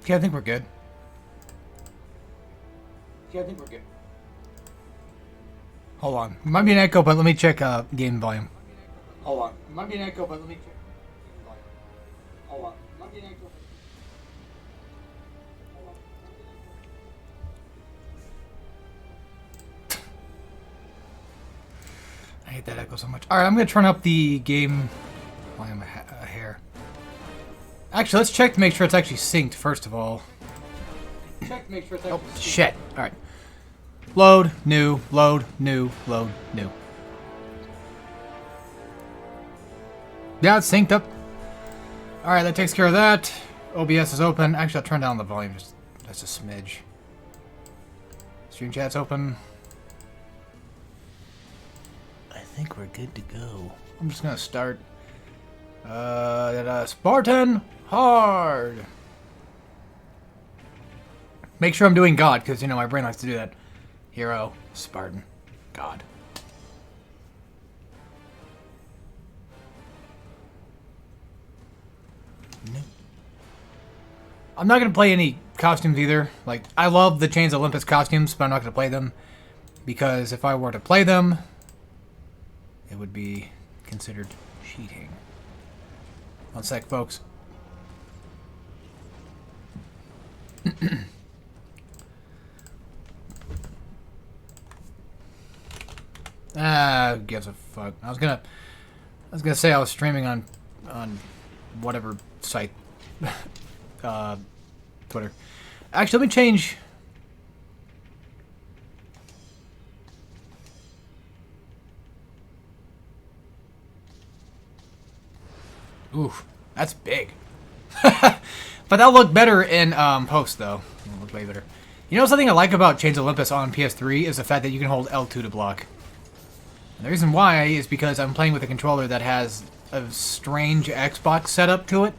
Okay, I think we're good. Okay, I think we're good. Hold on. Might be an echo, but let me check game volume. Hold on. Might be an echo, but let me check game volume. Hold on. Might be an echo. I hate that echo so much. Alright, I'm going to turn up the game volume a hair. Actually, let's check to make sure it's actually synced, first of all. Check to make sure it's actually synced. Shit. Alright. Load, new, load, new, load, new. Yeah, it's synced up. Alright, that takes care of that. OBS is open. Actually, I'll turn down the volume just a smidge. Stream chat's open. I think we're good to go. I'm just gonna start. Spartan hard. Make sure I'm doing God, because you know my brain likes to do that. Hero, Spartan, God. No. I'm not gonna play any costumes either. Like, I love the Chains of Olympus costumes, but I'm not gonna play them because if I were to play them, it would be considered cheating. One sec, folks. Who gives a fuck? I was gonna say I was streaming on whatever site. Twitter. Actually, let me change. Oof, that's big. But that'll look better in post, though. It'll look way better. You know something I like about Chains of Olympus on PS3 is the fact that you can hold L2 to block. And the reason why is because I'm playing with a controller that has a strange Xbox setup to it.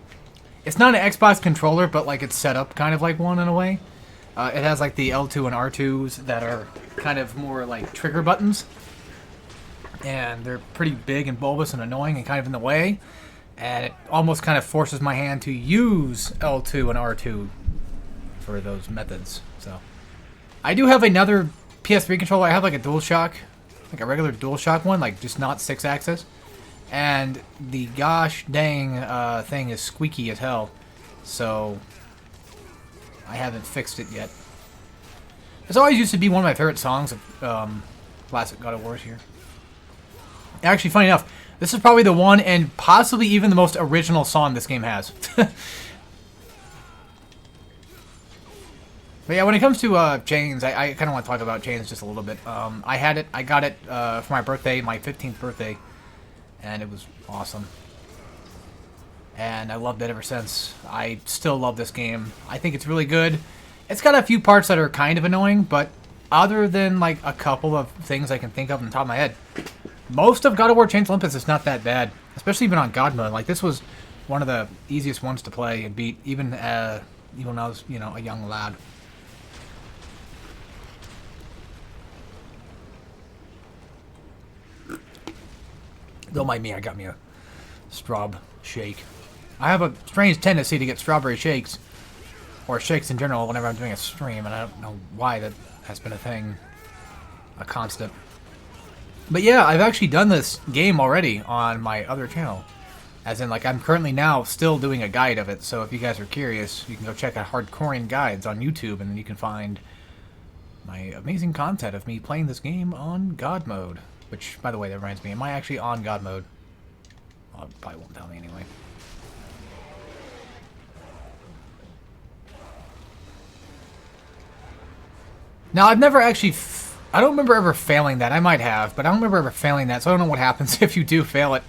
It's not an Xbox controller, but like it's set up kind of like one in a way. It has like the L2 and R2s that are kind of more like trigger buttons. And they're pretty big and bulbous and annoying and kind of in the way. And it almost kind of forces my hand to use L2 and R2 for those methods. So I do have another PS3 controller. I have like a DualShock, like a regular DualShock one, like just not 6-axis. And the gosh dang thing is squeaky as hell. So I haven't fixed it yet. This always used to be one of my favorite songs of classic God of Wars here. Actually, funny enough, this is probably the one and possibly even the most original song this game has. But yeah, when it comes to Chains, I kind of want to talk about Chains just a little bit. I got it for my birthday, my 15th birthday, and it was awesome. And I loved it ever since. I still love this game. I think it's really good. It's got a few parts that are kind of annoying, but other than like a couple of things I can think of on the top of my head, most of God of War Chains of Olympus is not that bad. Especially even on God mode. Like, this was one of the easiest ones to play and beat, even when I was, you know, a young lad. Don't mind me, I got me a straw shake. I have a strange tendency to get strawberry shakes, or shakes in general, whenever I'm doing a stream, and I don't know why that has been a thing, a constant. But yeah, I've actually done this game already on my other channel. As in, like, I'm currently now still doing a guide of it, so if you guys are curious, you can go check out Hardcoreing Guides on YouTube, and then you can find my amazing content of me playing this game on God mode. Which, by the way, that reminds me, am I actually on God mode? Well, it probably won't tell me anyway. Now, I've never actually... I don't remember ever failing that. I might have, but I don't remember ever failing that, so I don't know what happens if you do fail it.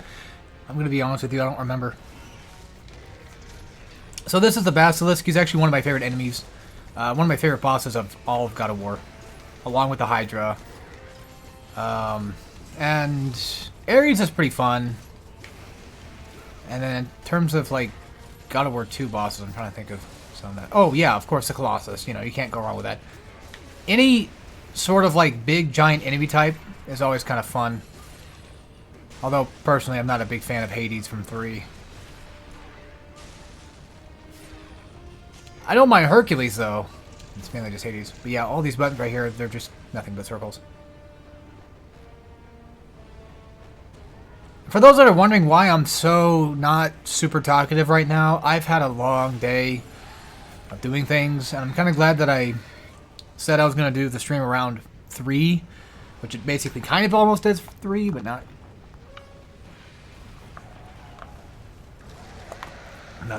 I'm going to be honest with you, I don't remember. So this is the Basilisk. He's actually one of my favorite enemies. One of my favorite bosses of all of God of War. Along with the Hydra. And Ares is pretty fun. And then in terms of, like, God of War 2 bosses, I'm trying to think of some of that. Oh, yeah, of course, the Colossus. You know, you can't go wrong with that. Any sort of, like, big, giant enemy type is always kind of fun. Although, personally, I'm not a big fan of Hades from 3. I don't mind Hercules, though. It's mainly just Hades. But yeah, all these buttons right here, they're just nothing but circles. For those that are wondering why I'm so not super talkative right now, I've had a long day of doing things, and I'm kind of glad that I said I was going to do the stream around 3, which it basically kind of almost is 3, but not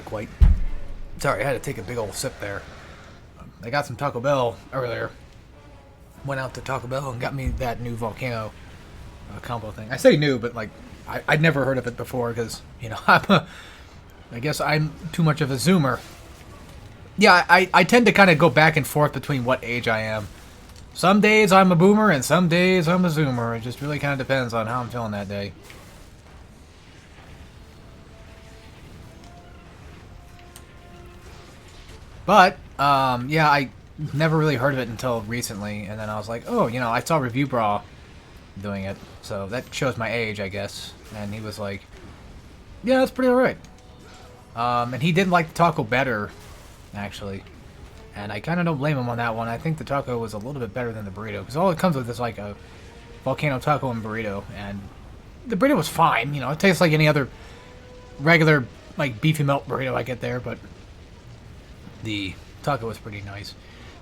quite. Sorry, I had to take a big old sip there. I got some Taco Bell earlier. Went out to Taco Bell and got me that new volcano combo thing. I say new, but like I'd never heard of it before because, you know, I guess I'm too much of a zoomer. Yeah, I tend to kind of go back and forth between what age I am. Some days I'm a boomer and some days I'm a zoomer. It just really kind of depends on how I'm feeling that day. But, yeah, I never really heard of it until recently, and then I was like, oh, you know, I saw Review Bra doing it, so that shows my age, I guess. And he was like, yeah, that's pretty alright. And he did like the taco better, actually. And I kind of don't blame him on that one. I think the taco was a little bit better than the burrito, because all it comes with is like a volcano taco and burrito, and the burrito was fine, you know, it tastes like any other regular, like, beefy melt burrito I get there, but the taco was pretty nice.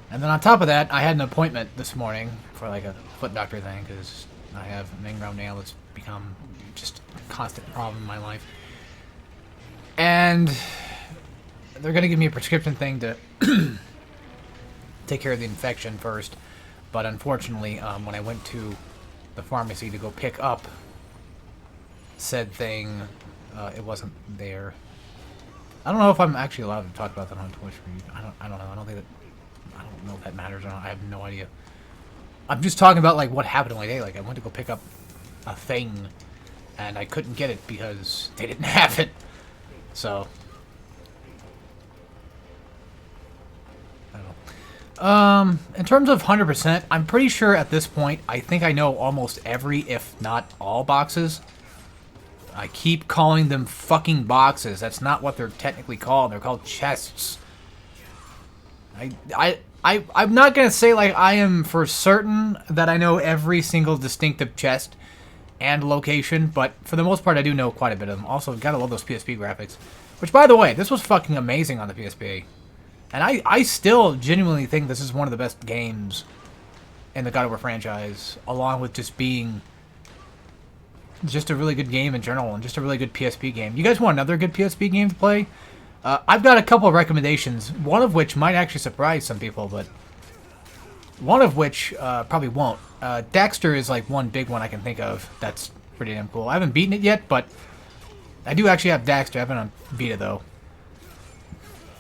And then on top of that, I had an appointment this morning for like a foot doctor thing because I have an inground nail that's become just a constant problem in my life. And they're going to give me a prescription thing to take care of the infection first. But unfortunately, when I went to the pharmacy to go pick up said thing, it wasn't there. I don't know if I'm actually allowed to talk about that on Twitch. I don't know. I don't know if that matters or not. I have no idea. I'm just talking about like what happened in my day. Like I went to go pick up a thing, and I couldn't get it because they didn't have it. So I don't know. In terms of 100%, I'm pretty sure at this point I think I know almost every, if not all, boxes. I keep calling them fucking boxes. That's not what they're technically called. They're called chests. I'm not gonna say like I am for certain that I know every single distinctive chest and location, but for the most part I do know quite a bit of them. Also, gotta love those PSP graphics. Which, by the way, this was fucking amazing on the PSP. And I still genuinely think this is one of the best games in the God of War franchise, along with just being just a really good game in general, and just a really good PSP game. You guys want another good PSP game to play? I've got a couple of recommendations, one of which might actually surprise some people, but one of which probably won't. Daxter is like one big one I can think of that's pretty damn cool. I haven't beaten it yet, but I do actually have Daxter. I haven't beat it, though.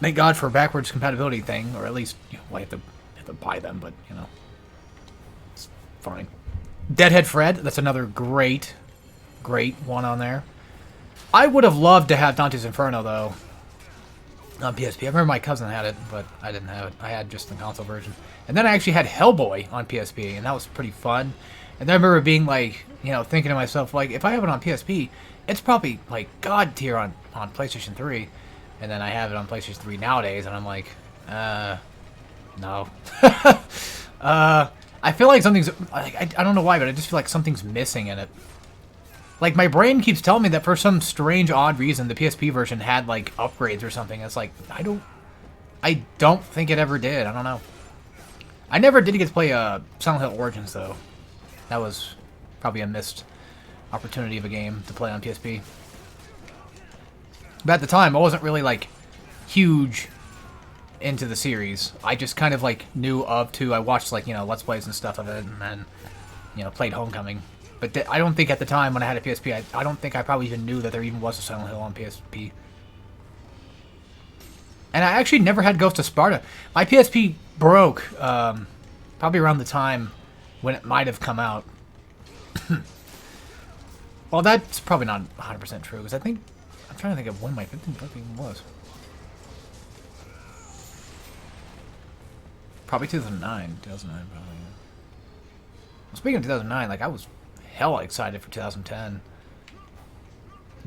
Thank God for a backwards compatibility thing, or at least, you know, well, you have to buy them, but, you know, it's fine. Deadhead Fred, that's another great one on there. I would have loved to have Dante's Inferno, though, on PSP. I remember my cousin had it, but I didn't have it. I had just the console version. And then I actually had Hellboy on PSP, and that was pretty fun. And then I remember being like, you know, thinking to myself, like, if I have it on PSP, it's probably, like, God tier on PlayStation 3. And then I have it on PlayStation 3 nowadays, and I'm like, no. I feel like something's, like, I don't know why, but I just feel like something's missing in it. Like, my brain keeps telling me that for some strange, odd reason, the PSP version had, like, upgrades or something. It's like, I don't think it ever did. I don't know. I never did get to play Silent Hill Origins, though. That was probably a missed opportunity of a game to play on PSP. But at the time, I wasn't really, like, huge into the series. I just kind of, like, knew of two. I watched, like, you know, Let's Plays and stuff of it, and then, you know, played Homecoming. But I don't think at the time when I had a PSP, I don't think I probably even knew that there even was a Silent Hill on PSP. And I actually never had Ghost of Sparta. My PSP broke probably around the time when it might have come out. Well, that's probably not 100% true, because I think... I'm trying to think of when my 15th birthday was. Probably 2009. 2009, probably. Yeah. Well, speaking of 2009, like, I was hella excited for 2010.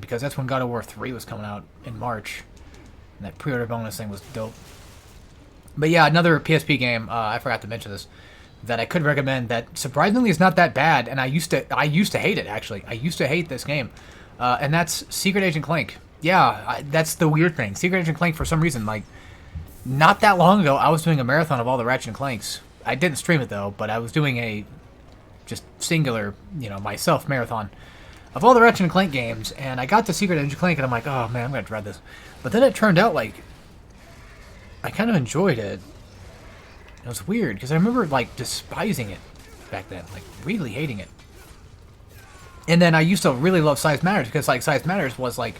Because that's when God of War 3 was coming out in March. And that pre-order bonus thing was dope. But yeah, another PSP game, I forgot to mention this, that I could recommend that surprisingly is not that bad, and I used to hate it, actually. I used to hate this game, and that's Secret Agent Clank. Yeah, that's the weird thing. Secret Agent Clank, for some reason, like, not that long ago, I was doing a marathon of all the Ratchet and Clanks. I didn't stream it, though, but I was doing a just singular, myself marathon of all the Ratchet and Clank games, and I got to Secret Agent Clank, and I'm like, oh, man, I'm going to dread this. But then it turned out, like, I kind of enjoyed it. It was weird, because I remember, like, despising it back then. Like, really hating it. And then I used to really love Size Matters, because, like, Size Matters was, like,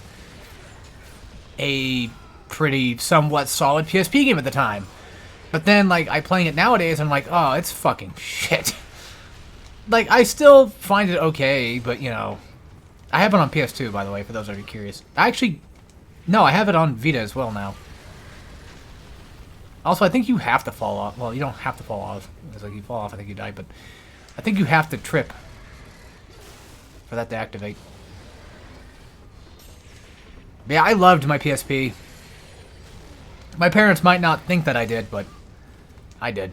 a pretty somewhat solid PSP game at the time. But then, like, I playing it nowadays, and I'm like, oh, it's fucking shit. Like, I still find it okay, but, I have it on PS2, by the way, for those of you curious. No, I have it on Vita as well now. Also, I think you have to fall off. Well, you don't have to fall off. It's like you fall off, I think you die, but I think you have to trip for that to activate. But yeah, I loved my PSP. My parents might not think that I did, but I did.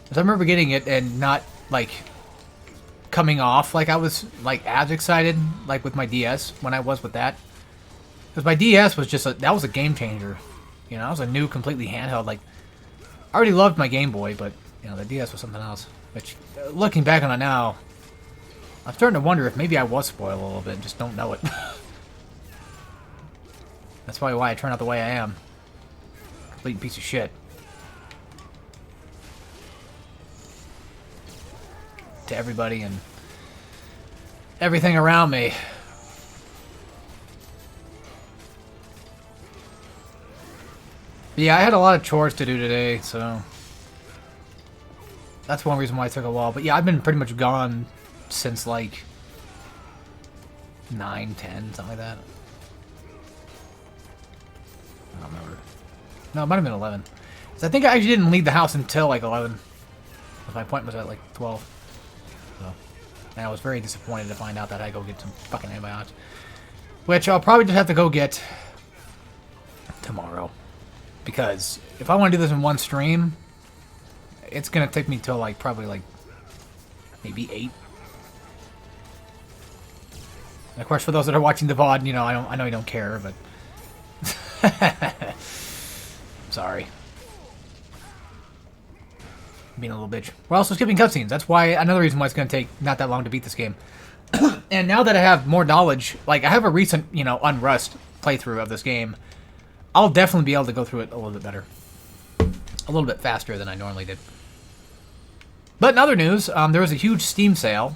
Because I remember getting it and not, like, coming off like I was, like, as excited, like, with my DS when I was with that. Because my DS was just that was a game changer. That was a new, completely handheld. Like, I already loved my Game Boy, but, the DS was something else. Which, looking back on it now, I'm starting to wonder if maybe I was spoiled a little bit and just don't know it. That's probably why I turn out the way I am. Complete piece of shit. To everybody and everything around me. But yeah, I had a lot of chores to do today, so that's one reason why it took a while. But yeah, I've been pretty much gone since like 9, 10, something like that. I don't remember. No, it might have been 11. So I think I actually didn't leave the house until like 11. My appointment was at like 12. So, and I was very disappointed to find out that I had to go get some fucking antibiotics. Which I'll probably just have to go get tomorrow. Because if I want to do this in one stream, it's going to take me till like probably like maybe 8. And of course, for those that are watching the VOD, I know you don't care, but sorry. Being a little bitch. We're also skipping cutscenes. That's why another reason why it's going to take not that long to beat this game. And now that I have more knowledge, like I have a recent, unrust playthrough of this game, I'll definitely be able to go through it a little bit better. A little bit faster than I normally did. But in other news, there was a huge Steam sale.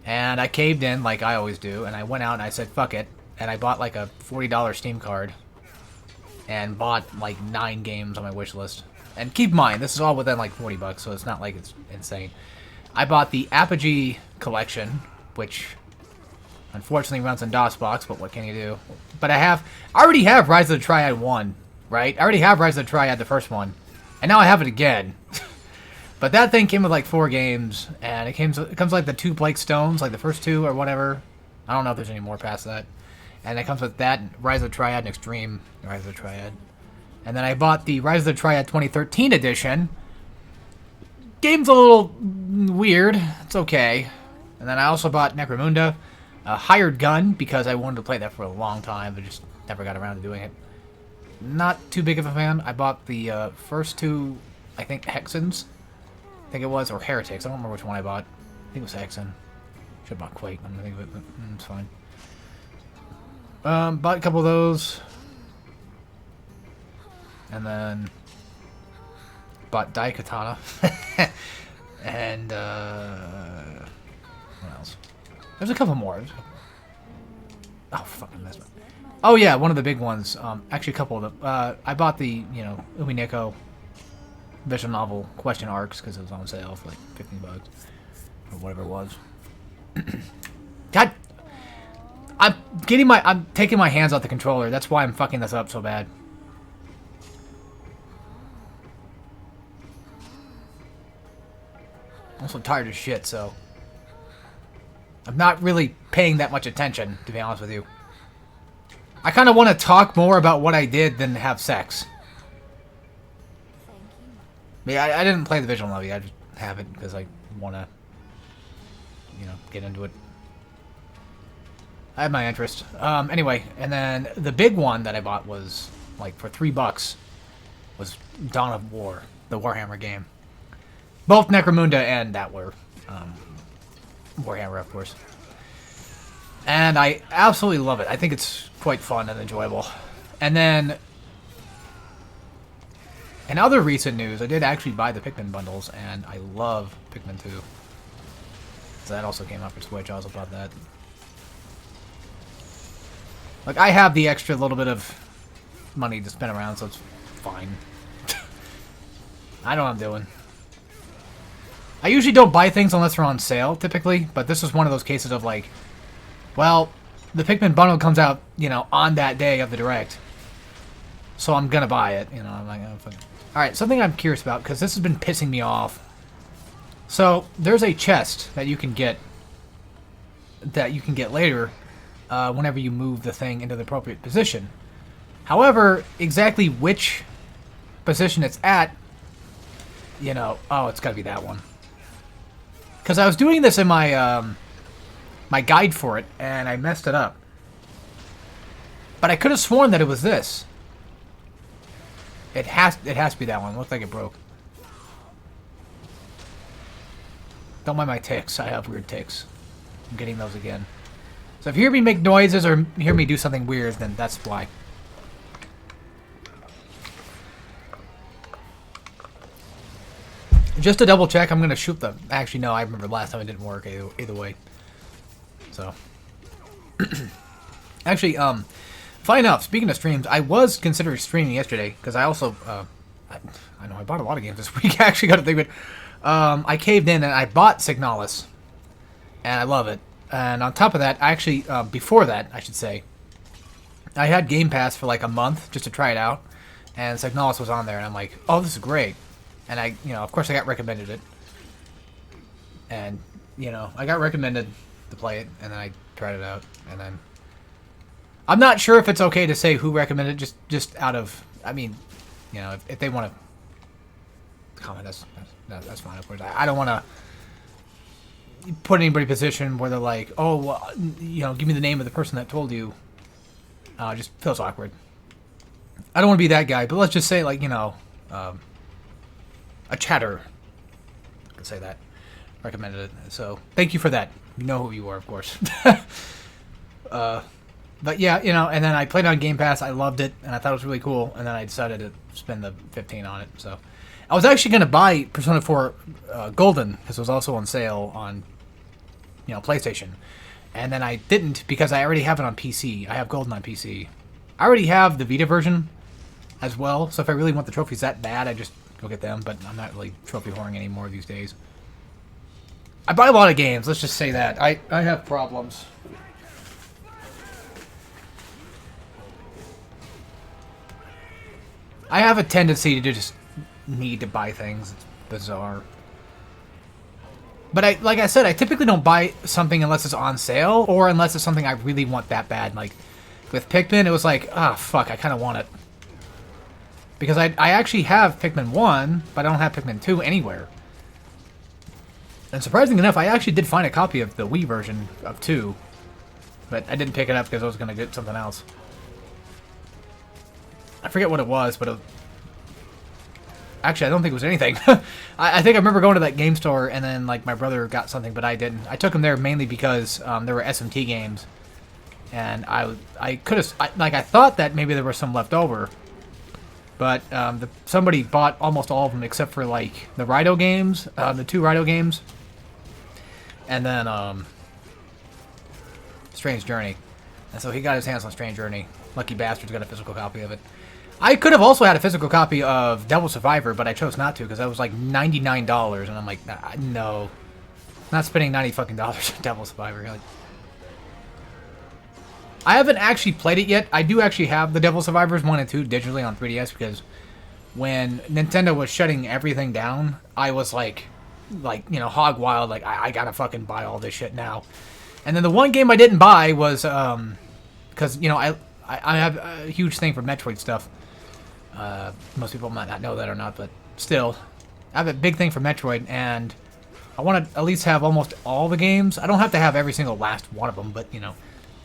And I caved in like I always do. And I went out and I said, fuck it. And I bought like a $40 Steam card. And bought like 9 games on my wish list. And keep in mind, this is all within like $40, so it's not like it's insane. I bought the Apogee collection, which unfortunately runs on DOSBox, but what can you do? But I already have Rise of the Triad 1, right? I already have Rise of the Triad, the first one. And now I have it again. But that thing came with like 4 games, and it comes like the 2 Blake Stones, like the first 2 or whatever. I don't know if there's any more past that. And it comes with that, Rise of the Triad and Extreme Rise of the Triad. And then I bought the Rise of the Triad 2013 edition. Game's a little weird. It's okay. And then I also bought Necromunda, a hired gun, because I wanted to play that for a long time, but just never got around to doing it. Not too big of a fan. I bought the first 2, I think, Hexens. I think it was, or Heretics. I don't remember which one I bought. I think it was Hexen. Should have bought Quake. I'm gonna think of it, but it's fine. Bought a couple of those. And then bought Daikatana. And what else? There's a couple more. Oh, fucking messed up. Oh yeah, one of the big ones. Actually, a couple of them. I bought the Umineko visual novel question arcs because it was on sale for like $15 or whatever it was. God, I'm taking my hands off the controller. That's why I'm fucking this up so bad. I'm also tired as shit, so I'm not really paying that much attention, to be honest with you. I kind of want to talk more about what I did than have sex. Yeah, I didn't play the visual novel yet. I just have it because I want to, you know, get into it. I have my interest. Anyway, and then the big one that I bought was, like, for $3, was Dawn of War, the Warhammer game. Both Necromunda and that were Warhammer, of course. And I absolutely love it. I think it's quite fun and enjoyable. And then, in other recent news, I did actually buy the Pikmin bundles, and I love Pikmin 2. So that also came out for Switch. I also bought that. Like, I have the extra little bit of money to spend around, so it's fine. I know what I'm doing. I usually don't buy things unless they're on sale, typically, but this was one of those cases of, like, well, the Pikmin bundle comes out, you know, on that day of the Direct, so I'm gonna buy it, you know. I'm like, oh, fuck. Alright, something I'm curious about, because this has been pissing me off. So, there's a chest that you can get later, whenever you move the thing into the appropriate position. However, exactly which position it's at, you know, oh, it's gotta be that one. Because I was doing this in my, my guide for it, and I messed it up. But I could have sworn that it was this. It has to be that one. It looked like it broke. Don't mind my ticks. I have weird ticks. I'm getting those again. So if you hear me make noises or hear me do something weird, then that's why. Just to double check, I'm going to shoot them. Actually, no, I remember last time it didn't work either way. So. Actually, funny enough, speaking of streams, I was considering streaming yesterday, because I also, I know I bought a lot of games this week. I actually got to think of it. I caved in and I bought Signalis, and I love it. And on top of that, I actually, before that, I should say, I had Game Pass for like a month just to try it out, and Signalis was on there, and I'm like, oh, this is great. And I, you know, of course I got recommended it. And, you know, I got recommended to play it, and then I tried it out, and then... I'm not sure if it's okay to say who recommended it, just out of... I mean, you know, if they want to comment, that's fine, of course. I don't want to put anybody in a position where they're like, oh, well, you know, give me the name of the person that told you. It just feels awkward. I don't want to be that guy, but let's just say, like, you know... a chatter, I could say that, recommended it. So thank you for that. You know who you are, of course. But yeah, you know, and then I played on Game Pass. I loved it, and I thought it was really cool. And then I decided to spend the $15 on it. So I was actually going to buy Persona 4 Golden, because it was also on sale on, you know, PlayStation. And then I didn't, because I already have it on PC. I have Golden on PC. I already have the Vita version as well. So if I really want the trophies that bad, I just go get them, but I'm not really trophy whoring anymore these days. I buy a lot of games, let's just say that. I have problems. I have a tendency to just need to buy things. It's bizarre. But like I said, I typically don't buy something unless it's on sale, or unless it's something I really want that bad. Like, with Pikmin, it was like, ah, oh, fuck, I kind of want it. Because I actually have Pikmin 1, but I don't have Pikmin 2 anywhere. And surprisingly enough, I actually did find a copy of the Wii version of 2. But I didn't pick it up because I was going to get something else. I forget what it was, but actually, I don't think it was anything. I think I remember going to that game store, and then like my brother got something, but I didn't. I took him there mainly because there were SMT games. And I could have... I thought that maybe there was some left over. But somebody bought almost all of them except for, like, the Raidou games, the 2 Raidou games. And then, Strange Journey. And so he got his hands on Strange Journey. Lucky bastard's got a physical copy of it. I could have also had a physical copy of Devil Survivor, but I chose not to because that was, like, $99. And I'm like, no. Not spending $90 fucking dollars on Devil Survivor. Like, I haven't actually played it yet. I do actually have the Devil Survivors 1 and 2 digitally on 3DS because when Nintendo was shutting everything down, I was like, you know, hog wild, like, I gotta fucking buy all this shit now. And then the one game I didn't buy was, because, you know, I have a huge thing for Metroid stuff. Most people might not know that or not, but still, I have a big thing for Metroid, and I want to at least have almost all the games. I don't have to have every single last one of them, but, you know.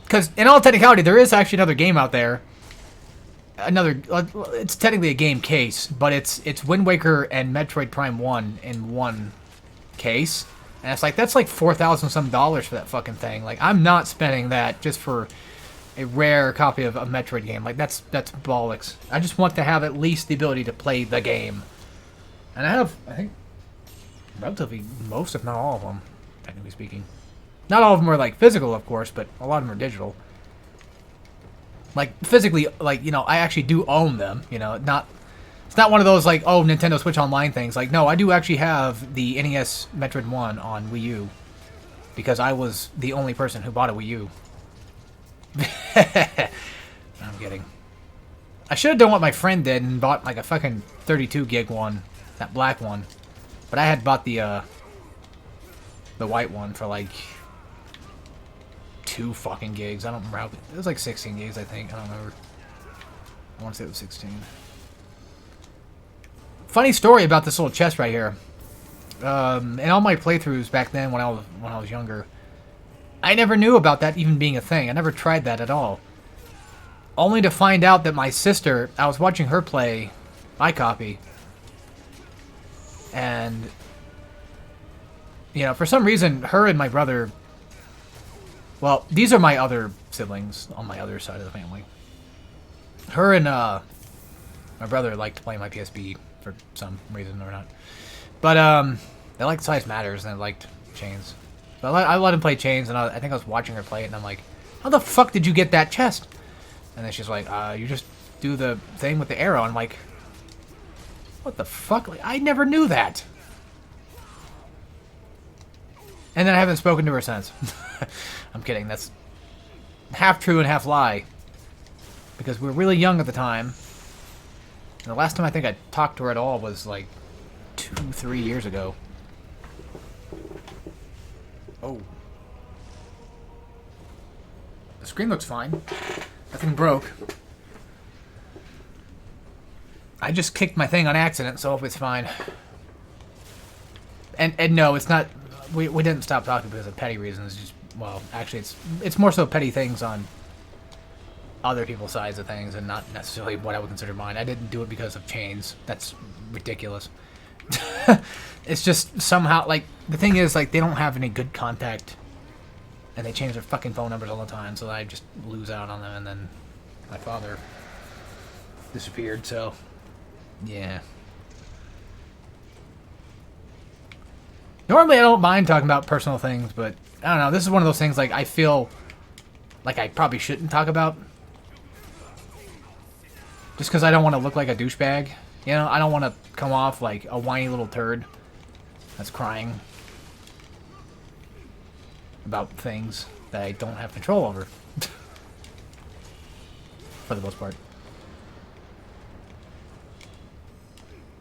Because, in all technicality, there is actually another game out there. It's technically a game case, but it's Wind Waker and Metroid Prime 1 in one case. And it's like, that's like $4,000 some for that fucking thing. Like, I'm not spending that just for a rare copy of a Metroid game. Like, that's bollocks. I just want to have at least the ability to play the game. And I have, I think, relatively most, if not all of them, technically speaking. Not all of them are, like, physical, of course, but a lot of them are digital. Like, physically, like, you know, I actually do own them, you know, it's not one of those, like, oh, Nintendo Switch Online things. Like, no, I do actually have the NES Metroid 1 on Wii U, because I was the only person who bought a Wii U. I'm kidding. I should have done what my friend did and bought, like, a fucking 32 gig one, that black one. But I had bought the white one for, like, 2 fucking gigs. I don't remember how, it was like 16 gigs, I think. I don't remember. I want to say it was 16. Funny story about this little chest right here. In all my playthroughs back then when I was younger, I never knew about that even being a thing. I never tried that at all. Only to find out that my sister, I was watching her play my copy, and, you know, for some reason, her and my brother, well, these are my other siblings on my other side of the family. Her and my brother liked to play my PSP for some reason or not. But they liked Size Matters and they liked Chains. But I let him play Chains, and I think I was watching her play it, and I'm like, how the fuck did you get that chest? And then she's like, you just do the thing with the arrow. I'm like, what the fuck? Like, I never knew that. And then I haven't spoken to her since. I'm kidding. That's half true and half lie. Because we were really young at the time. And the last time I think I talked to her at all was like 2-3 years ago. Oh. The screen looks fine. Nothing broke. I just kicked my thing on accident, so hope it's fine. And no, it's not. We didn't stop talking because of petty reasons. Just, well, actually, it's more so petty things on other people's sides of things, and not necessarily what I would consider mine. I didn't do it because of Chains. That's ridiculous. It's just somehow, like, the thing is, like, they don't have any good contact, and they change their fucking phone numbers all the time, so I just lose out on them, and then my father disappeared, so, yeah. Normally I don't mind talking about personal things, but, I don't know, this is one of those things, like, I feel like I probably shouldn't talk about. Just because I don't want to look like a douchebag. You know, I don't want to come off like a whiny little turd that's crying about things that I don't have control over. For the most part.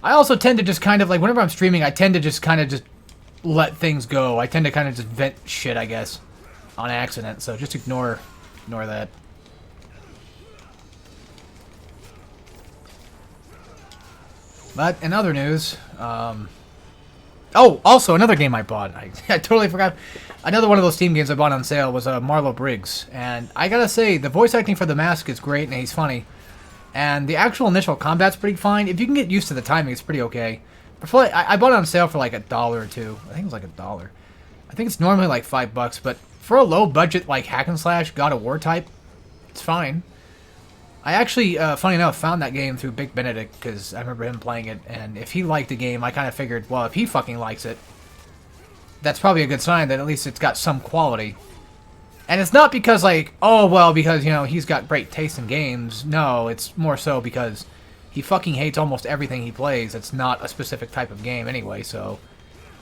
I also tend to just kind of, like, whenever I'm streaming, I tend to just kind of just let things go. I tend to kind of just vent shit, I guess, on accident. So just ignore that. But in other news, oh, also another game I bought. I totally forgot. Another one of those Steam games I bought on sale was Marlo Briggs. And I gotta say, the voice acting for the mask is great and he's funny. And the actual initial combat's pretty fine. If you can get used to the timing, it's pretty okay. But I bought it on sale for like $1 or $2. I think it was like $1. I think it's normally like $5, but for a low budget like hack and slash God of War type, it's fine. I actually, funny enough, found that game through Big Benedict, because I remember him playing it, and if he liked the game, I kind of figured, well, if he fucking likes it, that's probably a good sign that at least it's got some quality. And it's not because, like, oh, well, because, you know, he's got great taste in games. No, it's more so because he fucking hates almost everything he plays. It's not a specific type of game anyway, so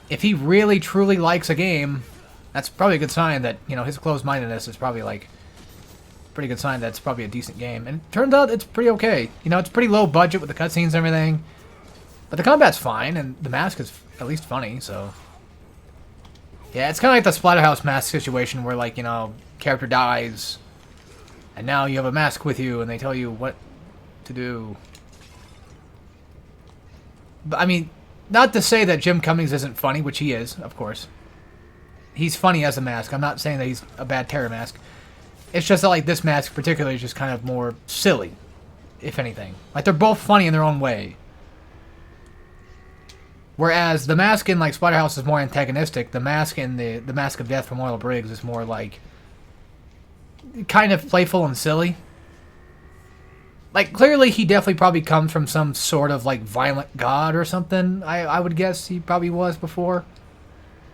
if he really, truly likes a game, that's probably a good sign that, you know, his closed-mindedness is probably, like, pretty good sign that it's probably a decent game. And it turns out it's pretty okay. You know, it's pretty low budget with the cutscenes and everything. But the combat's fine, and the mask is at least funny, so... Yeah, it's kind of like the Splatterhouse mask situation where, like, you know, character dies, And now you have a mask with you, and they tell you what to do. But, I mean, not to say that Jim Cummings isn't funny, which he is, of course. He's funny as a mask. I'm not saying that he's a bad terror mask. It's just that, like, this mask particularly is just kind of more silly, if anything. Like, they're both funny in their own way. Whereas the mask in, like, Splatterhouse is more antagonistic. The mask in the Mask of Death from Oil Briggs is more, like, kind of playful and silly. Like, clearly he definitely probably comes from some sort of, like, violent god or something. I would guess he probably was before.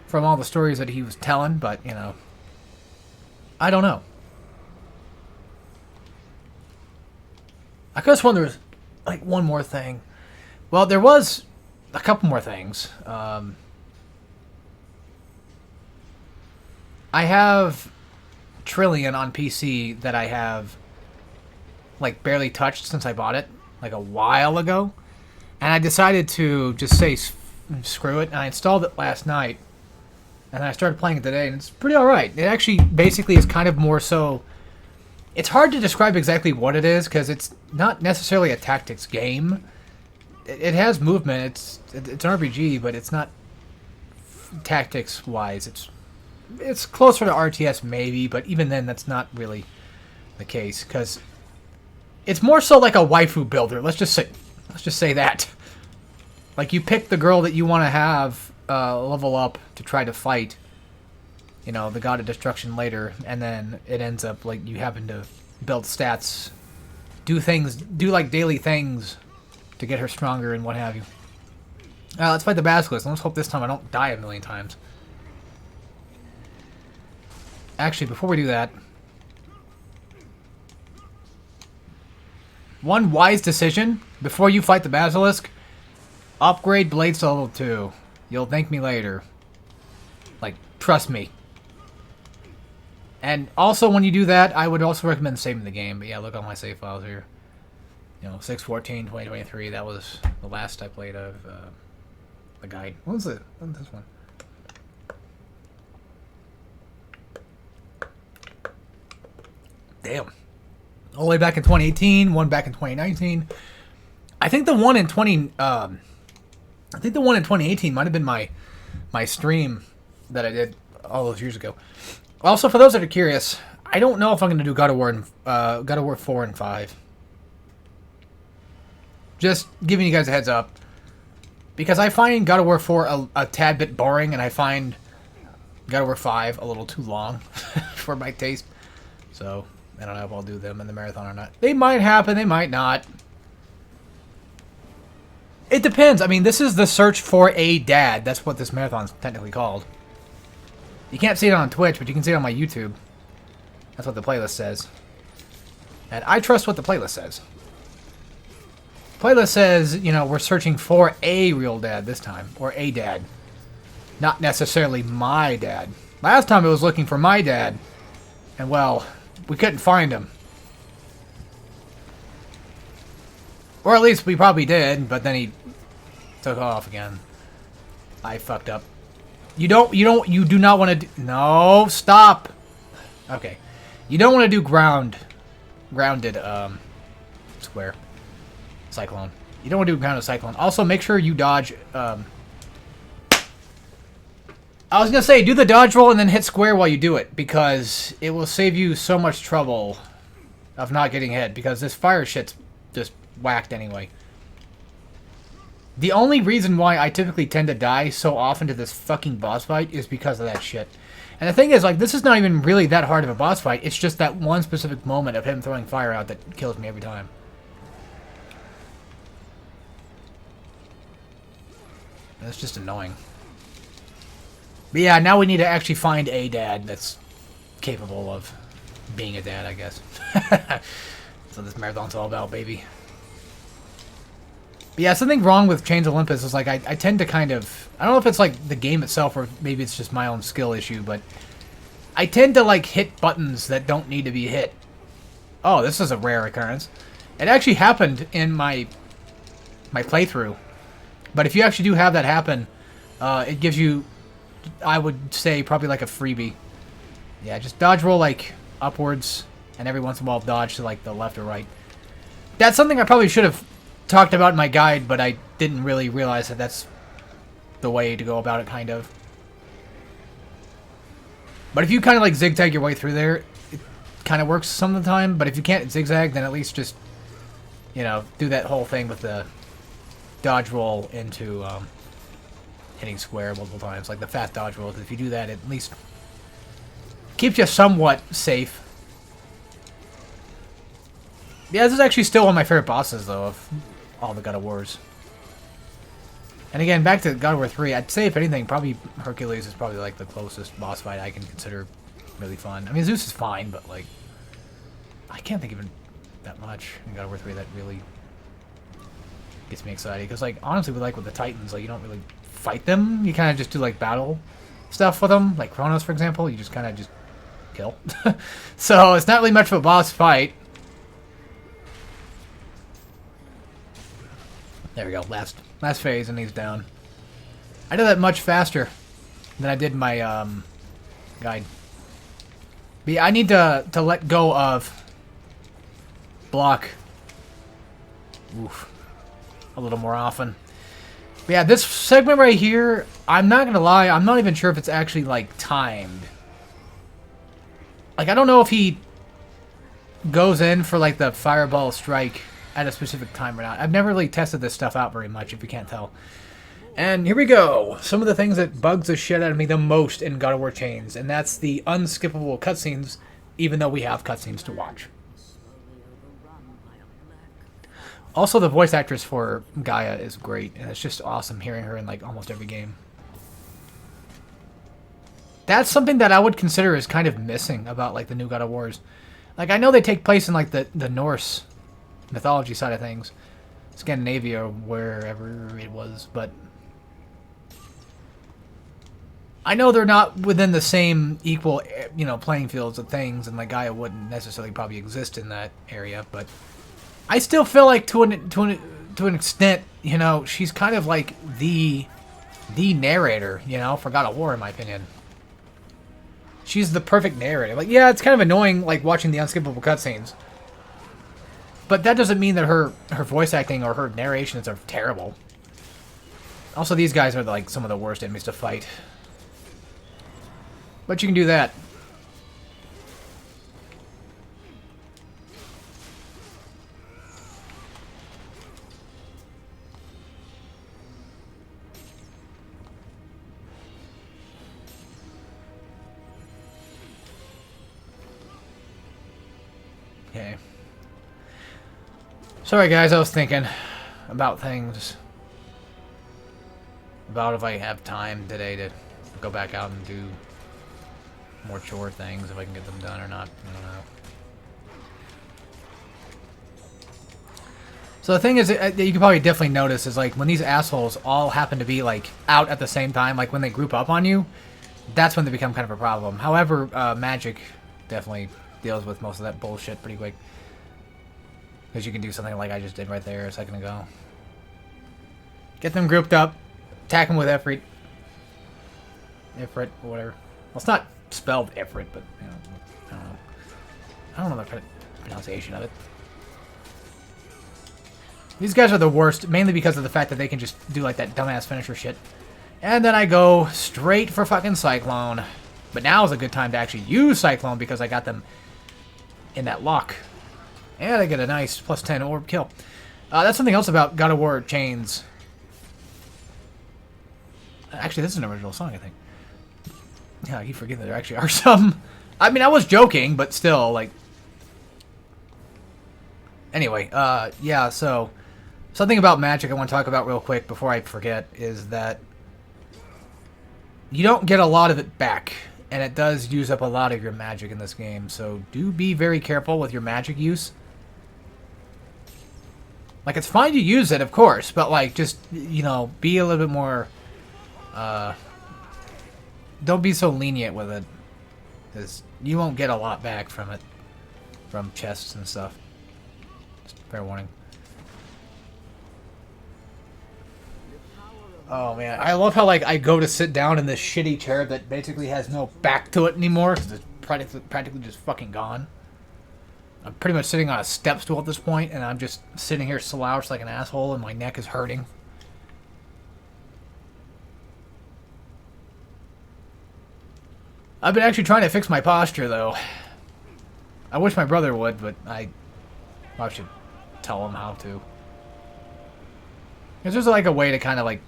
From all the stories that he was telling, but, you know. I don't know. I could have sworn there was, like, one more thing. Well, there was a couple more things. I have Trillion on PC that I have, like, barely touched since I bought it, like, a while ago. And I decided to just say screw it, and I installed it last night. And I started playing it today, and it's pretty alright. It actually basically is kind of more so... It's hard to describe exactly what it is, because it's not necessarily a tactics game. It has movement. It's an RPG, but it's not tactics-wise. It's closer to RTS, maybe, but even then, that's not really the case, because it's more so like a waifu builder. Let's just say that. Like, you pick the girl that you want to have level up to try to fight, you know, the God of Destruction later, and then it ends up like you happen to build stats, do like daily things to get her stronger and what have you. Let's fight the Basilisk. Let's hope this time I don't die a million times. Actually, before we do that, one wise decision before you fight the Basilisk: upgrade blades to level 2. You'll thank me later. Like, trust me. And also, when you do that, I would also recommend saving the game. But yeah, look at my save files here. You know, 6/14/2023. That was the last I played of the guide. What was it? What was this one? Damn. All the way back in 2018. One back in 2019. I think the one in 2018 might have been my stream that I did all those years ago. Also, for those that are curious, I don't know if I'm going to do God of War 4 and 5. Just giving you guys a heads up. Because I find God of War 4 a tad bit boring, and I find God of War 5 a little too long for my taste. So, I don't know if I'll do them in the marathon or not. They might happen, they might not. It depends. I mean, this is the search for a dad. That's what this marathon's technically called. You can't see it on Twitch, but you can see it on my YouTube. That's what the playlist says. And I trust what the playlist says. The playlist says, you know, we're searching for a real dad this time. Or a dad. Not necessarily my dad. Last time it was looking for my dad. And, well, we couldn't find him. Or at least we probably did, but then he took off again. I fucked up. You do not want to do... No, stop! Okay. You don't want to do grounded, square. Cyclone. You don't want to do grounded cyclone. Also, make sure you dodge, I was gonna say, do the dodge roll and then hit square while you do it, because it will save you so much trouble of not getting hit, because this fire shit's just whacked anyway. The only reason why I typically tend to die so often to this fucking boss fight is because of that shit. And the thing is, like, this is not even really that hard of a boss fight. It's just that one specific moment of him throwing fire out that kills me every time. That's just annoying. But yeah, now we need to actually find a dad that's capable of being a dad, I guess. So this marathon's all about, baby. But yeah, something wrong with Chains of Olympus is, like, I tend to kind of... I don't know if it's, like, the game itself or maybe it's just my own skill issue, but I tend to, like, hit buttons that don't need to be hit. Oh, this is a rare occurrence. It actually happened in my playthrough. But if you actually do have that happen, it gives you, I would say, probably like a freebie. Yeah, just dodge roll, like, upwards and every once in a while dodge to like the left or right. That's something I probably should have talked about in my guide, but I didn't really realize that that's the way to go about it, kind of. But if you kind of like zigzag your way through there, it kind of works some of the time. But if you can't zigzag, then at least just, you know, do that whole thing with the dodge roll into hitting square multiple times, like the fast dodge rolls. If you do that, it at least keeps you somewhat safe. Yeah, this is actually still one of my favorite bosses, though, of all the God of Wars. And again, back to God of War 3, I'd say, if anything, probably Hercules is probably, like, the closest boss fight I can consider really fun. I mean, Zeus is fine, but, like, I can't think of it that much in God of War 3 that really gets me excited. Because, like, honestly, with the Titans, like, you don't really fight them. You kind of just do, like, battle stuff with them. Like Kronos, for example, you just kind of just kill. So, it's not really much of a boss fight. There we go. Last phase, and he's down. I did that much faster than I did my guide. But yeah, I need to let go of block. Oof. A little more often. But yeah, this segment right here, I'm not gonna lie, I'm not even sure if it's actually like timed. Like, I don't know if he goes in for like the fireball strike at a specific time or not. I've never really tested this stuff out very much, if you can't tell. And here we go. Some of the things that bugs the shit out of me the most in God of War Chains, and that's the unskippable cutscenes, even though we have cutscenes to watch. Also, the voice actress for Gaia is great, and it's just awesome hearing her in like almost every game. That's something that I would consider is kind of missing about like the new God of Wars. Like, I know they take place in like the Norse mythology side of things, Scandinavia or wherever it was, but I know they're not within the same equal, you know, playing fields of things, and like Gaia wouldn't necessarily probably exist in that area, but I still feel like to an extent, you know, she's kind of like the narrator, you know, for God of War, in my opinion. She's the perfect narrator. Like, yeah, it's kind of annoying like watching the unskippable cutscenes, but that doesn't mean that her voice acting or her narrations are terrible. Also, these guys are like some of the worst enemies to fight. But you can do that. Okay. Sorry guys, I was thinking about things. About if I have time today to go back out and do more chore things, if I can get them done or not. I don't know. So the thing is, that you can probably definitely notice is like when these assholes all happen to be like out at the same time, like when they group up on you, that's when they become kind of a problem. However, Magic definitely deals with most of that bullshit pretty quick. Because you can do something like I just did right there a second ago. Get them grouped up, attack them with Ifrit. Ifrit, or whatever. Well, it's not spelled Ifrit, but, you know, I don't know. I don't know the pronunciation of it. These guys are the worst, mainly because of the fact that they can just do like that dumbass finisher shit. And then I go straight for fucking Cyclone. But now is a good time to actually use Cyclone because I got them in that lock. And I get a nice +10 orb kill. That's something else about God of War Chains. Actually, this is an original song, I think. Yeah, I keep forgetting that there actually are some. I mean, I was joking, but still, like. Anyway, yeah, so something about Magic I want to talk about real quick before I forget is that you don't get a lot of it back, and it does use up a lot of your magic in this game, so do be very careful with your magic use. Like, it's fine to use it, of course, but, like, just, you know, be a little bit more, don't be so lenient with it, because you won't get a lot back from it, from chests and stuff. Just fair warning. Oh, man, I love how, like, I go to sit down in this shitty chair that basically has no back to it anymore, because it's practically just fucking gone. I'm pretty much sitting on a step stool at this point, and I'm just sitting here slouched like an asshole, and my neck is hurting. I've been actually trying to fix my posture, though. I wish my brother would, but I should tell him how to. Because there's like a way to kind of like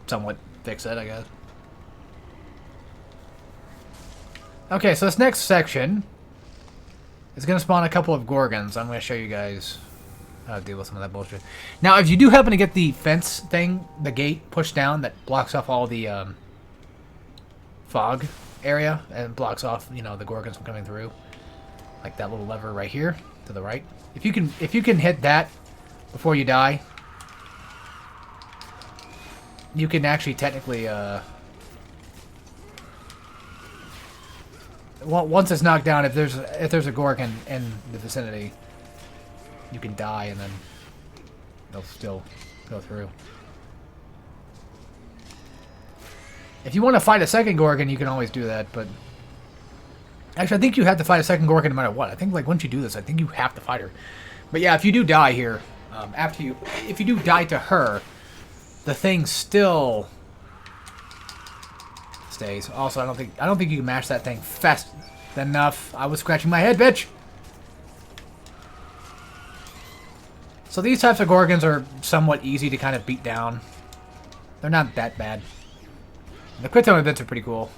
somewhat fix it, I guess. Okay, so this next section is going to spawn a couple of Gorgons. I'm going to show you guys how to deal with some of that bullshit. Now, if you do happen to get the fence thing, the gate pushed down that blocks off all the fog area and blocks off, you know, the Gorgons from coming through, like that little lever right here to the right. If you can hit that before you die, you can actually technically once it's knocked down, if there's a Gorgon in the vicinity, you can die and then they'll still go through. If you want to fight a second Gorgon, you can always do that, but actually I think you have to fight a second Gorgon no matter what. I think like once you do this, I think you have to fight her. But yeah, if you do die here, if you do die to her, the thing still stays. Also, I don't think you can mash that thing fast enough. I was scratching my head, bitch. So these types of Gorgons are somewhat easy to kind of beat down. They're not that bad. The quick time events are pretty cool.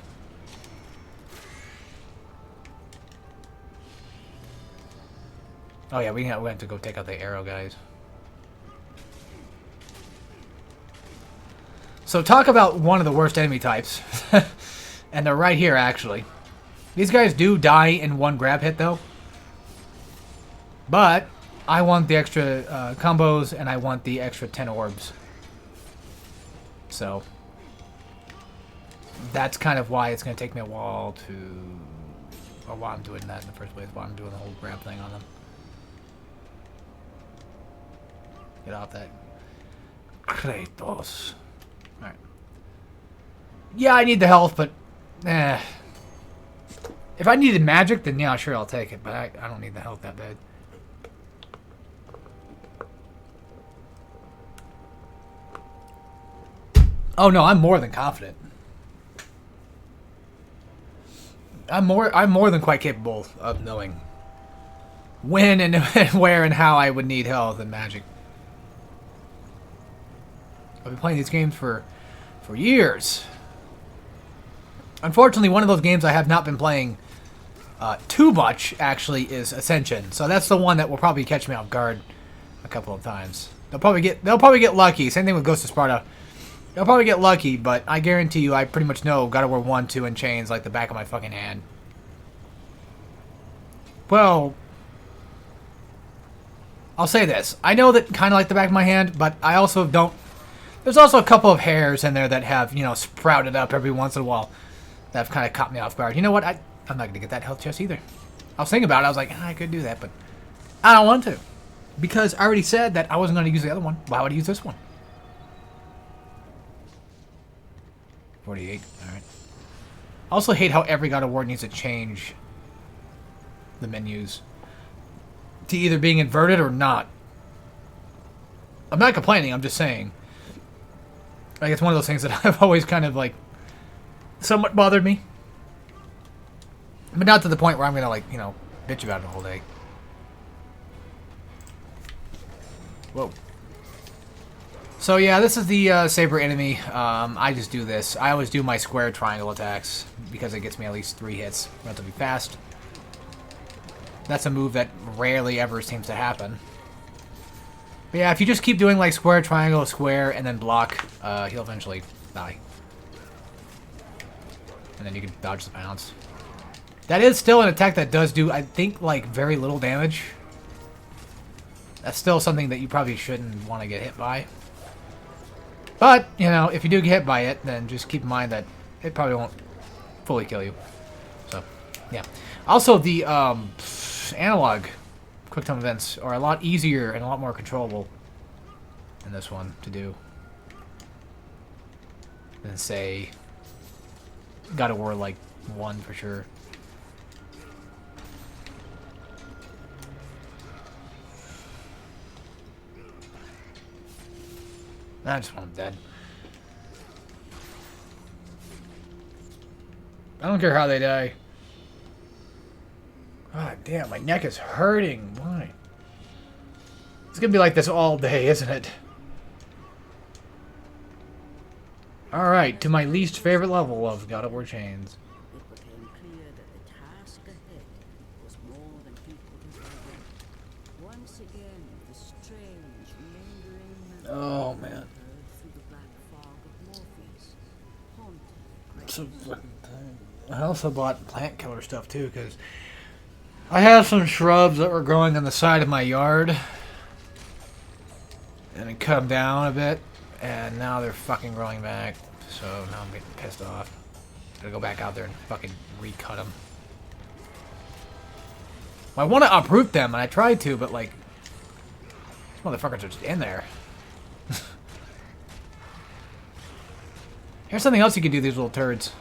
Oh yeah, we have to go take out the arrow guys. So talk about one of the worst enemy types. And they're right here, actually. These guys do die in one grab hit, though. But I want the extra combos, and I want the extra 10 orbs. So that's kind of why it's going to take me a while to... or why I'm doing that in the first place. Why I'm doing the whole grab thing on them. Get off that. Kratos. Alright. Yeah, I need the health, but... If I needed magic, then yeah, sure, I'll take it. But I don't need the health that bad. Oh no, I'm more than confident. I'm more than quite capable of knowing when and where and how I would need health and magic. I've been playing these games for years. Unfortunately, one of those games I have not been playing too much, actually, is Ascension. So that's the one that will probably catch me off guard a couple of times. They'll probably get lucky. Same thing with Ghost of Sparta. They'll probably get lucky, but I guarantee you, I pretty much know God of War 1, 2, and Chains like the back of my fucking hand. Well, I'll say this. I know that kind of like the back of my hand, but I also don't... There's also a couple of hairs in there that have, you know, sprouted up every once in a while that have kind of caught me off guard. You know what? I'm not going to get that health chest either. I was thinking about it. I was like, I could do that, but I don't want to. Because I already said that I wasn't going to use the other one. Why would I use this one? 48. Alright. I also hate how every God of War needs to change the menus to either being inverted or not. I'm not complaining, I'm just saying. Like, it's one of those things that I've always kind of, like, somewhat bothered me. But not to the point where I'm gonna, like, you know, bitch about it all day. Whoa. So yeah, this is the Saber enemy. I just do this. I always do my square triangle attacks because it gets me at least 3 hits relatively fast. That's a move that rarely ever seems to happen. But yeah, if you just keep doing like square, triangle, square, and then block, he'll eventually die. And then you can dodge the pounce. That is still an attack that does do, I think, like very little damage. That's still something that you probably shouldn't want to get hit by. But, you know, if you do get hit by it, then just keep in mind that it probably won't fully kill you. So, yeah. Also, the analog quick-time events are a lot easier and a lot more controllable in this one to do than, say, God of War, like, 1 for sure. I just want them dead. I don't care how they die. God damn, my neck is hurting. Why? It's gonna be like this all day, isn't it? Alright, to my least favorite level of God of War Chains. It became clear that the task ahead was more than he could desire. Once again, the strange, lingering Oh, man. heard through the black fog of Morpheus, haunted. So fucking thing. I also bought plant killer stuff too, because I have some shrubs that were growing on the side of my yard. And I cut them down a bit, and now they're fucking growing back. So now I'm getting pissed off. Gotta go back out there and fucking recut them. Well, I want to uproot them, and I tried to, but like, these motherfuckers are just in there. Here's something else you can do, these little turds.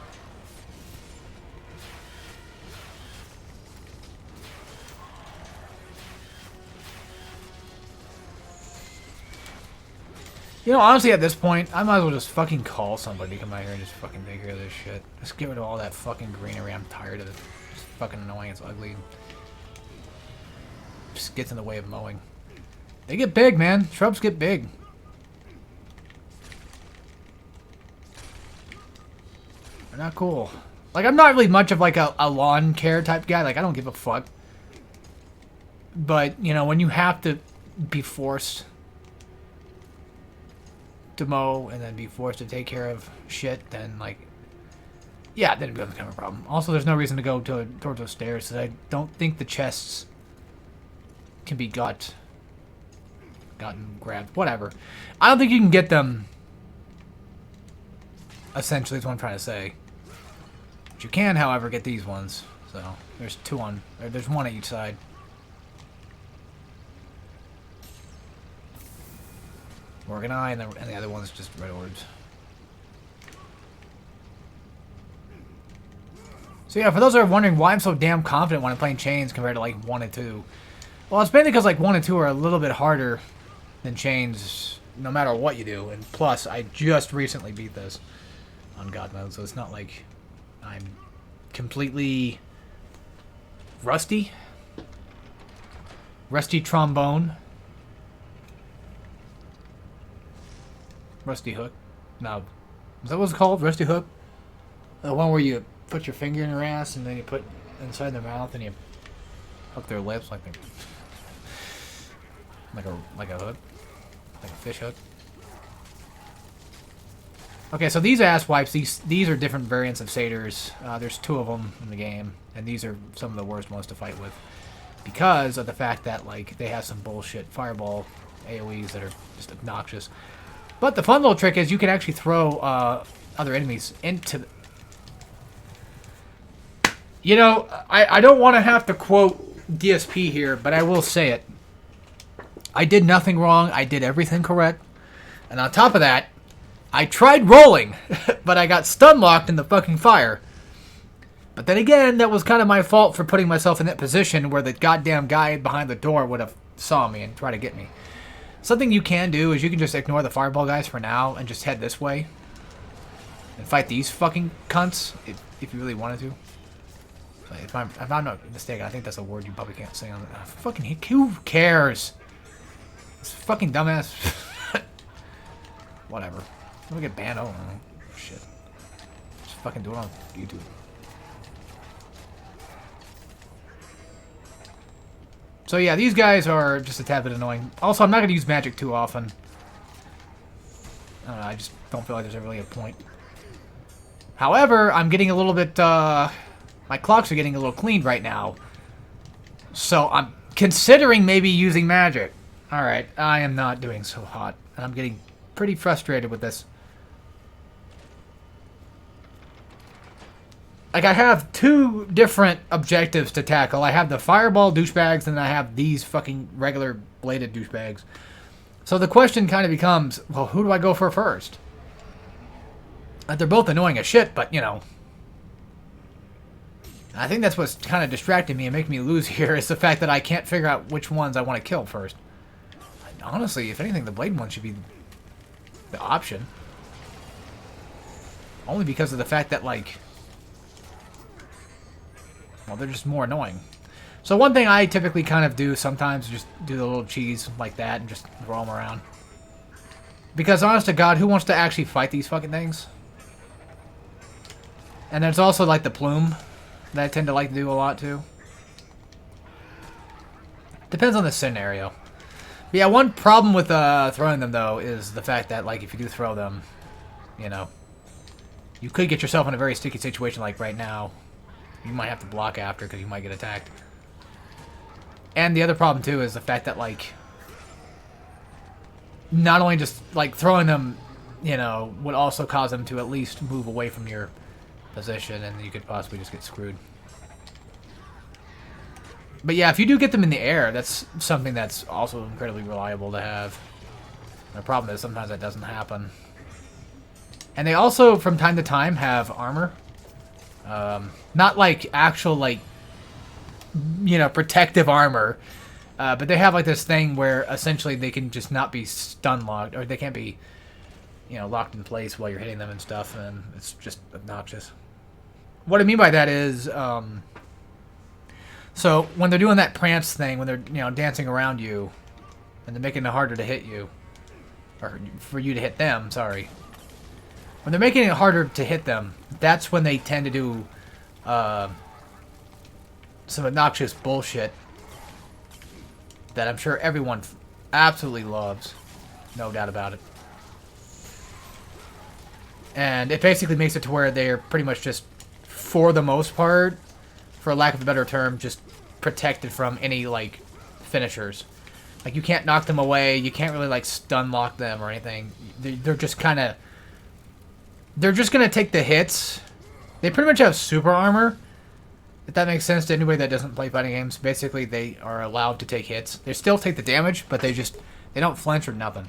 You know, honestly, at this point, I might as well just fucking call somebody to come out here and just fucking take care of this shit. Just get rid of all that fucking greenery. I'm tired of it. It's fucking annoying. It's ugly. Just gets in the way of mowing. They get big, man. Shrubs get big. They're not cool. Like, I'm not really much of like a lawn care type guy. Like, I don't give a fuck. But, you know, when you have to be forced to mow and then be forced to take care of shit, then like, yeah, then it becomes kind of a problem. Also, there's no reason to go towards those stairs, so I don't think the chests can be gotten, grabbed, whatever. I don't think you can get them, essentially, is what I'm trying to say. But you can, however, get these ones. So, there's there's one at each side. Organeye, and the other one's just red orbs. So yeah, for those that are wondering why I'm so damn confident when I'm playing Chains compared to like 1 and 2. Well, it's mainly because like 1 and 2 are a little bit harder than Chains no matter what you do. And plus, I just recently beat this on God mode, so it's not like I'm completely rusty. Rusty trombone. Rusty hook. No. Is that what it's called? Rusty hook? The one where you put your finger in their ass and then you put inside their mouth and you hook their lips like like a hook. Like a fish hook. Okay, so these ass wipes, these are different variants of satyrs. There's 2 of them in the game, and these are some of the worst ones to fight with because of the fact that like they have some bullshit fireball AoEs that are just obnoxious. But the fun little trick is you can actually throw other enemies into... You know, I don't want to have to quote DSP here, but I will say it. I did nothing wrong. I did everything correct. And on top of that, I tried rolling, but I got stun locked in the fucking fire. But then again, that was kind of my fault for putting myself in that position where the goddamn guy behind the door would have saw me and tried to get me. Something you can do is you can just ignore the fireball guys for now and just head this way. And fight these fucking cunts if you really wanted to. So if I'm not mistaken, I think that's a word you probably can't say on it. Fucking who cares? This fucking dumbass. Whatever. Let me get banned. Oh, shit. Just fucking do it on YouTube. So yeah, these guys are just a tad bit annoying. Also, I'm not going to use magic too often. I don't know, I just don't feel like there's really a point. However, I'm getting a little bit, my clocks are getting a little cleaned right now. So I'm considering maybe using magic. Alright, I am not doing so hot. And I'm getting pretty frustrated with this. Like, I have 2 different objectives to tackle. I have the fireball douchebags, and I have these fucking regular bladed douchebags. So the question kind of becomes, well, who do I go for first? Like, they're both annoying as shit, but, you know. I think that's what's kind of distracting me and making me lose here, is the fact that I can't figure out which ones I want to kill first. And honestly, if anything, the blade one should be the option. Only because of the fact that, like, well, they're just more annoying. So one thing I typically kind of do sometimes is just do the little cheese like that and just throw them around. Because honest to God, who wants to actually fight these fucking things? And there's also like the plume that I tend to like to do a lot too. Depends on the scenario. But yeah, one problem with throwing them though is the fact that, like, if you do throw them, you know, you could get yourself in a very sticky situation like right now. You might have to block after because you might get attacked. And the other problem too is the fact that, like, not only just like throwing them, you know, would also cause them to at least move away from your position, and you could possibly just get screwed. But yeah, if you do get them in the air, that's something that's also incredibly reliable to have. The problem is sometimes that doesn't happen. And they also, from time to time, have armor. Not like actual, like, you know, protective armor. But they have like this thing where essentially they can just not be stun locked, or they can't be, you know, locked in place while you're hitting them and stuff, and it's just obnoxious. What I mean by that is, so when they're doing that prance thing, when they're, you know, dancing around you, and they're making it harder to hit you, or for you to hit them, sorry. When they're making it harder to hit them, that's when they tend to do some obnoxious bullshit that I'm sure everyone absolutely loves. No doubt about it. And it basically makes it to where they're pretty much just, for the most part, for lack of a better term, just protected from any, like, finishers. Like, you can't knock them away, you can't really, like, stun lock them or anything. They're just kind of... They're just going to take the hits. They pretty much have super armor, if that makes sense to anybody that doesn't play fighting games. Basically, they are allowed to take hits. They still take the damage, but they don't flinch or nothing.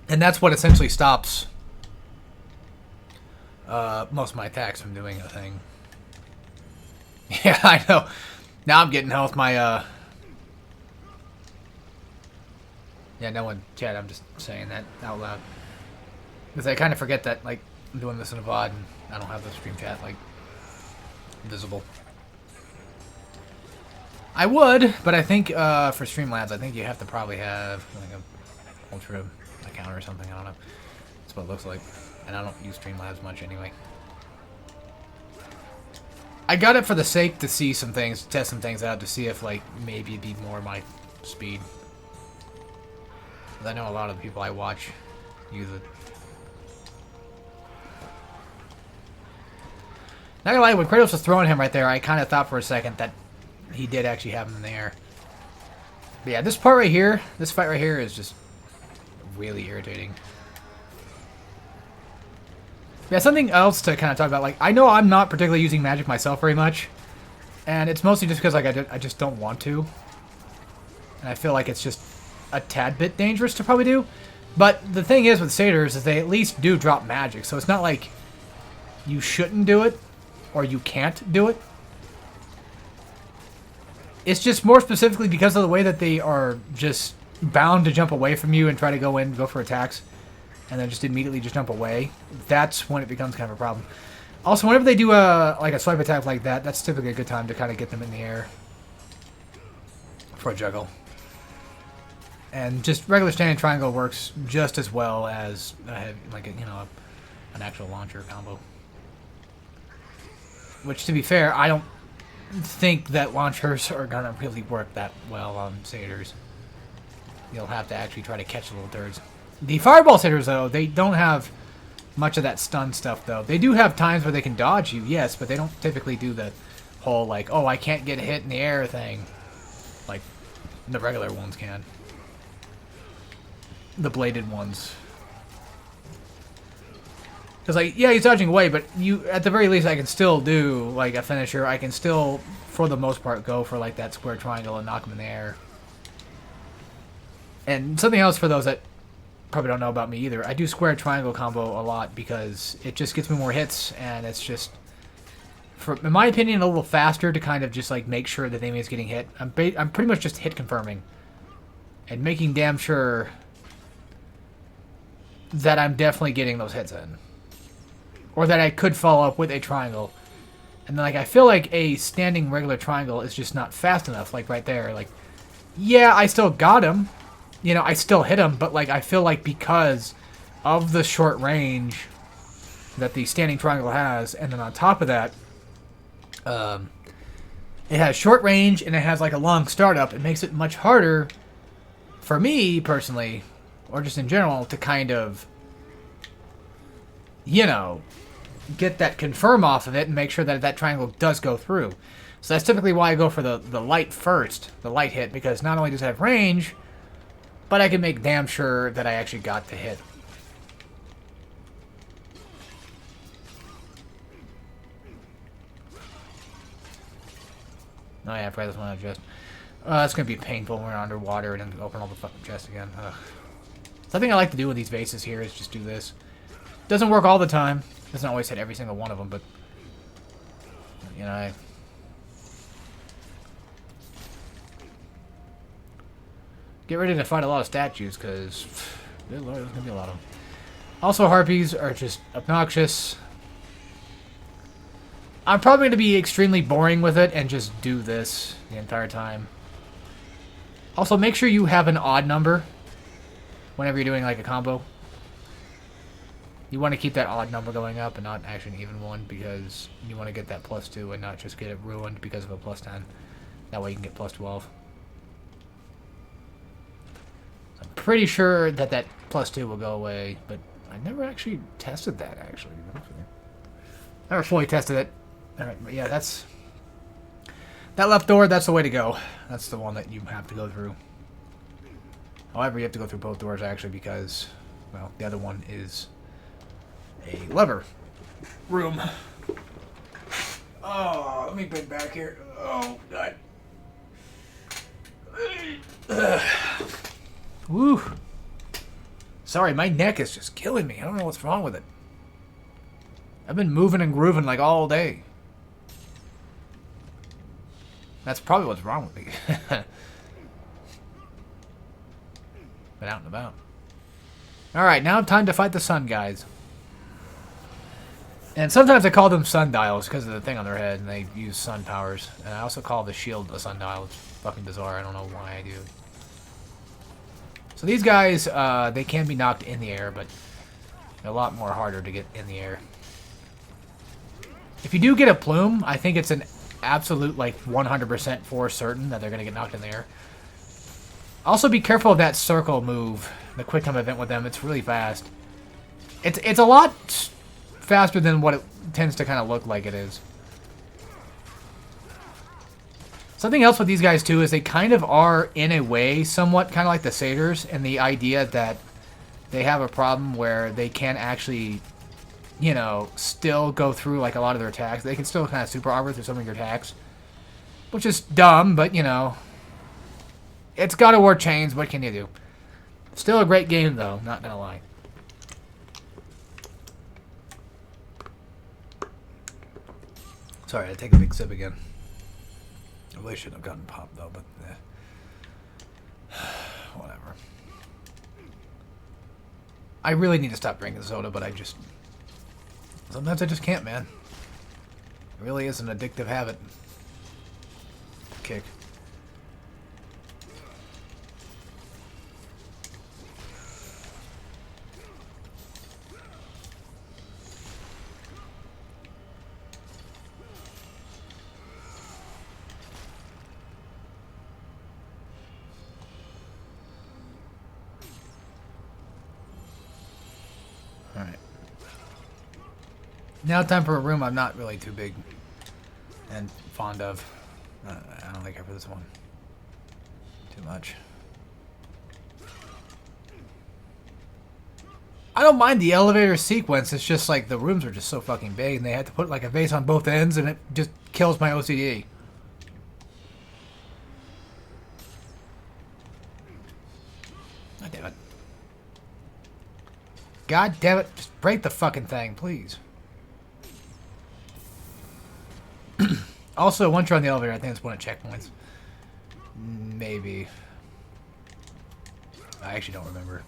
And that's what essentially stops most of my attacks from doing a thing. Yeah, I know. Now I'm getting health. My, yeah, no one chat. I'm just saying that out loud. Because I kind of forget that, like, I'm doing this in a VOD and I don't have the stream chat, like, visible. I would, but I think for Streamlabs, I think you have to probably have like a Ultra account or something. I don't know. That's what it looks like. And I don't use Streamlabs much anyway. I got it for the sake to see some things, test some things out, to see if, like, maybe it'd be more my speed. Because I know a lot of the people I watch use it. Not gonna lie, when Kratos was throwing him right there, I kind of thought for a second that he did actually have him in the air. But yeah, this part right here, this fight right here is just really irritating. Yeah, something else to kind of talk about, like, I know I'm not particularly using magic myself very much, and it's mostly just because, like, I just don't want to. And I feel like it's just a tad bit dangerous to probably do. But the thing is with satyrs is they at least do drop magic, so it's not like you shouldn't do it, or you can't do it. It's just more specifically because of the way that they are just bound to jump away from you and try to go in, go for attacks, and then just immediately just jump away. That's when it becomes kind of a problem. Also, whenever they do like a swipe attack like that, that's typically a good time to kind of get them in the air for a juggle. And just regular standing triangle works just as well as like an actual launcher combo. Which, to be fair, I don't think that launchers are gonna really work that well on satyrs. You'll have to actually try to catch the little turds. The fireball satyrs, though, they don't have much of that stun stuff, though. They do have times where they can dodge you, yes, but they don't typically do the whole, like, oh, I can't get hit in the air thing, like the regular ones can. The bladed ones. Because, like, yeah, he's dodging away, but you, at the very least, I can still do, like, a finisher. I can still, for the most part, go for, like, that square triangle and knock him in the air. And something else for those that probably don't know about me either, I do square triangle combo a lot because it just gets me more hits, and it's just, in my opinion, a little faster to kind of just, like, make sure that the enemy is getting hit. I'm pretty much just hit confirming and making damn sure that I'm definitely getting those hits in. Or that I could follow up with a triangle. And then, like, I feel like a standing regular triangle is just not fast enough, like right there. Like, yeah, I still got him. You know, I still hit him, but, like, I feel like because of the short range that the standing triangle has, and then on top of that, it has short range and it has, like, a long startup. It makes it much harder for me, personally, or just in general, to kind of, you know, get that confirm off of it and make sure that that triangle does go through. So that's typically why I go for the light first, the light hit, because not only does it have range, but I can make damn sure that I actually got the hit. Oh yeah, I forgot this one I just... it's going to be painful when we're underwater and then open all the fucking chests again. Ugh. Something I like to do with these vases here is just do this. Doesn't work all the time. Doesn't always hit every single one of them, but... You know, get ready to fight a lot of statues, because... Good lord, there's going to be a lot of them. Also, harpies are just obnoxious. I'm probably going to be extremely boring with it and just do this the entire time. Also, make sure you have an odd number whenever you're doing, like, a combo. You want to keep that odd number going up and not actually an even one, because you want to get that +2 and not just get it ruined because of a +10. That way you can get +12. I'm pretty sure that that +2 will go away, but I never actually tested that, actually. Never fully tested it. Alright, but yeah, that's... That left door, that's the way to go. That's the one that you have to go through. However, you have to go through both doors, actually, because, well, the other one is a lever room. Oh, let me bend back here. Oh, God. Woo. Sorry, my neck is just killing me. I don't know what's wrong with it. I've been moving and grooving like all day. That's probably what's wrong with me. Been out and about. Alright, now time to fight the sun guys. And sometimes I call them sundials because of the thing on their head, and they use sun powers. And I also call the shield a sundial. It's fucking bizarre. I don't know why I do. So these guys, they can be knocked in the air, but they're a lot more harder to get in the air. If you do get a plume, I think it's an absolute, like, 100% for certain that they're going to get knocked in the air. Also, be careful of that circle move, the quick time event with them. It's really fast. It's a lot faster than what it tends to kind of look like it is. Something else with these guys, too, is they kind of are, in a way, somewhat kind of like the satyrs, and the idea that they have a problem where they can't actually, you know, still go through, like, a lot of their attacks. They can still kind of super armor through some of your attacks, which is dumb, but, you know, it's God of War chains. What can you do? Still a great game, though, not gonna lie. Sorry, I take a big sip again. I really shouldn't have gotten popped, though, but whatever. I really need to stop drinking soda, but I just... Sometimes I just can't, man. It really is an addictive habit. Kick. Alright. Now time for a room I'm not really too big and fond of. I don't think I for this one too much. I don't mind the elevator sequence. It's just like the rooms are just so fucking big and they had to put like a vase on both ends and it just kills my OCD. God damn it. God damn it. Just break the fucking thing, please. Also, once you're on the elevator, I think it's one of checkpoints. Maybe. I actually don't remember.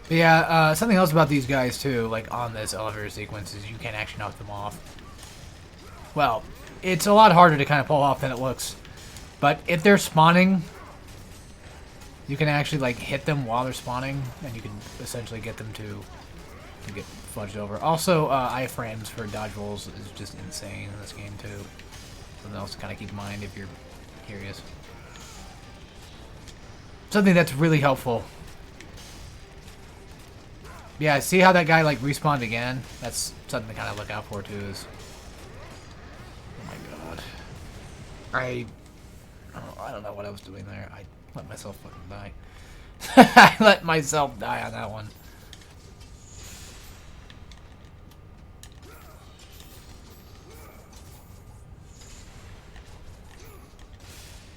But yeah, something else about these guys too, like on this elevator sequence, is you can't actually knock them off. Well, it's a lot harder to kind of pull off than it looks. But if they're spawning, you can actually like hit them while they're spawning, and you can essentially get them to get fudged over. Also, iframes for dodge rolls is just insane in this game too. Something else to kind of keep in mind if you're curious. Something that's really helpful. Yeah, see how that guy like respawned again? That's something to kind of look out for too. Is oh my god, I don't know what I was doing there. I let myself fucking die. I let myself die on that one.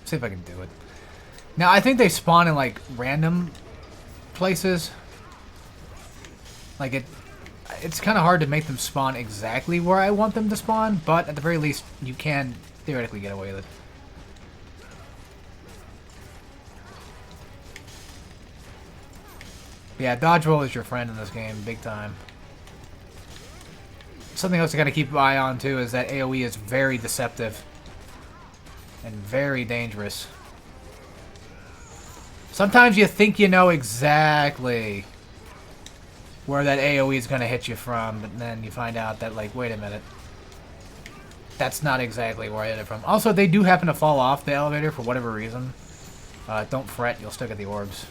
See if I can do it. Now I think they spawn in like random places. Like it's kind of hard to make them spawn exactly where I want them to spawn, but at the very least, you can theoretically get away with it. Yeah, dodge roll is your friend in this game, big time. Something else to kind of keep an eye on, too, is that AoE is very deceptive and very dangerous. Sometimes you think you know exactly where that AoE is going to hit you from, but then you find out that, like, wait a minute. That's not exactly where I hit it from. Also, they do happen to fall off the elevator for whatever reason. Don't fret, you'll still get the orbs.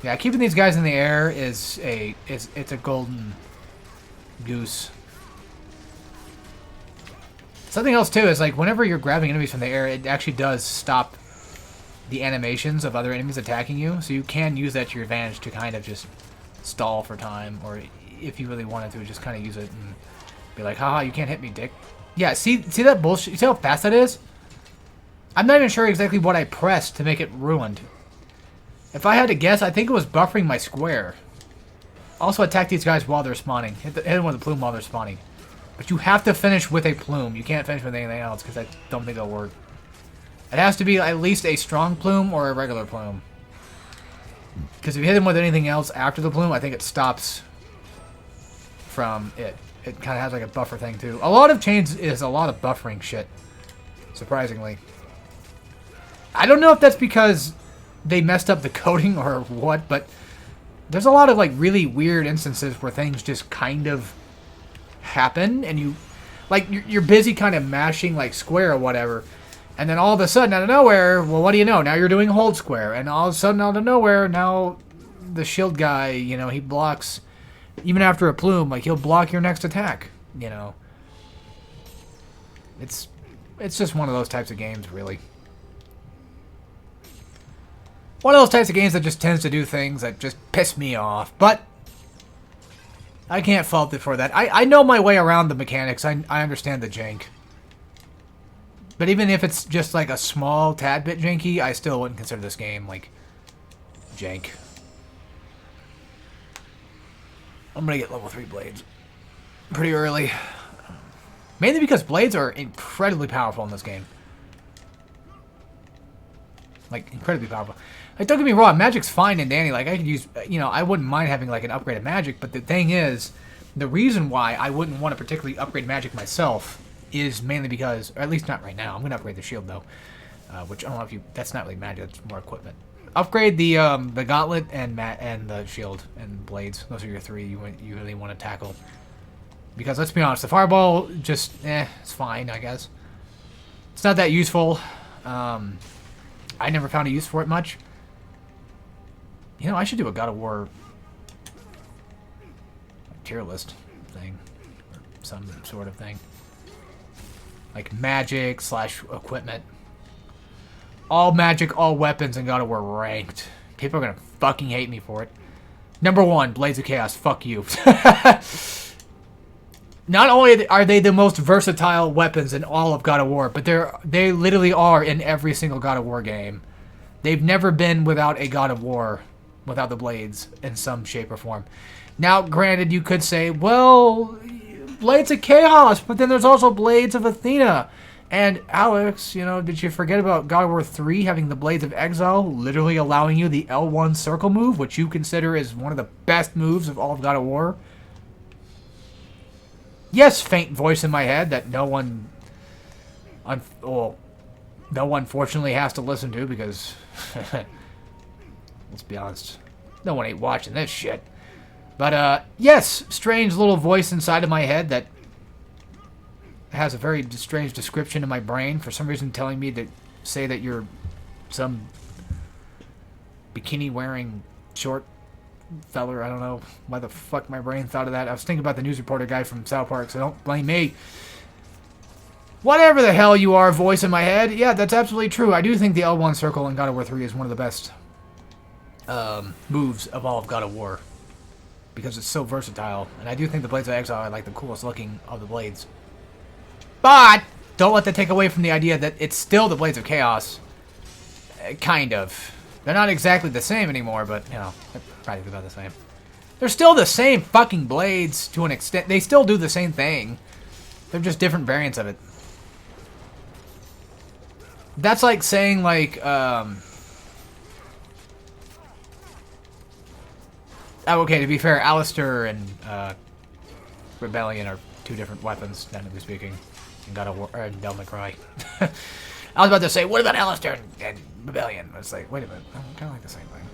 Yeah, keeping these guys in the air it's a golden goose. Something else, too, is, like, whenever you're grabbing enemies from the air, it actually does stop the animations of other enemies attacking you, so you can use that to your advantage to kind of just stall for time, or if you really wanted to, just kind of use it and be like, haha, you can't hit me, dick. Yeah, see that bullshit? See how fast that is? I'm not even sure exactly what I pressed to make it ruined. If I had to guess, I think it was buffering my square. Also attack these guys while they're spawning. Hit them with a plume while they're spawning. But you have to finish with a plume. You can't finish with anything else, because I don't think it'll work. It has to be at least a strong plume or a regular plume. Because if you hit him with anything else after the plume, I think it stops from it. It kind of has like a buffer thing too. A lot of chains is a lot of buffering shit, surprisingly. I don't know if that's because they messed up the coding or what, but there's a lot of like really weird instances where things just kind of happen, and you're busy kind of mashing like square or whatever. And then all of a sudden, out of nowhere, well, what do you know? Now you're doing hold square. And all of a sudden, out of nowhere, now the shield guy, you know, he blocks, even after a plume, like, he'll block your next attack, you know. It's just one of those types of games, really. One of those types of games that just tends to do things that just piss me off. But I can't fault it for that. I know my way around the mechanics. I understand the jank. But even if it's just like a small tad bit janky, I still wouldn't consider this game like jank. I'm gonna get level 3 blades pretty early. Mainly because blades are incredibly powerful in this game. Like, incredibly powerful. Like, don't get me wrong, magic's fine and dandy. Like, I could use, you know, I wouldn't mind having like an upgraded magic, but the thing is, the reason why I wouldn't want to particularly upgrade magic myself is mainly because, or at least not right now. I'm gonna upgrade the shield though, which I don't know if you. That's not really magic. That's more equipment. Upgrade the gauntlet and the shield and blades. Those are your three you really want to tackle. Because let's be honest, the fireball just it's fine, I guess. It's not that useful. I never found a use for it much. You know, I should do a God of War tier list thing, or some sort of thing. Like magic / equipment. All magic, all weapons, and God of War ranked. People are gonna fucking hate me for it. Number 1, Blades of Chaos. Fuck you. not only are they the most versatile weapons in all of God of War, but they literally are in every single God of War game. They've never been without a God of War, without the blades in some shape or form. Now, granted, you could say, well, Blades of Chaos, but then there's also Blades of Athena. And Alex, you know, did you forget about God of War 3 having the Blades of Exile, literally allowing you the L1 circle move, which you consider is one of the best moves of all of God of War? Yes, faint voice in my head that no one fortunately has to listen to because, let's be honest, no one ain't watching this shit. But, yes, strange little voice inside of my head that has a very strange description in my brain, for some reason telling me to say that you're some bikini-wearing short feller. I don't know why the fuck my brain thought of that. I was thinking about the news reporter guy from South Park, so don't blame me. Whatever the hell you are, voice in my head, yeah, that's absolutely true. I do think the L1 circle in God of War 3 is one of the best moves of all of God of War, because it's so versatile, and I do think the Blades of Exile are like the coolest looking of the blades. But don't let that take away from the idea that it's still the Blades of Chaos. Kind of. They're not exactly the same anymore, but, you know, they're practically about the same. They're still the same fucking blades to an extent. They still do the same thing. They're just different variants of it. That's like saying, like, okay, to be fair, Alistair and Rebellion are two different weapons, technically speaking. And God of War, or Devil May Cry. I was about to say, what about Alistair and Rebellion? It's like, wait a minute, kind of like the same thing.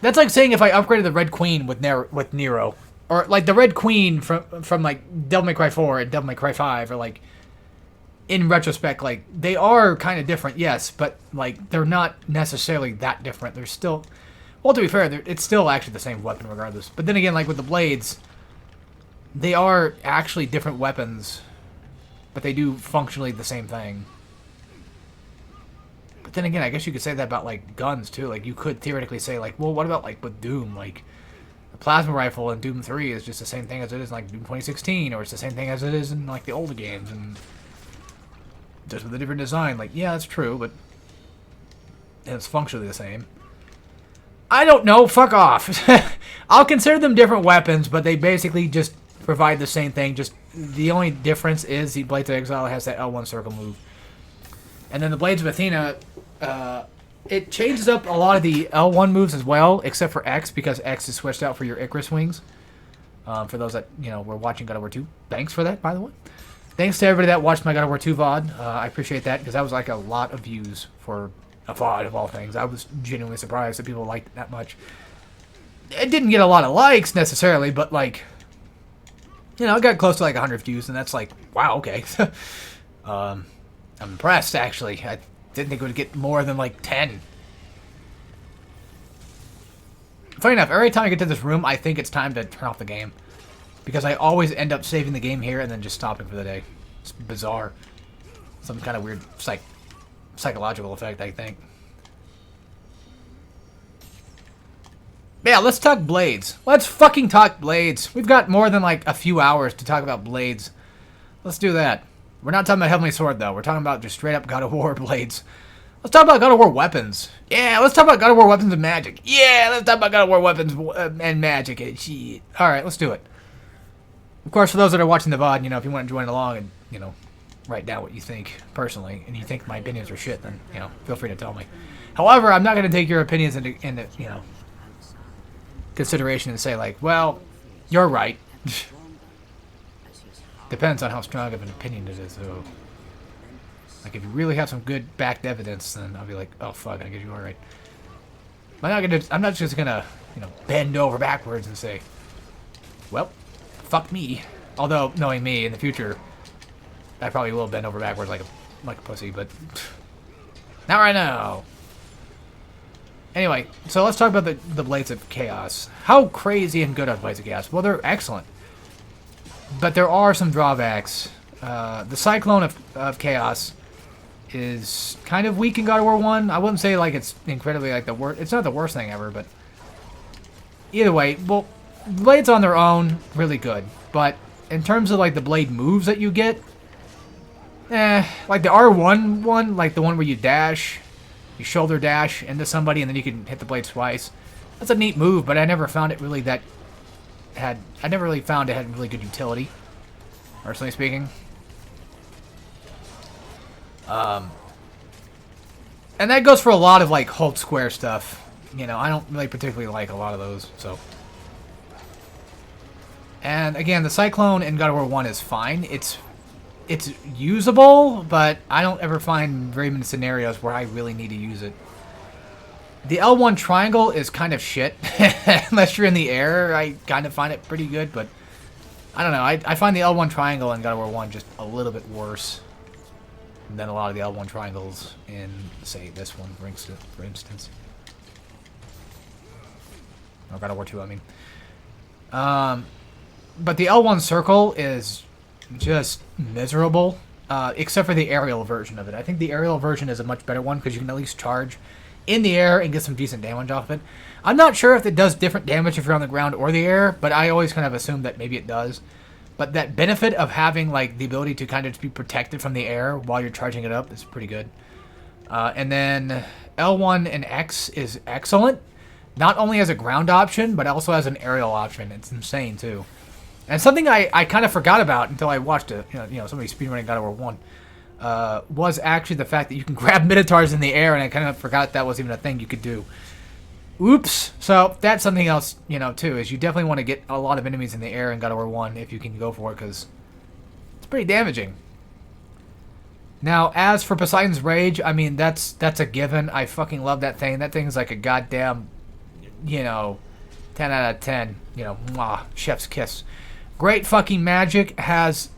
That's like saying if I upgraded the Red Queen with Nero, or like the Red Queen from like Devil May Cry 4 and Devil May Cry 5, or like, in retrospect, like, they are kind of different, yes, but like they're not necessarily that different. They're still, well, to be fair, it's still actually the same weapon regardless. But then again, like with the blades, they are actually different weapons, but they do functionally the same thing. But then again, I guess you could say that about, like, guns, too. Like, you could theoretically say, like, well, what about, like, with Doom? Like, the plasma rifle in Doom 3 is just the same thing as it is in, like, Doom 2016, or it's the same thing as it is in, like, the older games, and just with a different design. Like, yeah, that's true, but it's functionally the same. I don't know. Fuck off. I'll consider them different weapons, but they basically just provide the same thing. Just the only difference is the Blades of Exile has that L1 circle move. And then the Blades of Athena, it changes up a lot of the L1 moves as well, except for X, because X is switched out for your Icarus wings. For those that, you know, were watching God of War 2. Thanks for that, by the way. Thanks to everybody that watched my God of War 2 VOD. I appreciate that, because that was like a lot of views for a VOD of all things. I was genuinely surprised that people liked it that much. It didn't get a lot of likes, necessarily, but, like, you know, it got close to like 100 views, and that's like, wow, okay. I'm impressed, actually. I didn't think it would get more than like 10. Funny enough, every time I get to this room, I think it's time to turn off the game. Because I always end up saving the game here and then just stopping for the day. It's bizarre. Some kind of weird psychological effect, I think. Yeah, let's talk blades. Let's fucking talk blades. We've got more than like a few hours to talk about blades. Let's do that. We're not talking about Heavenly Sword, though. We're talking about just straight up God of War blades. Let's talk about God of War weapons. Yeah, let's talk about God of War weapons and magic. Yeah, let's talk about God of War weapons and magic and shit. Alright, let's do it. Of course, for those that are watching the VOD, you know, if you want to join along and, you know, write down what you think personally, and you think my opinions are shit, then, you know, feel free to tell me. However, I'm not going to take your opinions into, you know, consideration and say, like, well, you're right. Depends on how strong of an opinion it is, though. Like, if you really have some good backed evidence, then I'll be like, oh, fuck, I guess you are right. I'm not just gonna, you know, bend over backwards and say, well, fuck me. Although, knowing me in the future, I probably will bend over backwards like a pussy, but not right now. Anyway, so let's talk about the Blades of Chaos. How crazy and good are the Blades of Chaos? Well, they're excellent. But there are some drawbacks. The Cyclone of Chaos is kind of weak in God of War 1. I wouldn't say like it's incredibly like the worst. It's not the worst thing ever, but either way, well, Blades on their own, really good. But in terms of like the blade moves that you get, like the R1 one, like the one where you dash, you shoulder dash into somebody and then you can hit the blade twice. That's a neat move, but I never found it really I never really found it had really good utility, personally speaking. And that goes for a lot of like hold square stuff. You know, I don't really particularly like a lot of those, so. And again, the Cyclone in God of War 1 is fine. It's usable, but I don't ever find very many scenarios where I really need to use it. The L1 triangle is kind of shit. Unless you're in the air, I kind of find it pretty good, but I don't know. I find the L1 triangle in God of War 1 just a little bit worse than a lot of the L1 triangles in, say, this one, for instance. Or God of War 2, I mean. But the L1 circle is just miserable, except for the aerial version of it. I think the aerial version is a much better one because you can at least charge in the air and get some decent damage off it. I'm not sure if it does different damage if you're on the ground or the air, but I always kind of assume that maybe it does. But that benefit of having like the ability to kind of just be protected from the air while you're charging it up is pretty good. And then L1 and X is excellent, not only as a ground option, but also as an aerial option. It's insane too. And something I kind of forgot about until I watched it, you know somebody speedrunning God of War 1. Was actually the fact that you can grab Minotaurs in the air, and I kind of forgot that was even a thing you could do. Oops. So that's something else, you know, too, is you definitely want to get a lot of enemies in the air in God of War 1 if you can go for it, because it's pretty damaging. Now, as for Poseidon's Rage, I mean, that's a given. I fucking love that thing. That thing's like a goddamn, you know, 10 out of 10. You know, mwah, chef's kiss. Great fucking magic, has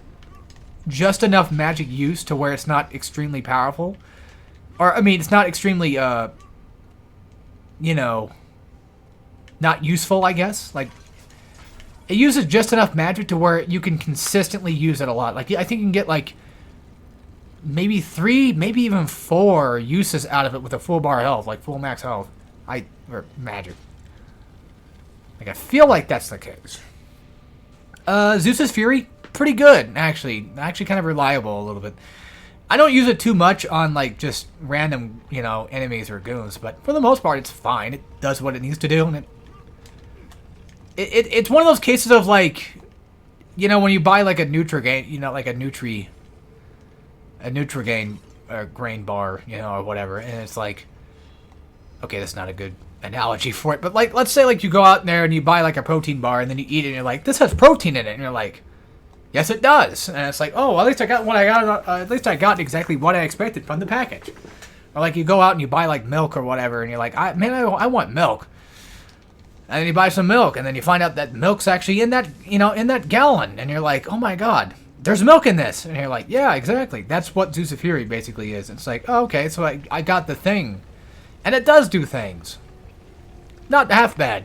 just enough magic use to where it's not extremely powerful. Or, I mean, it's not extremely, you know, not useful, I guess. Like, it uses just enough magic to where you can consistently use it a lot. Like, I think you can get, like, maybe 3, maybe even 4 uses out of it with a full bar health, like full max health. Or magic. Like, I feel like that's the case. Zeus's Fury, pretty good, actually. Actually kind of reliable a little bit. I don't use it too much on, like, just random, you know, enemies or goons, but for the most part, it's fine. It does what it needs to do, and it's one of those cases of, like, you know, when you buy, like, a Nutrigain, you know, like a Nutrigain grain bar, you know, or whatever, and it's like, okay, that's not a good analogy for it, but, like, let's say, like, you go out there and you buy, like, a protein bar, and then you eat it, and you're like, this has protein in it, and you're like, yes, it does. And it's like, oh, at least I got what I got. At least I got exactly what I expected from the package. Or like you go out and you buy like milk or whatever, and you're like, I want milk. And then you buy some milk, and then you find out that milk's actually in that, you know, in that gallon, and you're like, oh my god, there's milk in this. And you're like, yeah, exactly. That's what Zeus of Fury basically is. It's like, oh, okay, so I got the thing, and it does do things. Not half bad.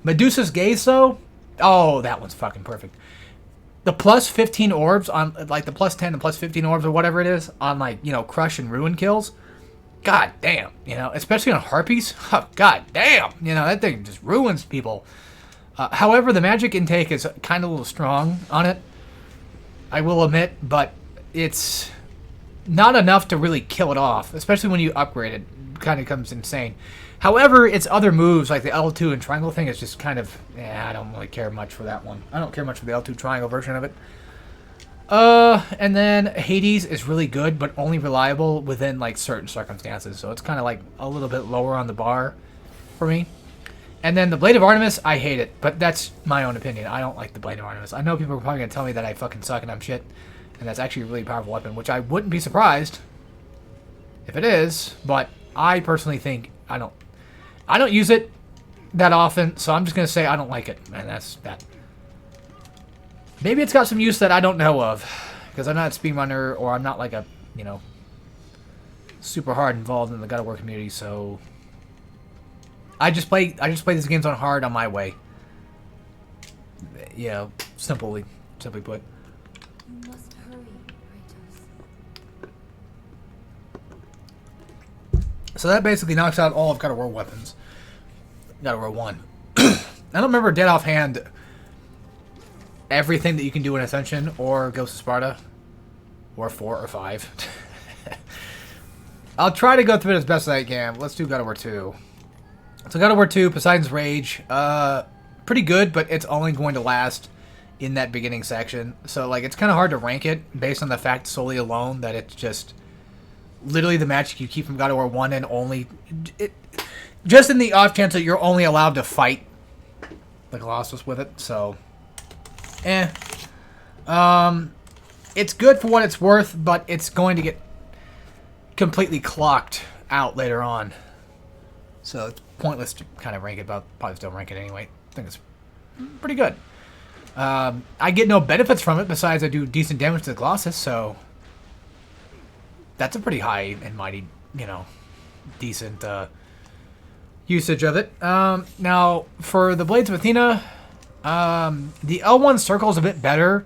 Medusa's Gaze though, oh, that one's fucking perfect. The plus 15 orbs on, like, the plus 10 and plus 15 orbs or whatever it is on, like, you know, crush and ruin kills. God damn, you know, especially on harpies. Oh, god damn, you know, that thing just ruins people. However, the magic intake is kind of a little strong on it, I will admit, but it's not enough to really kill it off, especially when you upgrade it. It kind of becomes insane. However, its other moves, like the L2 and triangle thing, is just kind of, I don't really care much for that one. I don't care much for the L2 triangle version of it. And then Hades is really good, but only reliable within, like, certain circumstances. So it's kind of, like, a little bit lower on the bar for me. And then the Blade of Artemis, I hate it, but that's my own opinion. I don't like the Blade of Artemis. I know people are probably going to tell me that I fucking suck and I'm shit, and that's actually a really powerful weapon, which I wouldn't be surprised if it is, but I personally think I don't use it that often, so I'm just going to say I don't like it, and that's that. Maybe it's got some use that I don't know of, because I'm not a speedrunner, or I'm not like a, you know, super hard involved in the God of War community, so I just play these games on hard on my way. You know, simply put. You must hurry, Kratos. So that basically knocks out all of God of War weapons. God of War 1. I don't remember dead offhand everything that you can do in Ascension or Ghost of Sparta, or 4 or 5. I'll try to go through it as best as I can. Let's do God of War 2. So God of War 2, Poseidon's Rage, pretty good, but it's only going to last in that beginning section. So like it's kind of hard to rank it based on the fact solely alone that it's just literally the magic you keep from God of War 1 and only just in the off chance that you're only allowed to fight the Colossus with it. So it's good for what it's worth, but it's going to get completely clocked out later on. So it's pointless to kind of rank it, but I'll probably still rank it anyway. I think it's pretty good. I get no benefits from it besides I do decent damage to the Colossus, so that's a pretty high and mighty, decent usage of it. Now, for the Blades of Athena, the L1 circle is a bit better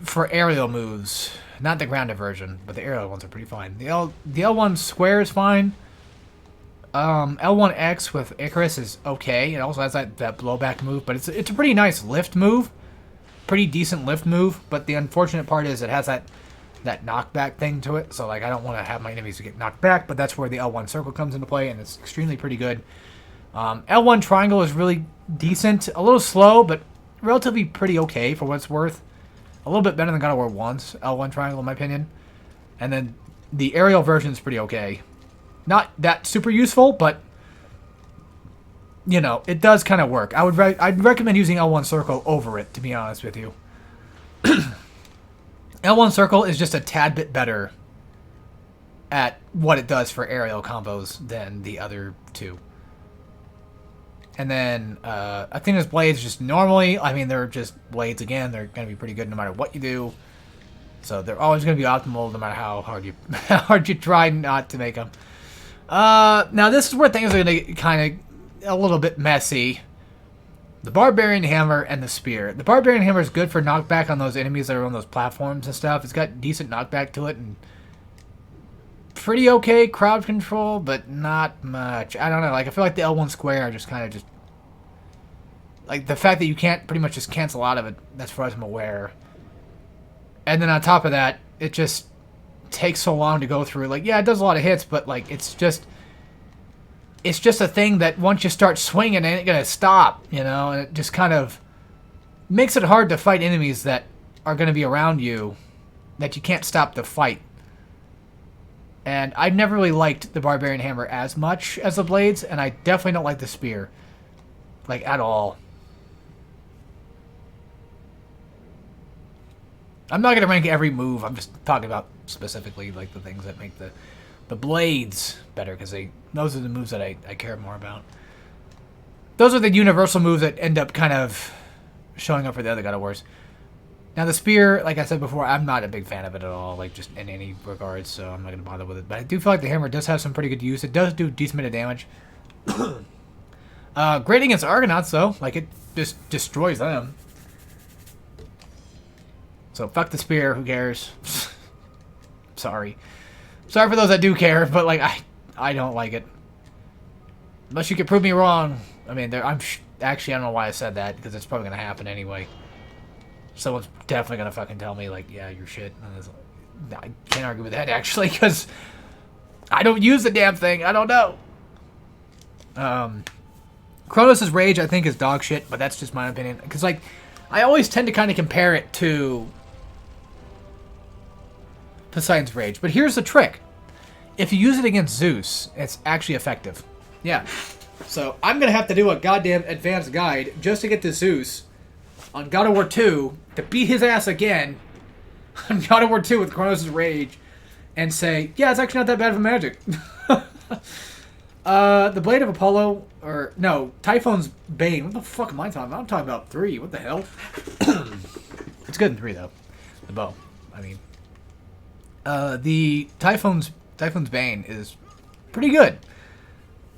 for aerial moves. Not the grounded version, but the aerial ones are pretty fine. The L1 square is fine. L1X with Icarus is okay. It also has that blowback move, but it's a pretty nice lift move. Pretty decent lift move, but the unfortunate part is it has that knockback thing to it. So like I don't want to have my enemies get knocked back, but that's where the L1 circle comes into play, and it's extremely pretty good. L1 triangle is really decent. A little slow, but relatively pretty okay for what it's worth. A little bit better than God of War 1's L1 triangle in my opinion. And then the aerial version is pretty okay. Not that super useful, but it does kind of work. I'd recommend using L1 circle over it, to be honest with you. L1 circle is just a tad bit better at what it does for aerial combos than the other two. And then Athena's blades just normally, they're just blades again. They're going to be pretty good no matter what you do. So they're always going to be optimal no matter how hard you try not to make them. Now this is where things are going to get kind of a little bit messy. The Barbarian Hammer and the Spear. The Barbarian Hammer is good for knockback on those enemies that are on those platforms and stuff. It's got decent knockback to it and pretty okay crowd control, but not much. I don't know. Like I feel like the L1 square just kind of like the fact that you can't pretty much just cancel out of it. That's far as I'm aware. And then on top of that, it just takes so long to go through. Like yeah, it does a lot of hits, but like it's just a thing that once you start swinging, it ain't gonna stop. And it just kind of makes it hard to fight enemies that are gonna be around you that you can't stop the fight. And I've never really liked the Barbarian Hammer as much as the Blades, and I definitely don't like the Spear. Like, at all. I'm not going to rank every move, I'm just talking about specifically, like, the things that make the Blades better, because those are the moves that I care more about. Those are the universal moves that end up kind of showing up for the other God of Wars. Now, the Spear, like I said before, I'm not a big fan of it at all, like, just in any regards, so I'm not going to bother with it. But I do feel like the hammer does have some pretty good use. It does do a decent bit of damage. Great against Argonauts, though. Like, it just destroys them. So, fuck the Spear. Who cares? Sorry. Sorry for those that do care, but, like, I don't like it. Unless you can prove me wrong. I mean, actually, I don't know why I said that, because it's probably going to happen anyway. Someone's definitely going to fucking tell me, like, yeah, you're shit. I can't argue with that, actually, because I don't use the damn thing. I don't know. Kronos' Rage, I think, is dog shit, but that's just my opinion. Because, like, I always tend to kind of compare it to Poseidon's Rage. But here's the trick. If you use it against Zeus, it's actually effective. Yeah. So, I'm going to have to do a goddamn advanced guide just to get to Zeus on God of War 2 to beat his ass again on God of War 2 with Kronos' Rage and say, yeah, it's actually not that bad of a magic. The Blade of Apollo, or no, Typhoon's Bane. What the fuck am I talking about? I'm talking about 3. What the hell? It's good in 3, though. The bow. I mean, the Typhoon's Bane is pretty good.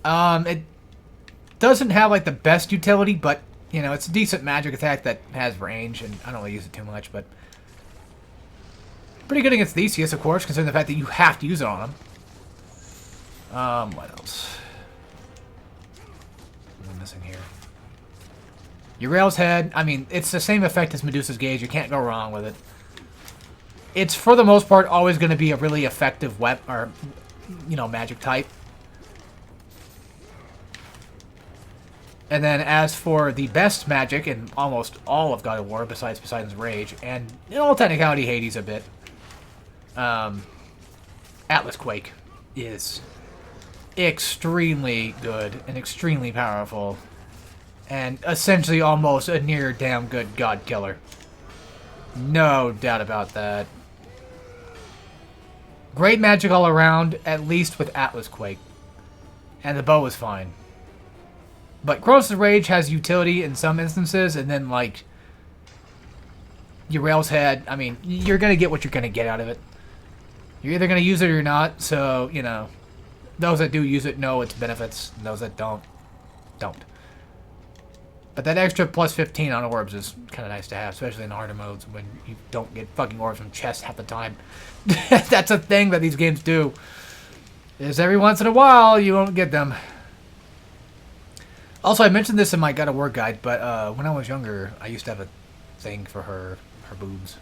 It doesn't have, like, the best utility, but you know, it's a decent magic attack that has range, and I don't really use it too much, but pretty good against Theseus, of course, considering the fact that you have to use it on him. What else? What am I missing here? Urael's Head, I mean, it's the same effect as Medusa's Gaze. You can't go wrong with it. It's, for the most part, always going to be a really effective weapon, or, you know, magic type. And then as for the best magic in almost all of God of War, besides Poseidon's Rage, and in all technicality, Hades a bit, Atlas Quake is extremely good and extremely powerful, and essentially almost a near damn good god killer. No doubt about that. Great magic all around, at least with Atlas Quake. And the bow is fine. But Kronos' Rage has utility in some instances, and then, like, Urael's Head, I mean, you're going to get what you're going to get out of it. You're either going to use it or you're not, so, you know, those that do use it know its benefits, and those that don't. But that extra plus 15 on orbs is kind of nice to have, especially in the harder modes when you don't get fucking orbs from chests half the time. That's a thing that these games do. Is every once in a while you won't get them. Also, I mentioned this in my God of War guide, but when I was younger, I used to have a thing for her boobs.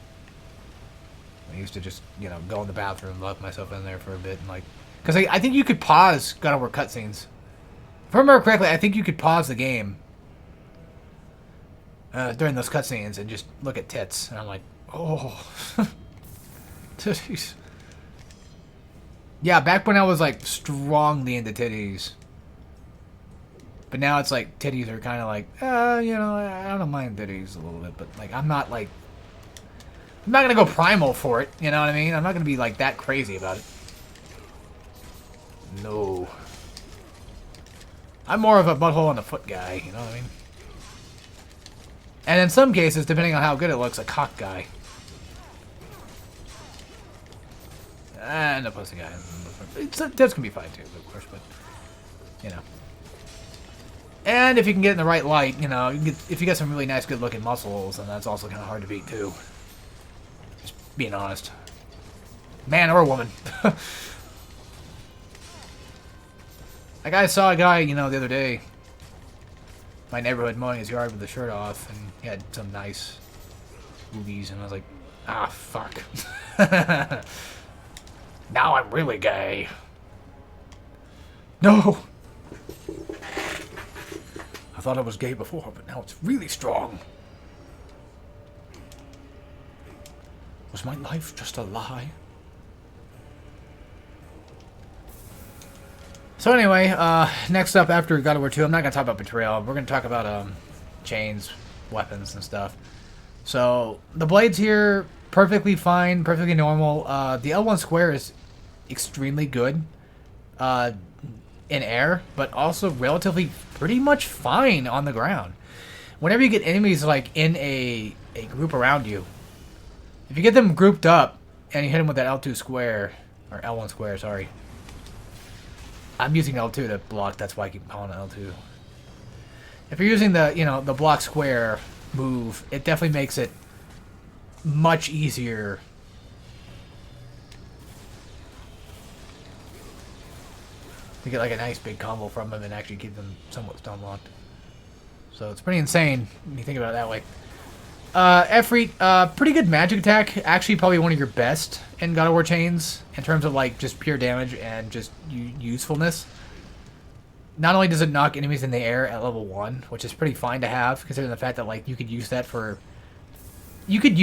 I used to just, you know, go in the bathroom, lock myself in there for a bit, and like, because I think you could pause God of War cutscenes. If I remember correctly, I think you could pause the game during those cutscenes and just look at tits, and I'm like, oh, titties. Yeah, back when I was like strongly into titties. But now it's like titties are kind of like, you know, I don't mind titties a little bit, but like I'm not gonna go primal for it. You know what I mean? I'm not gonna be like that crazy about it. No. I'm more of a butthole on the foot guy. You know what I mean? And in some cases, depending on how good it looks, a cock guy. And a pussy guy. Tits can be fine too, of course, but you know. And if you can get in the right light, you know, if you get some really nice, good-looking muscles, then that's also kind of hard to beat, too. Just being honest. Man or woman. Like, I saw a guy, you know, the other day, in my neighborhood, mowing his yard with the shirt off, and he had some nice boobies, and I was like, ah, fuck. Now I'm really gay. No! I thought I was gay before, but now it's really strong. Was my life just a lie? So anyway, next up after God of War 2, I'm not going to talk about Betrayal. We're going to talk about chains, weapons, and stuff. So the blades here, perfectly fine, perfectly normal. The L1 square is extremely good in air, but also relatively pretty much fine on the ground. Whenever you get enemies like in a group around you, if you get them grouped up and you hit them with that L2 square, or L1 square, sorry. I'm using L2 to block, that's why I keep calling it L2. If you're using the, you know, the block square move, it definitely makes it much easier to get like a nice big combo from them and actually keep them somewhat stun locked. So it's pretty insane when you think about it that way. Efreet, pretty good magic attack. Actually, probably one of your best in God of War Chains in terms of like just pure damage and just usefulness. Not only does it knock enemies in the air at level 1, which is pretty fine to have, considering the fact that like you could use that for, you could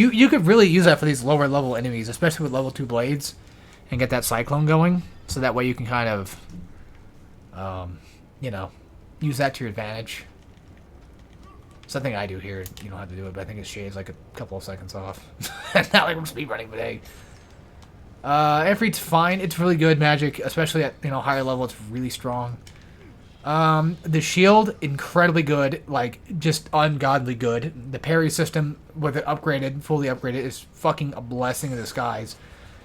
really use that for these lower level enemies, especially with level 2 blades, and get that cyclone going. So that way you can kind of, you know, use that to your advantage. Something I do here, you don't have to do it, but I think it shaves like a couple of seconds off. Not like we're speed running, but hey. Efreet's fine. It's really good magic, especially at, you know, higher level. It's really strong. The shield, incredibly good, like just ungodly good. The parry system with it upgraded, fully upgraded, is fucking a blessing in disguise.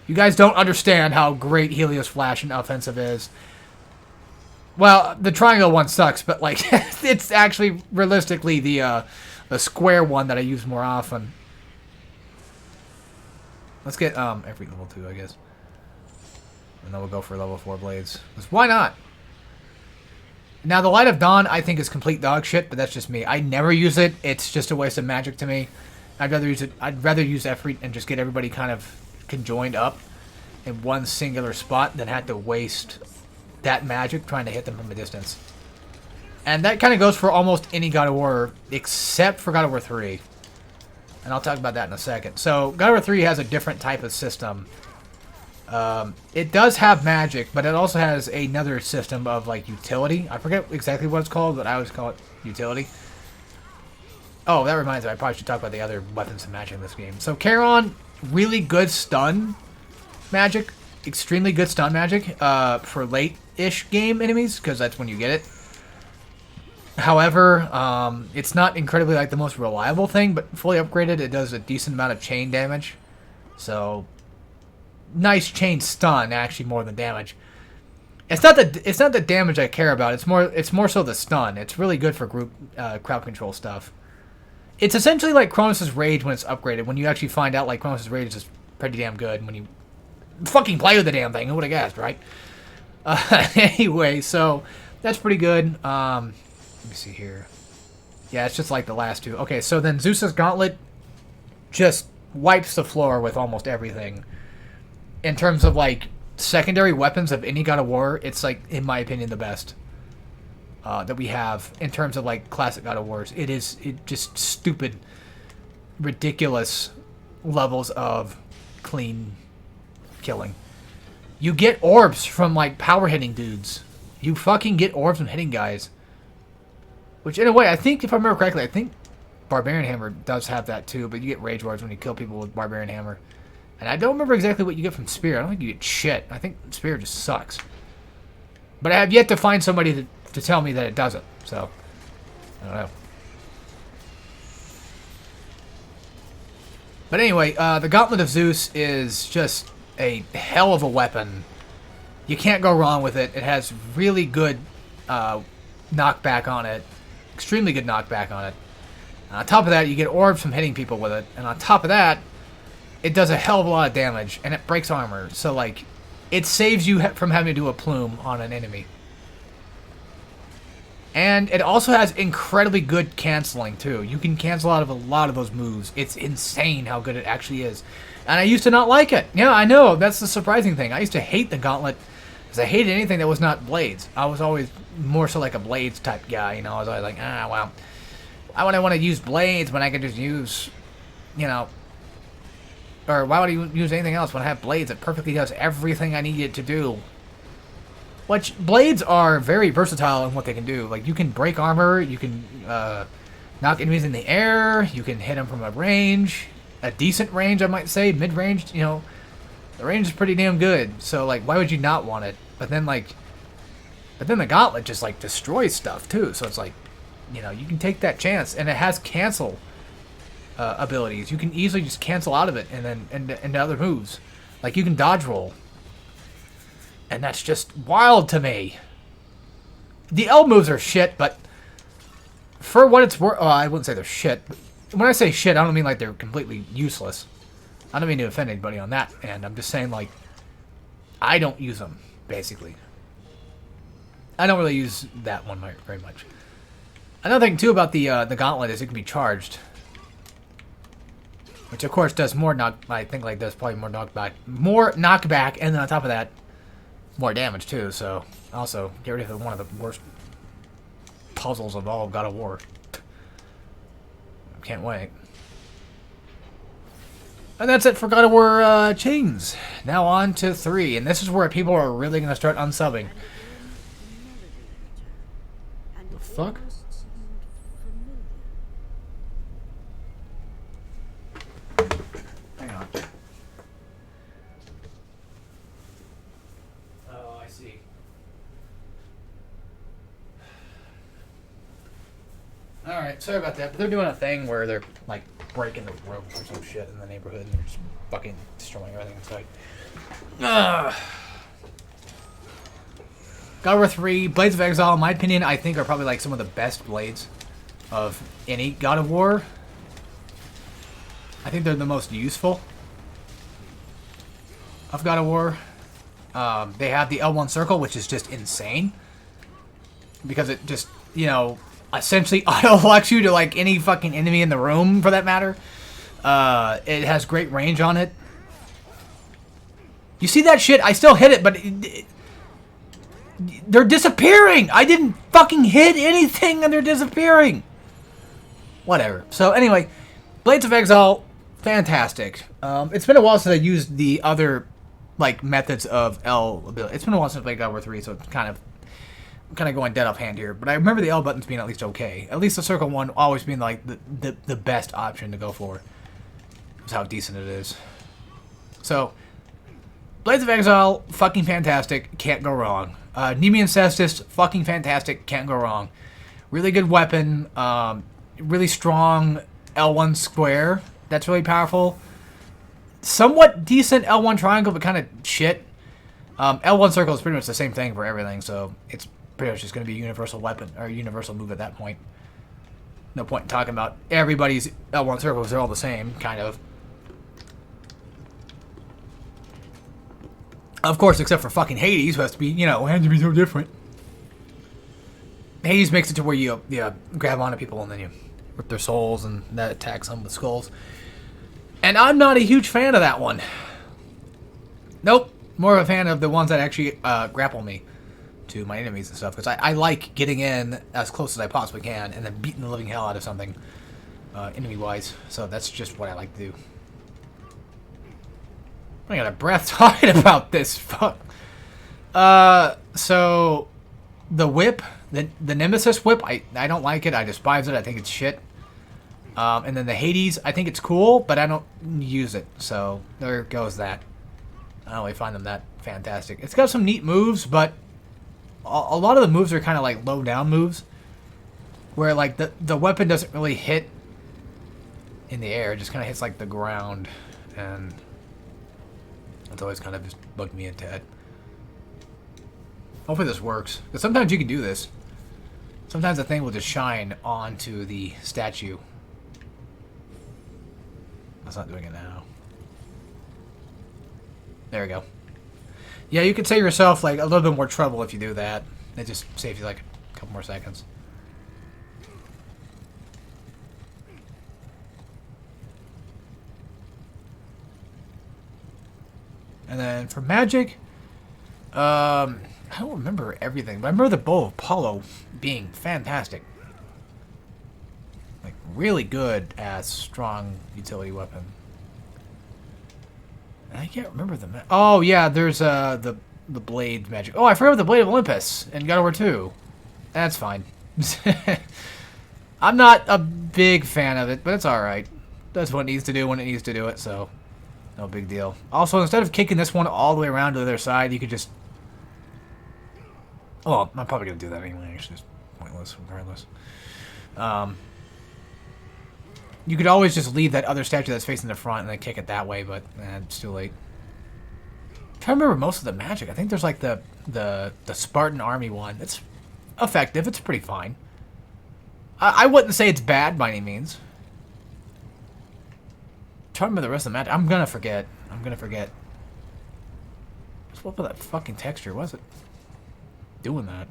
You guys don't understand how great Helios Flash and offensive is. Well, the triangle one sucks, but like it's actually realistically the square one that I use more often. Let's get every level 2, I guess, and then we'll go for level 4 blades. 'Cause why not? Now, the Light of Dawn, I think, is complete dog shit, but that's just me. I never use it. It's just a waste of magic to me. I'd rather use it. I'd rather use Efreet and just get everybody kind of conjoined up in one singular spot than have to waste that magic trying to hit them from a distance. And that kind of goes for almost any God of War except for God of War 3. And I'll talk about that in a second. So, God of War 3 has a different type of system. It does have magic, but it also has another system of, like, utility. I forget exactly what it's called, but I always call it utility. Oh, that reminds me. I probably should talk about the other weapons and magic in this game. So, Charon, really good stun magic. Extremely good stun magic for late-ish game enemies, because that's when you get it. However, it's not incredibly, like, the most reliable thing, but fully upgraded, it does a decent amount of chain damage. So, nice chain stun, actually, more than damage. It's not the damage I care about. It's more so the stun. It's really good for group crowd control stuff. It's essentially like Kronos' Rage when it's upgraded. When you actually find out, like, Kronos' Rage is pretty damn good when you fucking play with the damn thing. Who would have guessed, right? Anyway, so that's pretty good. Let me see here. Yeah, it's just like the last two. Okay, so then Zeus's Gauntlet just wipes the floor with almost everything. In terms of, like, secondary weapons of any God of War, it's, like, in my opinion, the best that we have in terms of, like, classic God of Wars. It just stupid, ridiculous levels of clean killing. You get orbs from, like, power hitting dudes. You fucking get orbs from hitting guys. Which, in a way, I think, if I remember correctly, I think Barbarian Hammer does have that too, but you get Rage Orbs when you kill people with Barbarian Hammer. And I don't remember exactly what you get from Spear. I don't think you get shit. I think Spear just sucks. But I have yet to find somebody to tell me that it doesn't. So, I don't know. But anyway, the Gauntlet of Zeus is just a hell of a weapon. You can't go wrong with it. It has really good knockback on it. Extremely good knockback on it. And on top of that, you get orbs from hitting people with it. And on top of that, it does a hell of a lot of damage, and it breaks armor. So, like, it saves you from having to do a plume on an enemy. And it also has incredibly good canceling, too. You can cancel out of a lot of those moves. It's insane how good it actually is. And I used to not like it. Yeah, I know. That's the surprising thing. I used to hate the Gauntlet, because I hated anything that was not blades. I was always more so like a blades type guy, you know. I was always like, well, why would I want to use blades when I could just use, you know, or why would I use anything else when I have blades that perfectly does everything I need it to do? Which, blades are very versatile in what they can do. Like, you can break armor, you can knock enemies in the air, you can hit them from a range, a decent range, I might say, mid-range, you know. The range is pretty damn good, so, like, why would you not want it? But then the Gauntlet just, like, destroys stuff, too, so it's like, you know, you can take that chance, and it has cancel abilities. You can easily just cancel out of it and then into other moves. Like, you can dodge roll. And that's just wild to me. The L moves are shit, but for what it's worth, I wouldn't say they're shit. But when I say shit, I don't mean like they're completely useless. I don't mean to offend anybody on that end. I'm just saying, like, I don't use them, basically. I don't really use that one very much. Another thing, too, about the Gauntlet is it can be charged. Which, of course, does more I think, like, does probably more knockback, and then on top of that, more damage, too. So, also, get rid of one of the worst puzzles of all God of War. Can't wait. And that's it for God of War Chains. Now on to 3, and this is where people are really going to start unsubbing. The fuck? Hang on. Oh, I see. Alright, sorry about that, but they're doing a thing where they're, like, breaking the rope or some shit in the neighborhood, and they're just fucking destroying everything inside. God of War 3, Blades of Exile, in my opinion, I think are probably, like, some of the best blades of any God of War. I think they're the most useful of God of War. They have the L1 circle, which is just insane. because it just, you know, essentially auto-locks you to, like, any fucking enemy in the room, for that matter. It has great range on it. You see that shit? I still hit it, but they're disappearing! I didn't fucking hit anything and they're disappearing! Whatever. So, anyway, Blades of Exile, fantastic. It's been a while since I used the other, like, methods of L ability. It's been a while since I played God of War 3, so it's kind of going dead offhand here. But I remember the L buttons being at least okay. At least the circle one always being, like, the best option to go for. That's how decent it is. So, Blades of Exile, fucking fantastic. Can't go wrong. Nemean Cestus, fucking fantastic. Can't go wrong. Really good weapon. Really strong L1 square. That's really powerful. Somewhat decent L1 triangle, but kind of shit. L1 circle is pretty much the same thing for everything, so it's pretty much just going to be a universal weapon, or a universal move at that point. No point in talking about everybody's L1 circles. They're all the same, kind of. Of course, except for fucking Hades, who has to be, you know, has to be so different. Hades makes it to where you grab onto people and then you rip their souls, and that attacks them with skulls. And I'm not a huge fan of that one. Nope. More of a fan of the ones that actually grapple me to my enemies and stuff. Because I like getting in as close as I possibly can and then beating the living hell out of something enemy-wise. So that's just what I like to do. I'm out of breath talking about this. Fuck. So the whip, the Nemesis whip, I don't like it. I despise it. I think it's shit. And then the Hades, I think it's cool, but I don't use it. So there goes that. I don't really find them that fantastic. It's got some neat moves, but a lot of the moves are kind of like low down moves, where like the weapon doesn't really hit in the air. It just kind of hits like the ground, and it's always kind of just bugged me a tad. Hopefully this works, because sometimes you can do this. Sometimes the thing will just shine onto the statue. That's not doing it now. There we go. Yeah, you could save yourself like a little bit more trouble if you do that. It just saves you like a couple more seconds. And then for magic, I don't remember everything, but I remember the Bow of Apollo being fantastic. Like, really good as strong utility weapon. And I can't remember the... Oh, yeah, there's the blade magic. Oh, I forgot about the Blade of Olympus in God of War 2. That's fine. I'm not a big fan of it, but it's alright. That's what it needs to do when it needs to do it, so no big deal. Also, instead of kicking this one all the way around to the other side, you could just... Well, I'm probably going to do that anyway. It's just pointless, regardless. You could always just leave that other statue that's facing the front and then kick it that way, but it's too late. I'm trying to remember most of the magic. I think there's like the Spartan army one. It's effective. It's pretty fine. I wouldn't say it's bad by any means. I'm trying to remember the rest of the magic. I'm gonna forget. Just what about that fucking texture? Was it doing that?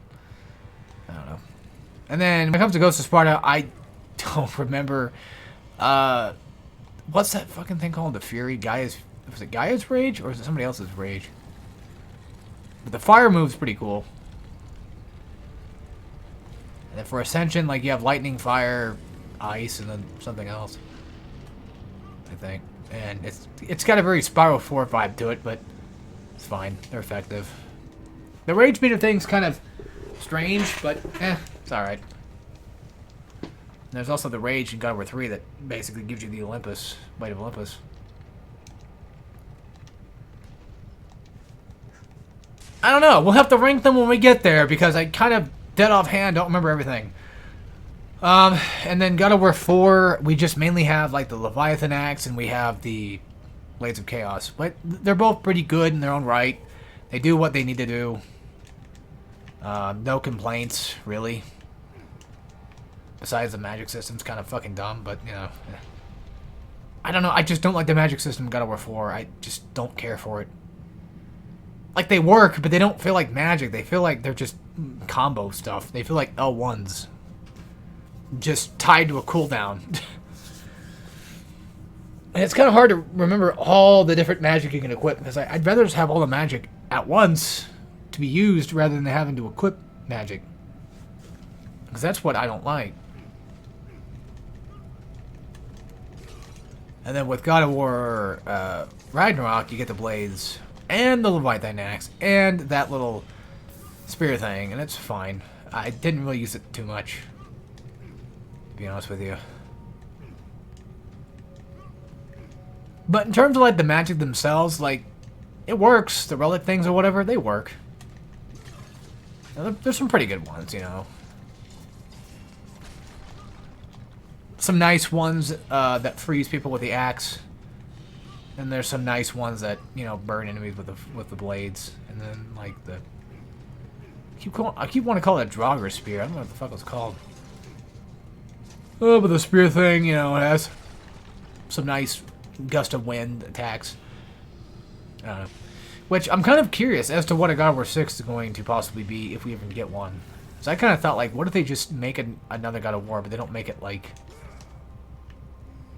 I don't know. And then when it comes to Ghost of Sparta, I don't remember. What's that fucking thing called? The Fury? Was it Gaia's Rage? Or is it somebody else's Rage? But the fire move's pretty cool. And then for Ascension, like, you have lightning, fire, ice, and then something else, I think. And it's got a very Spiral 4 vibe to it, but it's fine. They're effective. The Rage meter thing's kind of strange, but it's alright. There's also the Rage in God of War 3 that basically gives you the Olympus, Blade of Olympus. I don't know. We'll have to rank them when we get there, because I kind of, dead offhand, don't remember everything. And then God of War 4, we just mainly have, like, the Leviathan Axe, and we have the Blades of Chaos. But they're both pretty good in their own right. They do what they need to do. No complaints, really. Besides, the magic system's kind of fucking dumb, but, you know. I don't know, I just don't like the magic system in God of War 4. I just don't care for it. like they work, but they don't feel like magic. They feel like they're just combo stuff. They feel like L1s. Just tied to a cooldown. And it's kind of hard to remember all the different magic you can equip, because I'd rather just have all the magic at once to be used rather than having to equip magic. Because that's what I don't like. And then with God of War Ragnarok, you get the blades and the Leviathan axe and that little spear thing, and it's fine. I didn't really use it too much, to be honest with you. But in terms of like the magic themselves, like it works. The relic things or whatever, they work. Now, there's some pretty good ones, you know. Some nice ones that freeze people with the axe, and there's some nice ones that, you know, burn enemies with the blades. And then like I keep wanting to call it a Draugr spear. I don't know what the fuck it's called. Oh, but the spear thing, you know, it has some nice gust of wind attacks. I don't know. Which I'm kind of curious as to what a God of War 6 is going to possibly be if we even get one. So I kind of thought, like, what if they just make another God of War, but they don't make it like,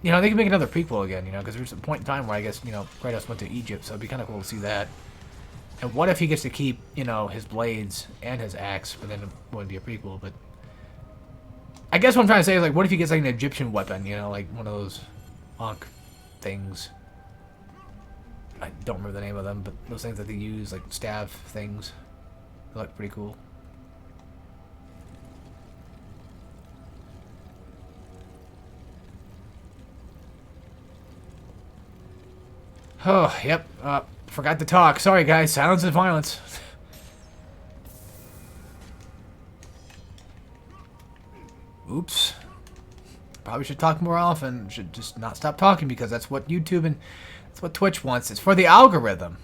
you know, they can make another prequel again, you know, because there's a point in time where I guess, you know, Kratos went to Egypt, so it'd be kind of cool to see that. And what if he gets to keep, you know, his blades and his axe, but then it wouldn't be a prequel, but I guess what I'm trying to say is, like, what if he gets, like, an Egyptian weapon, you know, like one of those Ankh things. I don't remember the name of them, but those things that they use, like staff things, they look pretty cool. Oh, yep. Forgot to talk. Sorry, guys. Silence and violence. Oops. Probably should talk more often. Should just not stop talking, because that's what YouTube and that's what Twitch wants. It's for the algorithm.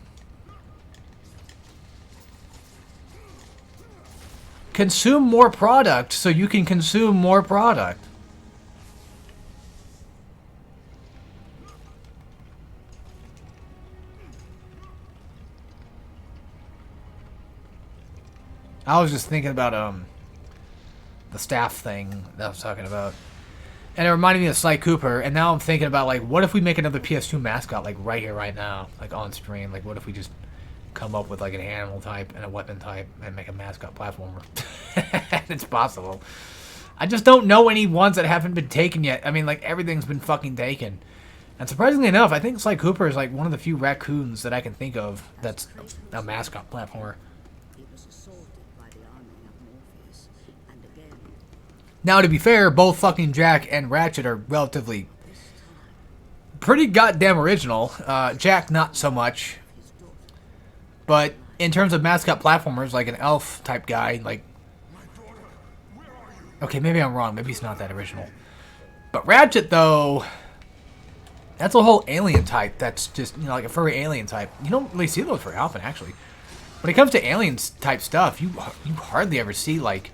Consume more product so you can consume more product. I was just thinking about the staff thing that I was talking about. And it reminded me of Sly Cooper, and now I'm thinking about, like, what if we make another PS2 mascot, like, right here, right now, like, on stream? Like, what if we just come up with, like, an animal type and a weapon type and make a mascot platformer? It's possible. I just don't know any ones that haven't been taken yet. I mean, like, everything's been fucking taken. And surprisingly enough, I think Sly Cooper is, like, one of the few raccoons that I can think of that's a mascot platformer. Now, to be fair, both fucking Jack and Ratchet are relatively pretty goddamn original. Jack, not so much. But in terms of mascot platformers, like an elf type guy, like... Okay, maybe I'm wrong. Maybe he's not that original. But Ratchet, though, that's a whole alien type. That's just, you know, like a furry alien type. You don't really see those very often, actually. When it comes to aliens type stuff, you hardly ever see, like,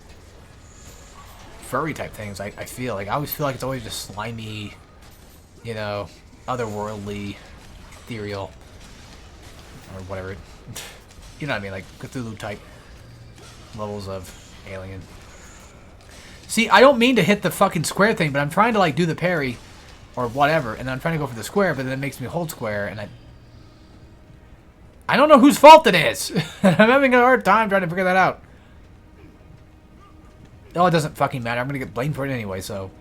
furry type things. I feel like I always feel like it's always just slimy, you know, otherworldly, ethereal, or whatever. You know what I mean, like Cthulhu type levels of alien. See, I don't mean to hit the fucking square thing, but I'm trying to, like, do the parry or whatever, and I'm trying to go for the square, but then it makes me hold square, and I don't know whose fault it is. I'm having a hard time trying to figure that out. Oh, it doesn't fucking matter. I'm gonna get blamed for it anyway, so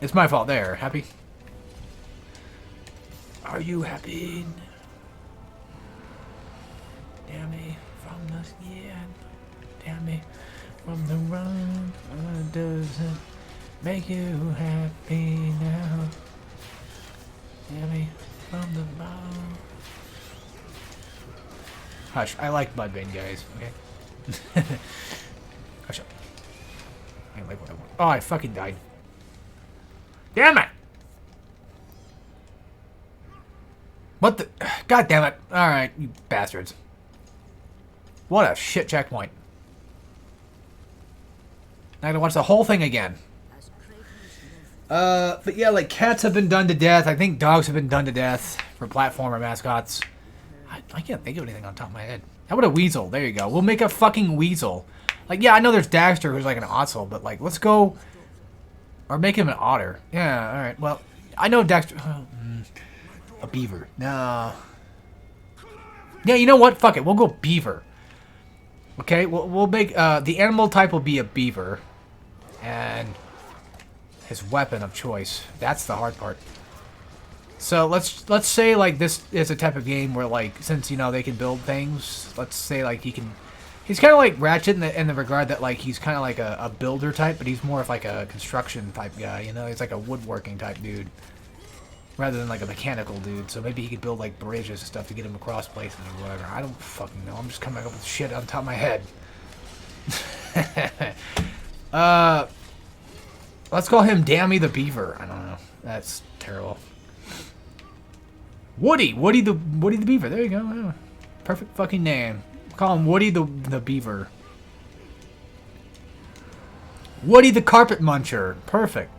it's my fault there. Happy? Are you happy? Damn me from the skin. Damn me from the run. Doesn't make you happy now. Damn me from the bottom. Hush, I like Mudvayne, guys, okay? Hush up. I like what I want. Oh, I fucking died. Damn it! What the? God damn it. Alright, you bastards. What a shit checkpoint. Now I gotta watch the whole thing again. But yeah, like, cats have been done to death. I think dogs have been done to death for platformer mascots. I can't think of anything on top of my head. How about a weasel? There you go. We'll make a fucking weasel. Like, yeah, I know there's Daxter who's like an otter, but like, let's go... Or make him an otter. Yeah, alright. Well, I know Daxter... a beaver. No. Yeah, you know what? Fuck it. We'll go beaver. Okay, we'll make... the animal type will be a beaver. And... his weapon of choice. That's the hard part. So let's say like this is a type of game where like since you know they can build things, let's say like he's kind of like Ratchet in the regard that like he's kind of like a builder type, but he's more of like a construction type guy. You know, he's like a woodworking type dude rather than like a mechanical dude. So maybe he could build like bridges and stuff to get him across places or whatever. I don't fucking know. I'm just coming up with shit on top of my head. Let's call him Dammy the Beaver. I don't know. That's terrible. Woody the Beaver. There you go. Yeah. Perfect fucking name. Call him Woody the Beaver. Woody the Carpet Muncher. Perfect.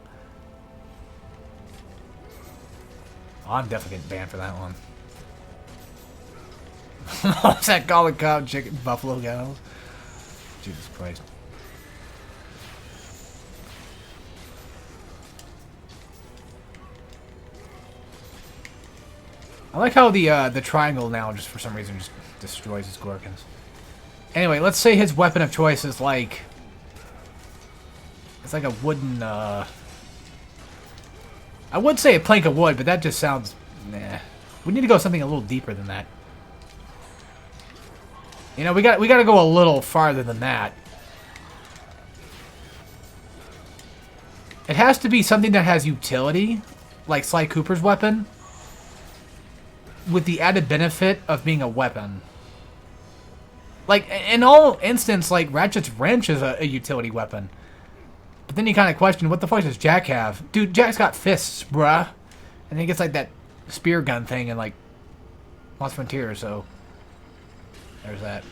Oh, I'm definitely getting banned for that one. What's that golden cow chicken buffalo gals? Jesus Christ. I like how the triangle now just for some reason just destroys his Gorkins. Anyway, let's say his weapon of choice is like... It's like a wooden, I would say a plank of wood, but that just sounds... Nah. We need to go something a little deeper than that. You know, we got to go a little farther than that. It has to be something that has utility, like Sly Cooper's weapon, with the added benefit of being a weapon. Like, in all instance, like, Ratchet's wrench is a utility weapon. But then you kind of question, what the fuck does Jack have? Dude, Jack's got fists, bruh. And he gets, like, that spear gun thing in, like, Lost Frontier, so... There's that.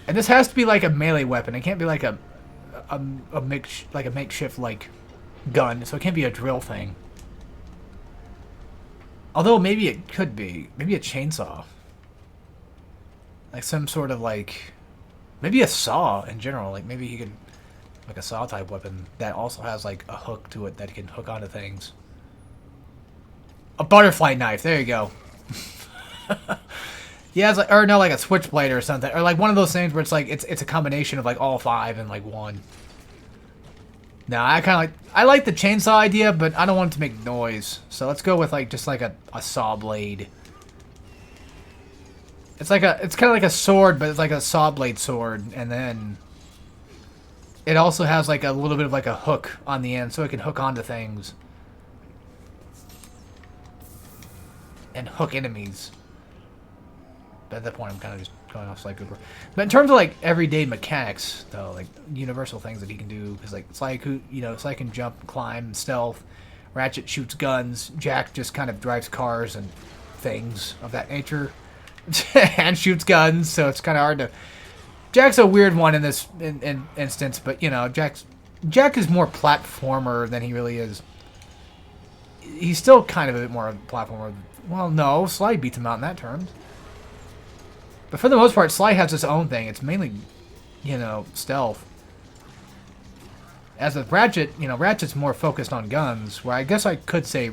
And this has to be, like, a melee weapon. It can't be, like, a makeshift, like... gun, so it can't be a drill thing. Although maybe it could be. Maybe a chainsaw. Like some sort of like... Maybe a saw in general. Like maybe he could... Like a saw type weapon that also has like a hook to it that can hook onto things. A butterfly knife. There you go. Yeah, it's like... Or no, like a switchblade or something. Or like one of those things where it's like... It's a combination of like all five in like one. No, I like the chainsaw idea, but I don't want it to make noise. So let's go with like just like a saw blade. It's kind of like a sword, but it's like a saw blade sword, and then it also has like a little bit of like a hook on the end, so it can hook onto things and hook enemies. But at that point, I'm kind of just going off Sly Cooper. But in terms of like everyday mechanics, though, like universal things that he can do, because like Sly can jump, climb, stealth. Ratchet shoots guns. Jack just kind of drives cars and things of that nature, and shoots guns. So it's kind of hard to. Jack's a weird one in this instance, but you know, Jack is more platformer than he really is. He's still kind of a bit more platformer. Well, no, Sly beats him out in that terms. But for the most part, Sly has his own thing. It's mainly, you know, stealth. As with Ratchet, you know, Ratchet's more focused on guns, where I guess I could say...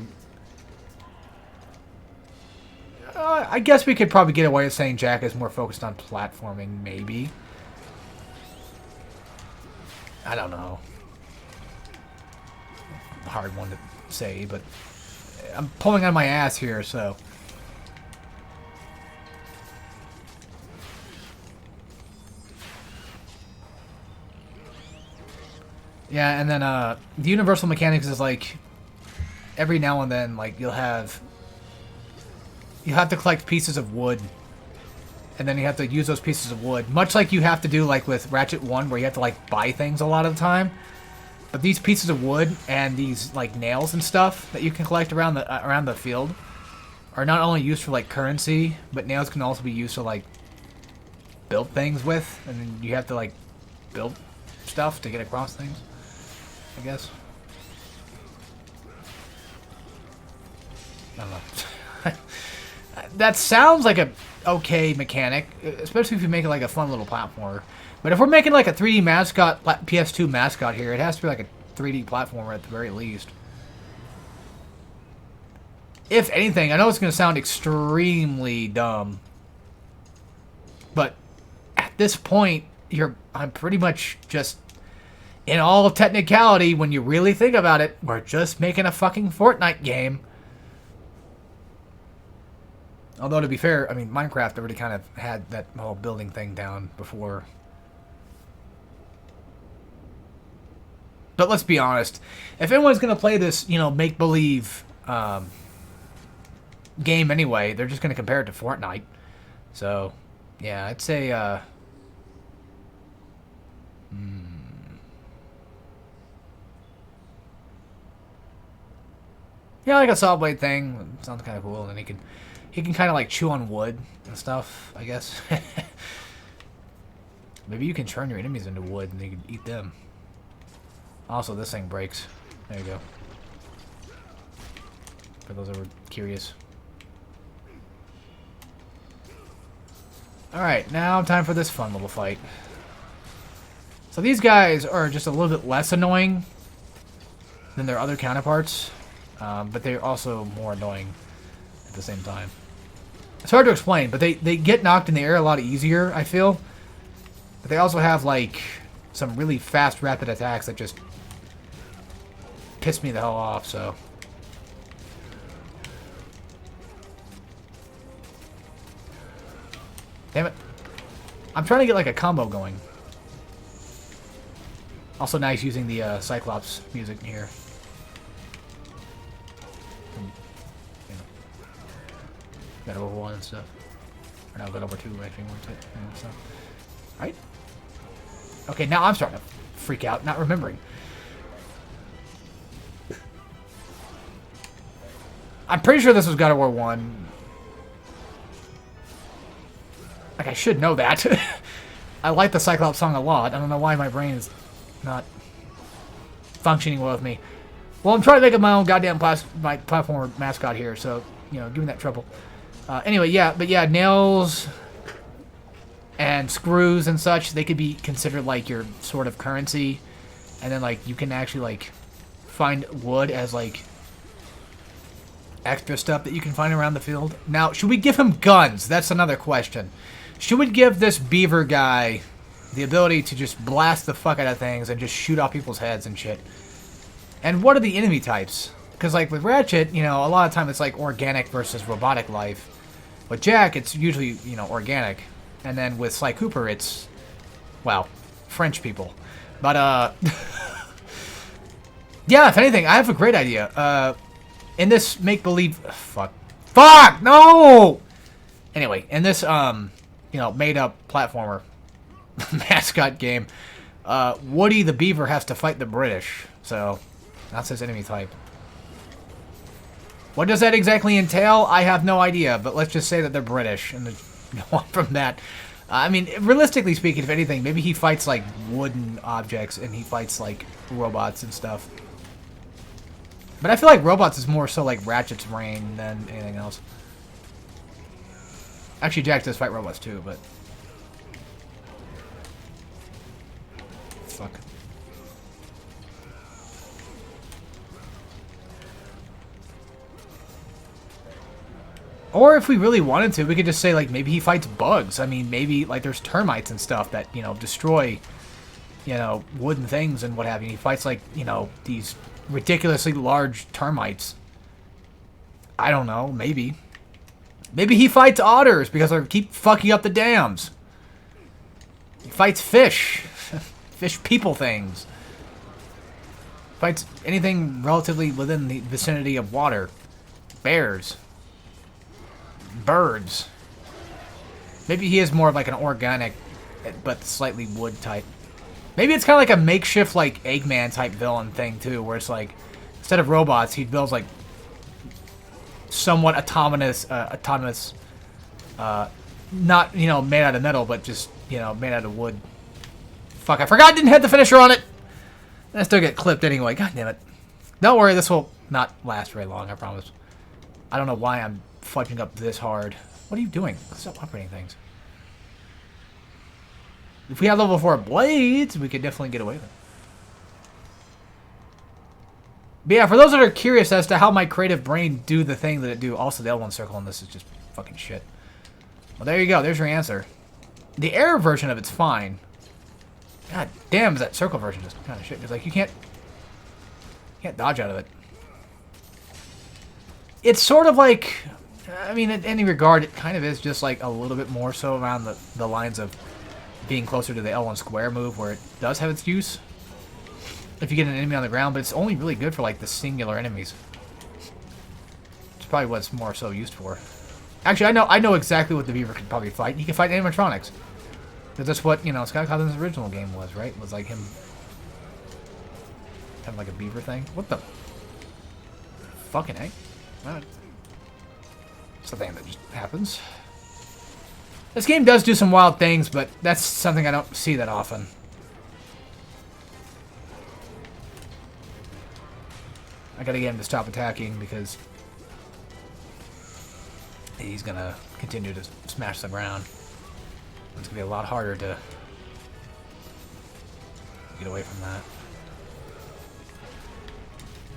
I guess we could probably get away with saying Jack is more focused on platforming, maybe. I don't know. Hard one to say, but I'm pulling on my ass here, so... Yeah, and then the universal mechanics is like every now and then, like you'll have to collect pieces of wood, and then you have to use those pieces of wood, much like you have to do like with Ratchet 1, where you have to like buy things a lot of the time. But these pieces of wood and these like nails and stuff that you can collect around the field are not only used for like currency, but nails can also be used to like build things with, and then you have to like build stuff to get across things, I guess. I don't know. That sounds like a okay mechanic, especially if you make it like a fun little platformer. But if we're making like a 3D mascot, PS2 mascot here, it has to be like a 3D platformer at the very least. If anything, I know it's going to sound extremely dumb, but at this point, I'm pretty much just, in all technicality, when you really think about it, we're just making a fucking Fortnite game. Although, to be fair, I mean, Minecraft already kind of had that whole building thing down before. But let's be honest. If anyone's going to play this, you know, make-believe game anyway, they're just going to compare it to Fortnite. So, yeah, I'd say... Yeah, like a saw blade thing. Sounds kind of cool. And he can kind of like chew on wood and stuff, I guess. Maybe you can turn your enemies into wood and you can eat them. Also, this thing breaks. There you go. For those that were curious. Alright, now time for this fun little fight. So these guys are just a little bit less annoying than their other counterparts. But they're also more annoying at the same time. It's hard to explain, but they get knocked in the air a lot easier, I feel. But they also have, like, some really fast, rapid attacks that just piss me the hell off, so... Damn it. I'm trying to get, like, a combo going. Also nice using the Cyclops music here. Got over 1 and stuff. Or now got over 2, actually. So. Right? Okay, now I'm starting to freak out, not remembering. I'm pretty sure this was God of War 1. Like, I should know that. I like the Cyclops song a lot. I don't know why my brain is not functioning well with me. Well, I'm trying to make up my own goddamn my platform mascot here, so, you know, give me that trouble. Anyway, yeah, but yeah, nails and screws and such, they could be considered like your sort of currency. And then, like, you can actually, like, find wood as, like, extra stuff that you can find around the field. Now, should we give him guns? That's another question. Should we give this beaver guy the ability to just blast the fuck out of things and just shoot off people's heads and shit? And what are the enemy types? Because, like, with Ratchet, you know, a lot of time it's, like, organic versus robotic life. With Jack, it's usually, you know, organic. And then with Sly Cooper, it's, well, French people. But, yeah, if anything, I have a great idea. In this make-believe... Fuck, no! Anyway, in this, you know, made-up platformer mascot game, Woody the Beaver has to fight the British. So, that's his enemy type. What does that exactly entail? I have no idea, but let's just say that they're British, and go on from that. I mean, realistically speaking, if anything, maybe he fights, like, wooden objects, and he fights, like, robots and stuff. But I feel like robots is more so like Ratchet's reign than anything else. Actually, Jack does fight robots too, but... Fuck. Or if we really wanted to, we could just say, like, maybe he fights bugs. I mean, maybe, like, there's termites and stuff that, you know, destroy, you know, wooden things and what have you. He fights, like, you know, these ridiculously large termites. I don't know, maybe. Maybe he fights otters because they keep fucking up the dams. He fights fish. Fish people things. Fights anything relatively within the vicinity of water. Bears. Birds. Maybe he is more of like an organic, but slightly wood type. Maybe it's kind of like a makeshift, like, Eggman type villain thing, too, where it's like, instead of robots, he builds, like, somewhat autonomous, not, you know, made out of metal, but just, you know, made out of wood. Fuck, I forgot I didn't hit the finisher on it! I still get clipped anyway, god damn it. Don't worry, this will not last very long, I promise. I don't know why I'm fudging up this hard. What are you doing? Stop operating things. If we had level 4 blades, we could definitely get away with it. But yeah, for those that are curious as to how my creative brain do the thing that it do, also the L1 circle on this is just fucking shit. Well, there you go. There's your answer. The air version of it's fine. God damn, is that circle version just kind of shit? Because like you can't dodge out of it. It's sort of like, I mean, in any regard, it kind of is just like a little bit more so around the lines of being closer to the L1 square move, where it does have its use if you get an enemy on the ground, but it's only really good for like the singular enemies. It's probably what it's more so used for. Actually, I know exactly what the beaver could probably fight. He can fight animatronics. Because that's what, you know, Scott Cawthon's original game was, right? It was like him having like a beaver thing. What the fucking heck? It's a thing that just happens. This game does do some wild things, but that's something I don't see that often. I gotta get him to stop attacking because he's gonna continue to smash the ground. It's gonna be a lot harder to get away from that.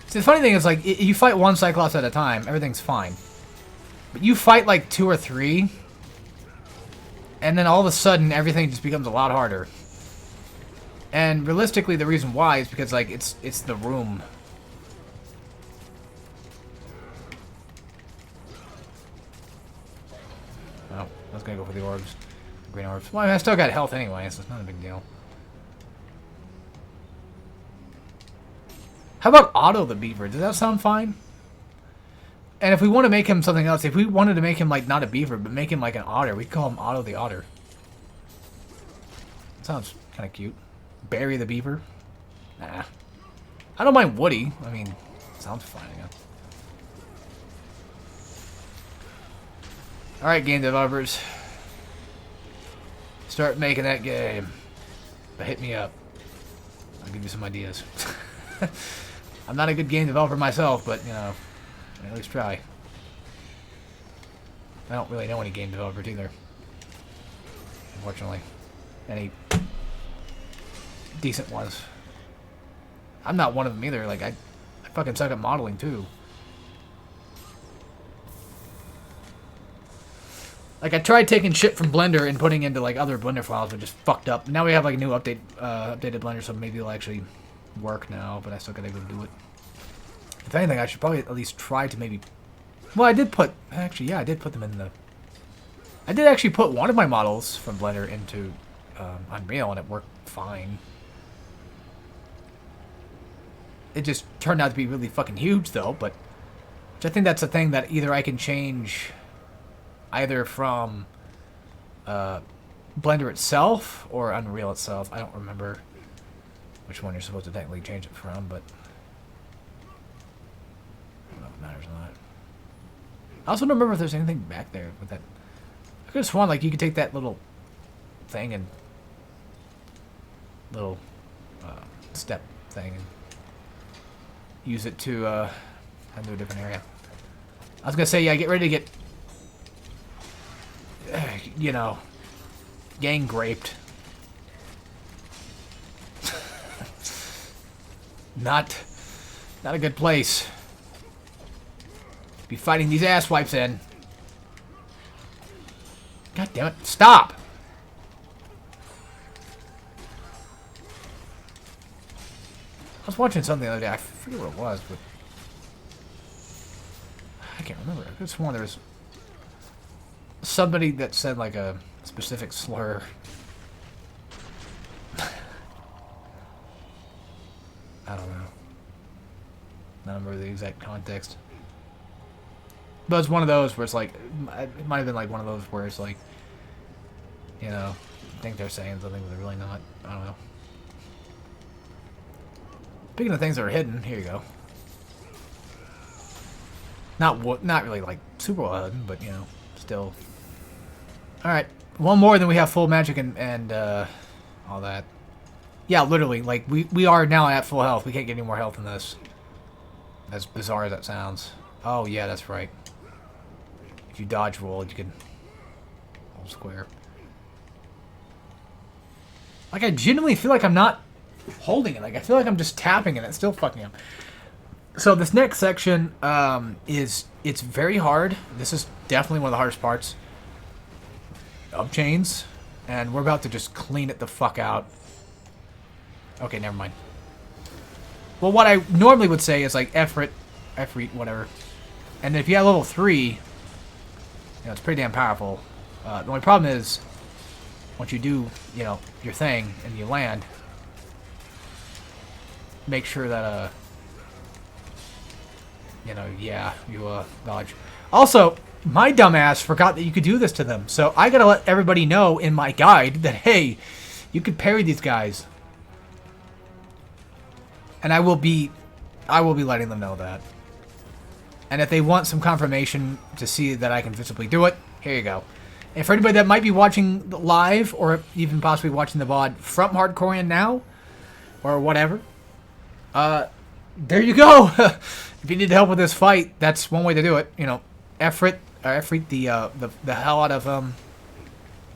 See, the funny thing is, like, you fight one Cyclops at a time, everything's fine. But you fight like 2 or 3, and then all of a sudden everything just becomes a lot harder. And realistically, the reason why is because like it's the room. Oh, I was gonna go for the orbs. Green orbs. Well, I mean, I still got health anyway, so it's not a big deal. How about Otto the Beaver? Does that sound fine? And if we want to make him something else, if we wanted to make him like not a beaver, but make him like an otter, we'd call him Otto the Otter. That sounds kind of cute. Barry the Beaver? Nah. I don't mind Woody. I mean, sounds fine, I guess. Alright, game developers. Start making that game. But hit me up. I'll give you some ideas. I'm not a good game developer myself, but, you know, at least try. I don't really know any game developers either. Unfortunately. Any decent ones. I'm not one of them either. Like, I fucking suck at modeling, too. Like, I tried taking shit from Blender and putting into, like, other Blender files, but just fucked up. Now we have, like, a new updated Blender, so maybe it'll actually work now, but I still gotta go do it. If anything, I should probably at least try to maybe... Well, I did put... Actually, yeah, I did put them in the... I did actually put one of my models from Blender into Unreal, and it worked fine. It just turned out to be really fucking huge, though, but... Which I think that's a thing that either I can change... either from Blender itself or Unreal itself. I don't remember which one you're supposed to technically change it from, but I don't know if it matters or not. I also don't remember if there's anything back there with that. I could have sworn like you could take that little thing and little step thing and use it to head to a different area. I was gonna say, yeah, get ready to get you know, gang graped. Not a good place to be fighting these asswipes in. God damn it! Stop! I was watching something the other day. I forget what it was, but I can't remember. I could have sworn there was somebody that said like a specific slur. I don't know. I don't remember the exact context. But it's one of those where it's like, it might have been like one of those where it's like, you know, I think they're saying something but they're really not. I don't know. Speaking of things that are hidden, here you go. Not really like super well hidden, but you know, still. Alright, one more, then we have full magic and all that. Yeah, literally, like, we are now at full health. We can't get any more health than this. As bizarre as that sounds. Oh, yeah, that's right. if you dodge roll, you can hold square. Like, I genuinely feel like I'm not holding it. Like, I feel like I'm just tapping it. It's still fucking up. So this next section it's very hard. This is definitely one of the hardest parts of chains. And we're about to just clean it the fuck out. Okay, never mind. Well, what I normally would say is, like, Efreet, whatever. And if you have level 3, you know, it's pretty damn powerful. The only problem is, once you do, you know, your thing and you land, make sure that, you know, yeah, you, dodge. Also, my dumbass forgot that you could do this to them. So I gotta let everybody know in my guide that, hey, you could parry these guys. And I will be letting them know that. And if they want some confirmation to see that I can physically do it, here you go. And for anybody that might be watching live, or even possibly watching the VOD from Hardcore now, or whatever, there you go. If you need help with this fight, that's one way to do it. You know, Efreet the hell out of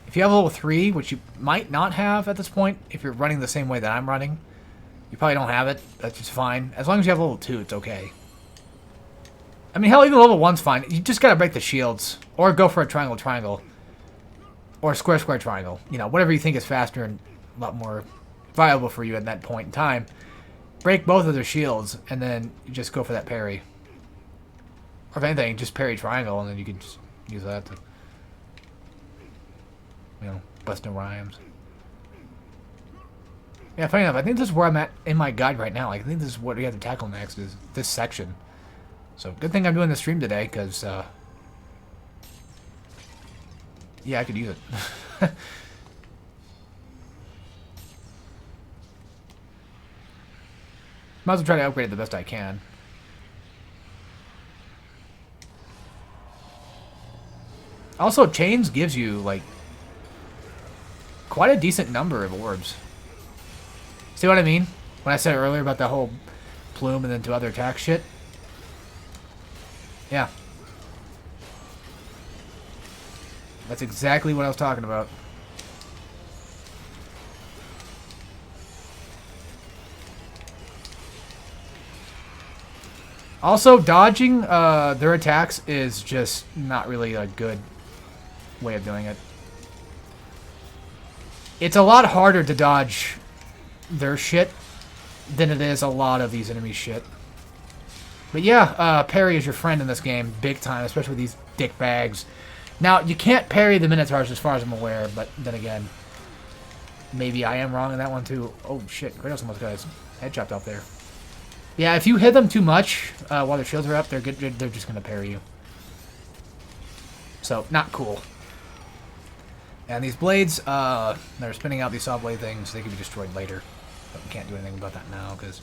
if you have level 3, which you might not have at this point, if you're running the same way that I'm running, you probably don't have it. That's just fine. As long as you have level 2, it's okay. I mean, hell, even level 1's fine. You just gotta break the shields, or go for a triangle, or a square triangle. You know, whatever you think is faster and a lot more viable for you at that point in time. Break both of their shields, and then you just go for that parry. Or if anything, just parry triangle, and then you can just use that to, you know, bust no rhymes. Yeah, funny enough, I think this is where I'm at in my guide right now. Like, I think this is what we have to tackle next, is this section. So, good thing I'm doing the stream today, because, yeah, I could use it. Might as well try to upgrade it the best I can. Also, Chains gives you, like, quite a decent number of orbs. See what I mean? When I said earlier about the whole plume and then 2 other attack shit? Yeah. That's exactly what I was talking about. Also, dodging their attacks is just not really a good way of doing it. It's a lot harder to dodge their shit than it is a lot of these enemies' shit. But yeah, parry is your friend in this game, big time, especially with these dick bags. Now, you can't parry the Minotaurs as far as I'm aware, but then again, maybe I am wrong in that one too. Oh shit, Kratos almost got his head chopped off there. Yeah, if you hit them too much while their shields are up, they're just gonna parry you. So, not cool. And these blades, they're spinning out these saw blade things. They can be destroyed later. But we can't do anything about that now because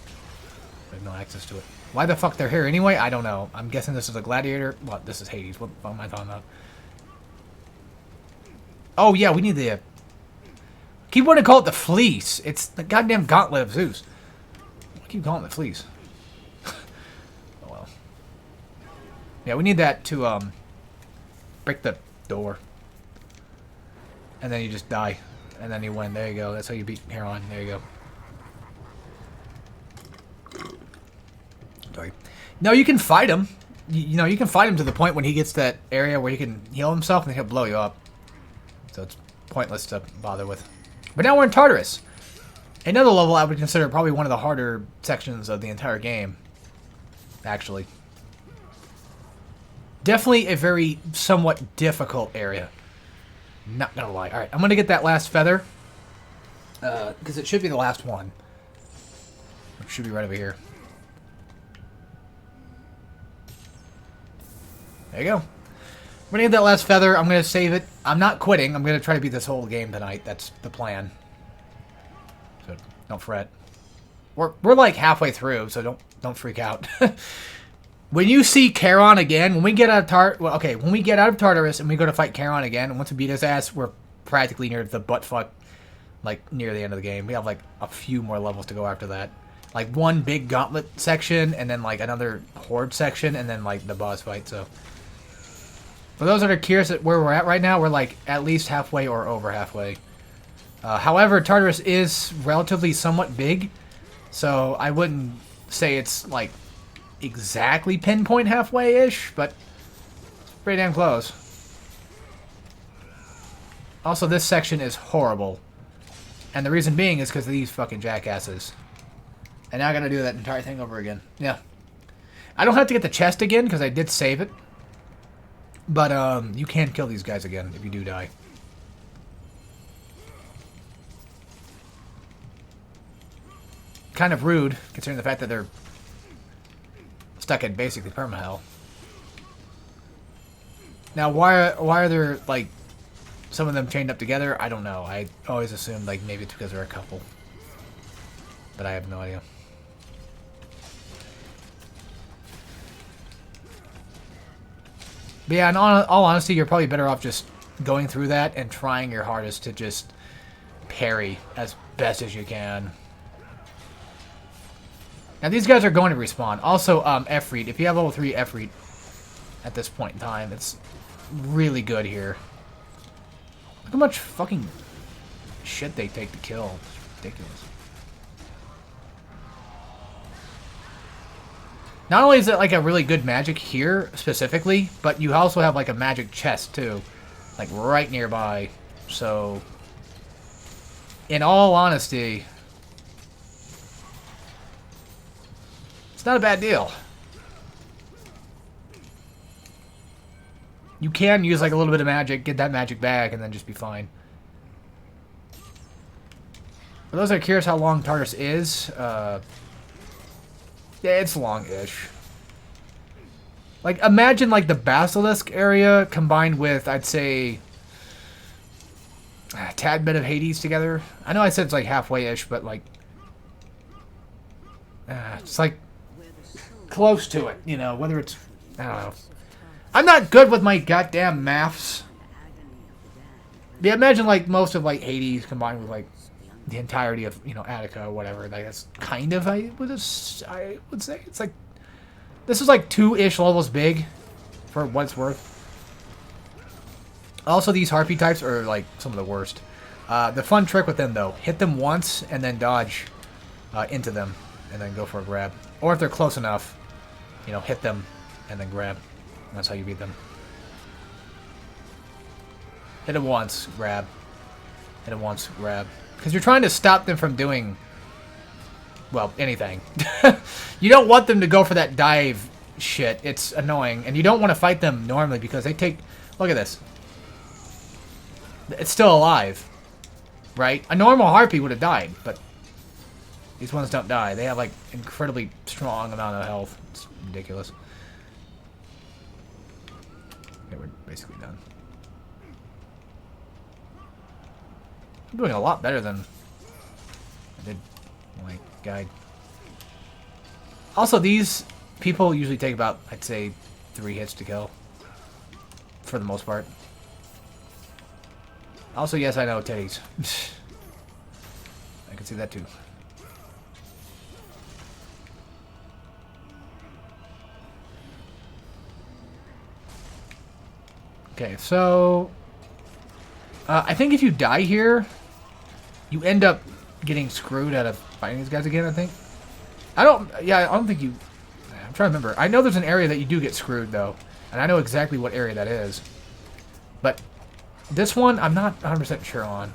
we have no access to it. Why the fuck they're here anyway? I don't know. I'm guessing this is a gladiator. What? This is Hades. What am I talking about? Oh, yeah, we need the... keep wanting to call it the fleece. It's the goddamn gauntlet of Zeus. I keep calling it the fleece. Oh, well. Yeah, we need that to, break the door. And then you just die. And then you win. There you go. That's how you beat Heron. There you go. Sorry. No, you can fight him. You know, you can fight him to the point when he gets that area where he can heal himself and he'll blow you up. So it's pointless to bother with. But now we're in Tartarus. Another level I would consider probably one of the harder sections of the entire game. Actually. Definitely a very somewhat difficult area. Not gonna lie. Alright, I'm gonna get that last feather. Because it should be the last one. It should be right over here. There you go. I'm gonna get that last feather. I'm gonna save it. I'm not quitting. I'm gonna try to beat this whole game tonight. That's the plan. So don't fret. We're like halfway through, so don't freak out. When you see Charon again, when we get out of when we get out of Tartarus and we go to fight Charon again, and once we beat his ass, we're practically near the buttfuck, like near the end of the game. We have like a few more levels to go after that. Like one big gauntlet section, and then like another horde section, and then like the boss fight. So For those that are curious at where we're at right now, we're like at least halfway or over halfway. However, Tartarus is relatively somewhat big, so I wouldn't say it's like exactly pinpoint halfway-ish, but it's pretty damn close. Also, this section is horrible. And the reason being is because of these fucking jackasses. And now I gotta do that entire thing over again. Yeah. I don't have to get the chest again, because I did save it. But, you can kill these guys again if you do die. Kind of rude, considering the fact that they're stuck in basically permahell. Now, why are there, like, some of them chained up together? I don't know. I always assumed, like, maybe it's because they're a couple. But I have no idea. But yeah, in all honesty, you're probably better off just going through that and trying your hardest to just parry as best as you can. Now, these guys are going to respawn. Also, Efreet. If you have level 3 Efreet at this point in time, it's really good here. Look how much fucking shit they take to kill. It's ridiculous. Not only is it like a really good magic here, specifically, but you also have like a magic chest, too. Like, right nearby. So, in all honesty, it's not a bad deal. You can use like a little bit of magic, get that magic back, and then just be fine. For those that are curious how long Tartarus is, yeah, it's long-ish. Like, imagine like the Basilisk area combined with, I'd say, a tad bit of Hades together. I know I said it's like halfway-ish, but like, it's like close to it, you know, whether it's, I don't know. I'm not good with my goddamn maths. Yeah, imagine like most of like Hades combined with like the entirety of, you know, Attica or whatever. Like, that's kind of, I would say, it's like, this is like 2-ish levels big for what it's worth. Also, these Harpy types are like some of the worst. The fun trick with them though, hit them once and then dodge into them and then go for a grab. Or if they're close enough, you know, hit them and then grab. That's how you beat them. Hit them once, grab. Hit them once, grab. Because you're trying to stop them from doing, well, anything. You don't want them to go for that dive shit. It's annoying. And you don't want to fight them normally because they take... Look at this. It's still alive. Right? A normal Harpy would have died, but these ones don't die. They have, like, incredibly strong amount of health. It's ridiculous. Okay, we're basically done. I'm doing a lot better than I did my guide. Also, these people usually take about, I'd say, 3 hits to kill. For the most part. Also, yes, I know, titties. I can see that too. Okay, so I think if you die here, you end up getting screwed out of fighting these guys again, I think. I don't think you... I'm trying to remember. I know there's an area that you do get screwed, though. And I know exactly what area that is. But this one, I'm not 100% sure on.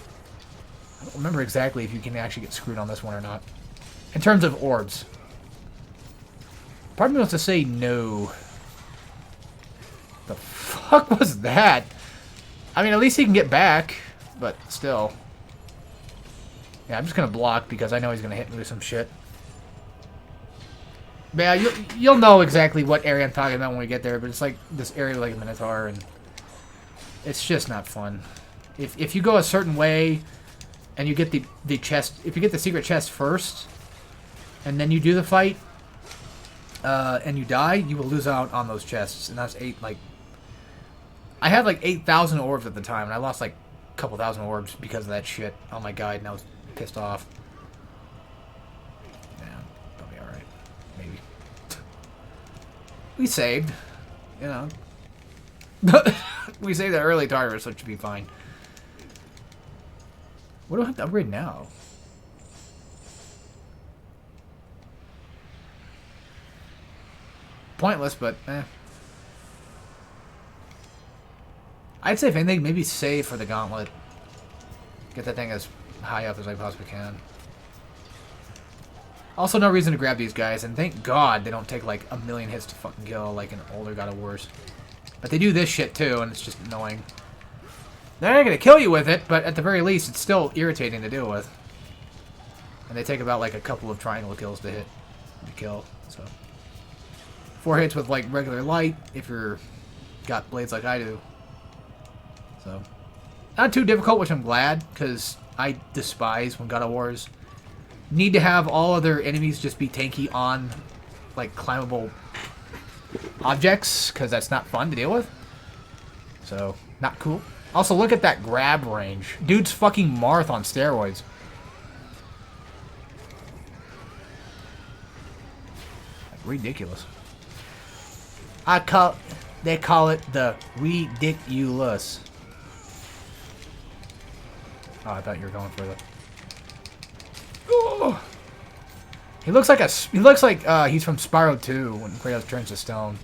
I don't remember exactly if you can actually get screwed on this one or not. In terms of orbs. Part of me wants to say no. The fuck was that? I mean, at least he can get back, but still. Yeah, I'm just gonna block because I know he's gonna hit me with some shit. But yeah, you'll know exactly what area I'm talking about when we get there, but it's like this area like a Minotaur, and it's just not fun. If you go a certain way, and you get the chest, if you get the secret chest first, and then you do the fight, and you die, you will lose out on those chests, and that's 8, like... I had like 8,000 orbs at the time, and I lost like a couple thousand orbs because of that shit on my guide, and I was pissed off. Yeah, that'll be alright. Maybe. We saved. You know. We say that early target, so it should be fine. What do I have to upgrade now? Pointless, but eh. I'd say if anything, maybe save for the gauntlet. Get that thing as high up as I possibly can. Also, no reason to grab these guys, and thank God they don't take like a million hits to fucking kill like an older God of Wars. But they do this shit too, and it's just annoying. They're not gonna kill you with it, but at the very least, it's still irritating to deal with. And they take about like a couple of triangle kills to hit, to kill. So 4 hits with like regular light if you're got blades like I do. So not too difficult, which I'm glad, because I despise when God of Wars need to have all other enemies just be tanky on like climbable objects, because that's not fun to deal with. So not cool. Also, look at that grab range. Dude's fucking Marth on steroids. Ridiculous. They call it the ridiculous. Oh, I thought you were going for the. Oh. He looks like he's from Spyro 2 when Kratos turns to stone.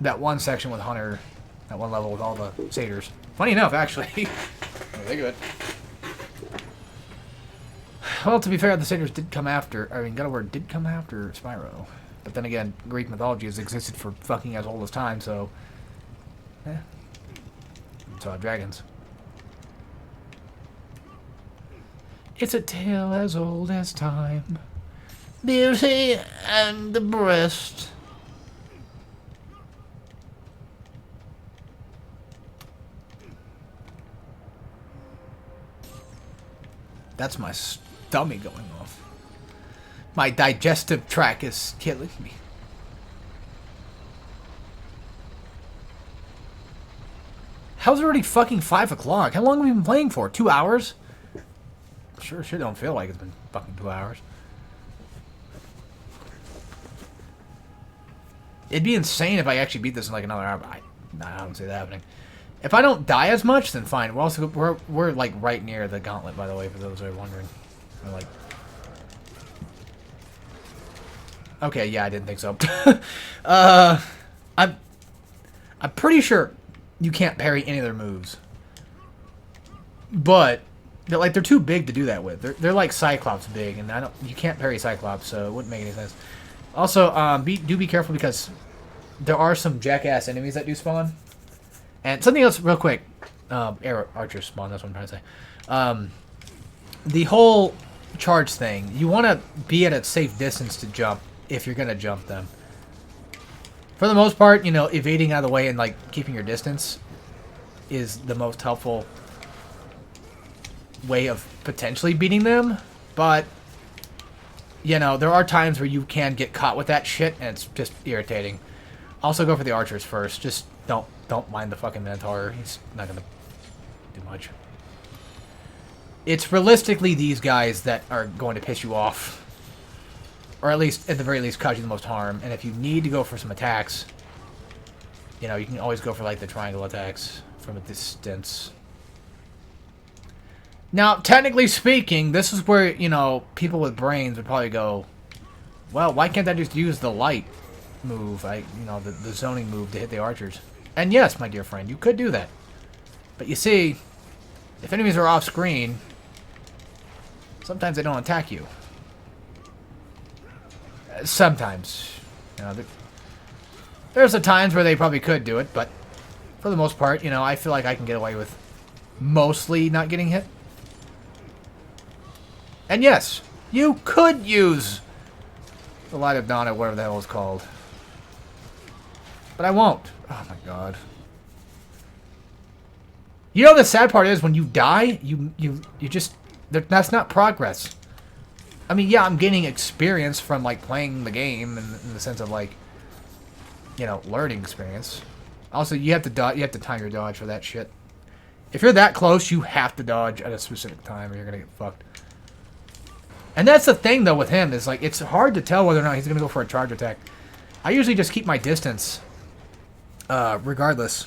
That one section with Hunter, that one level with all the satyrs. Funny enough, actually. Think of it. Well, to be fair, the satyrs did come after. I mean, God of War did come after Spyro. But then again, Greek mythology has existed for fucking as old as time, so. Eh. So dragons. It's a tale as old as time. Beauty and the breast. That's my stomach going off. My digestive tract is killing me. How's it already fucking 5 o'clock? How long have we been playing for? 2 hours? Sure don't feel like it's been fucking 2 hours. It'd be insane if I actually beat this in like another hour. I don't see that happening. If I don't die as much, then fine. We're like right near the gauntlet, by the way, for those who are wondering. We're like, okay, yeah, I didn't think so. I'm pretty sure you can't parry any of their moves, but they're too big to do that with. They're like Cyclops big, and you can't parry Cyclops, so it wouldn't make any sense. Also, do be careful because there are some jackass enemies that do spawn. And something else, real quick, air archers spawn. That's what I'm trying to say. The whole charge thing, you want to be at a safe distance to jump if you're gonna jump them. For the most part, you know, evading out of the way and like keeping your distance is the most helpful way of potentially beating them. But you know, there are times where you can get caught with that shit, and it's just irritating. Also, go for the archers first. Just don't mind the fucking Minotaur. He's not gonna do much. It's realistically these guys that are going to piss you off, or at least, at the very least, cause you the most harm. And if you need to go for some attacks, you know, you can always go for like the triangle attacks from a distance. Now, technically speaking, this is where, you know, people with brains would probably go, well, why can't I just use the light move, you know, the zoning move to hit the archers? And yes, my dear friend, you could do that. But you see, if enemies are off screen, sometimes they don't attack you. Sometimes. You know, there's the times where they probably could do it, but for the most part, you know, I feel like I can get away with mostly not getting hit. And yes, you could use the Light of Dawn or whatever the hell it's called. But I won't. Oh my god. You know the sad part is when you die, you just... That's not progress. I mean, yeah, I'm gaining experience from, like, playing the game in the sense of, like, you know, learning experience. Also, you have to time your dodge for that shit. If you're that close, you have to dodge at a specific time or you're gonna get fucked. And that's the thing, though, with him, is, like, it's hard to tell whether or not he's gonna go for a charge attack. I usually just keep my distance, regardless.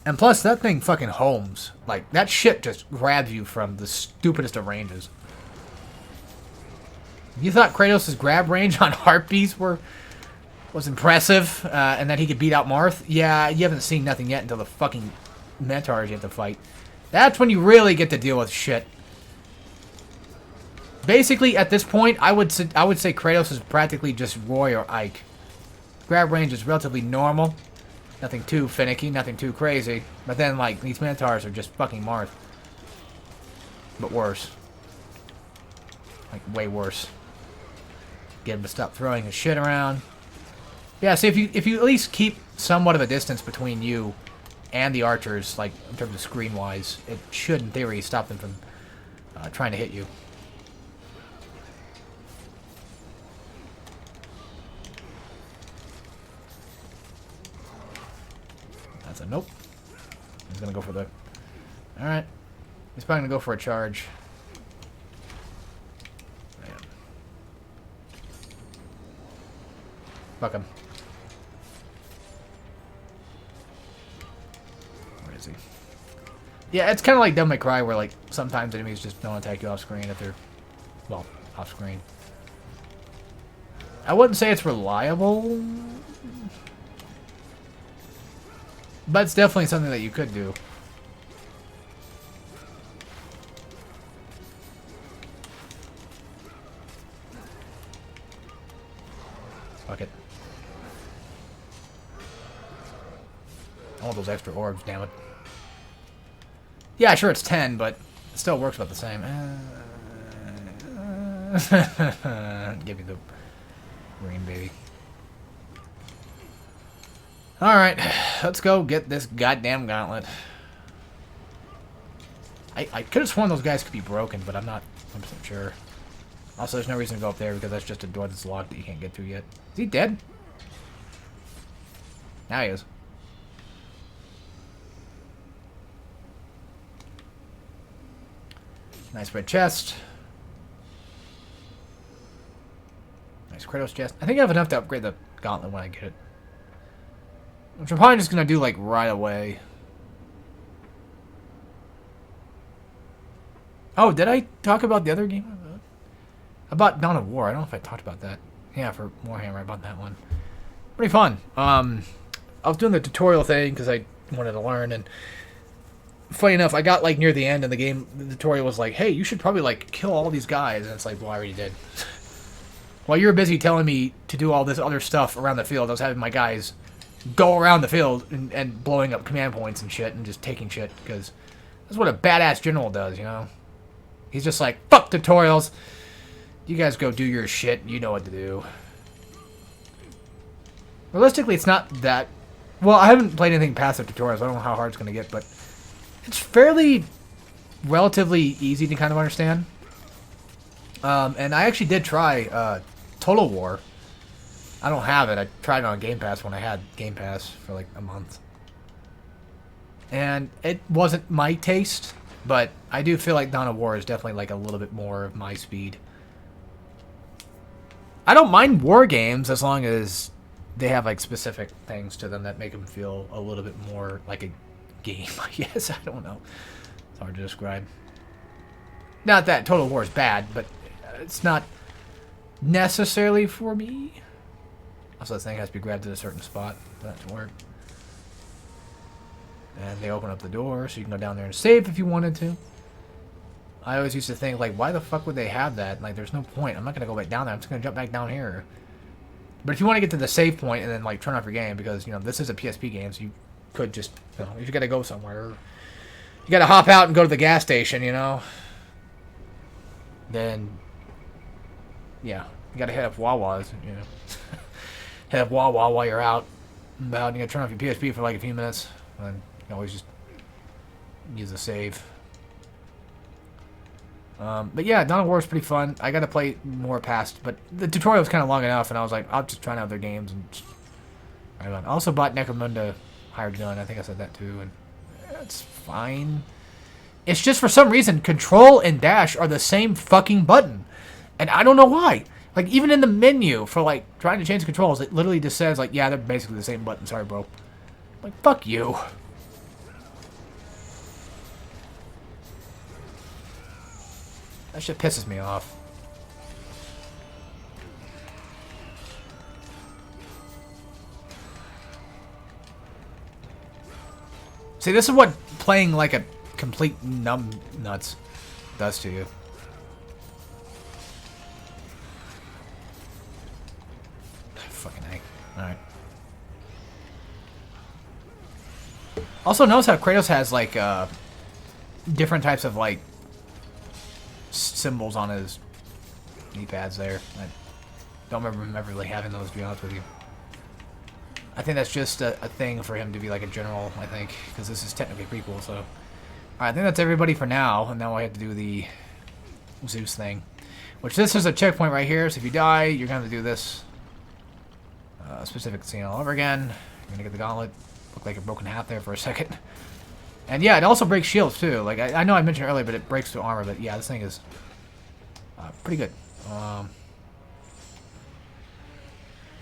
And plus, that thing fucking homes. Like, that shit just grabs you from the stupidest of ranges. You thought Kratos' grab range on Heartbeats was impressive, and that he could beat out Marth? Yeah, you haven't seen nothing yet until the fucking Mentars you have to fight. That's when you really get to deal with shit. Basically, at this point, I would say Kratos is practically just Roy or Ike. Grab range is relatively normal. Nothing too finicky, nothing too crazy. But then, like, these Mentars are just fucking Marth. But worse. Like, way worse. Get him to stop throwing his shit around. Yeah, so if you at least keep somewhat of a distance between you and the archers, like, in terms of screen-wise, it should, in theory, stop them from trying to hit you. That's a nope. He's gonna go for the... Alright. He's probably gonna go for a charge. Man. Fuck him. Where is he? Yeah, it's kind of like Devil May Cry, where, like, sometimes enemies just don't attack you off screen if they're... Well, off screen. I wouldn't say it's reliable... But it's definitely something that you could do. Fuck it. I want those extra orbs, damn it. Yeah, sure it's 10, but it still works about the same. Give me the green, baby. Alright, let's go get this goddamn gauntlet. I could have sworn those guys could be broken, but I'm not 100% sure. Also, there's no reason to go up there because that's just a door that's locked that you can't get through yet. Is he dead? Now he is. Nice red chest. Nice Kratos chest. I think I have enough to upgrade the gauntlet when I get it. Which I'm probably just going to do, like, right away. Oh, did I talk about the other game? I bought Dawn of War. I don't know if I talked about that. Yeah, for Warhammer, I bought that one. Pretty fun. I was doing the tutorial thing because I wanted to learn, and funny enough, I got, like, near the end, and the tutorial was like, hey, you should probably, like, kill all these guys. And it's like, well, I already did. While you were busy telling me to do all this other stuff around the field, I was having my guys go around the field and blowing up command points and shit and just taking shit, because that's what a badass general does, you know? He's just like, fuck tutorials. You guys go do your shit. You know what to do. Realistically, it's not that... Well, I haven't played anything past the tutorials. I don't know how hard it's going to get, but it's fairly relatively easy to kind of understand. And I actually did try Total War. I don't have it. I tried it on Game Pass when I had Game Pass for like a month. And it wasn't my taste, but I do feel like Dawn of War is definitely like a little bit more of my speed. I don't mind war games as long as they have like specific things to them that make them feel a little bit more like a game, I guess. I don't know. It's hard to describe. Not that Total War is bad, but it's not necessarily for me. Also, this thing has to be grabbed at a certain spot for that to work. And they open up the door, so you can go down there and save if you wanted to. I always used to think, like, why the fuck would they have that? Like, there's no point. I'm not going to go back down there. I'm just going to jump back down here. But if you want to get to the save point and then, like, turn off your game, because, you know, this is a PSP game, so you could just, you know, if you got to go somewhere, you got to hop out and go to the gas station, you know, then, yeah, you got to hit up Wawa's, you know. Hit up Wawa while you're out and about. You got to turn off your PSP for, like, a few minutes. And you can always just use a save. But yeah, Dawn of War is pretty fun. I got to play more past, but the tutorial was kind of long enough, and I was like, I'll just try out their games. And just... I also bought Necromunda Hired Gun. I think I said that too, and it's fine. It's just for some reason, Control and Dash are the same fucking button, and I don't know why. Like, even in the menu for, like, trying to change controls, it literally just says, like, yeah, they're basically the same button. Sorry, bro. Like, fuck you. That shit pisses me off. See, this is what playing like a complete numb nuts does to you. Fucking A. Alright. Also, notice how Kratos has, like, different types of, like, symbols on his knee pads there. I don't remember him ever really having those, to be honest with you. I think that's just a thing for him to be, like, a general, I think, because this is technically prequel, so... Alright, I think that's everybody for now, and now I have to do the Zeus thing. Which, this is a checkpoint right here, so if you die, you're going to have to do this specific scene all over again. You're going to get the gauntlet. Looked like it broke in half there for a second. And yeah, it also breaks shields too. Like, I know I mentioned earlier, but it breaks through armor. But yeah, this thing is pretty good.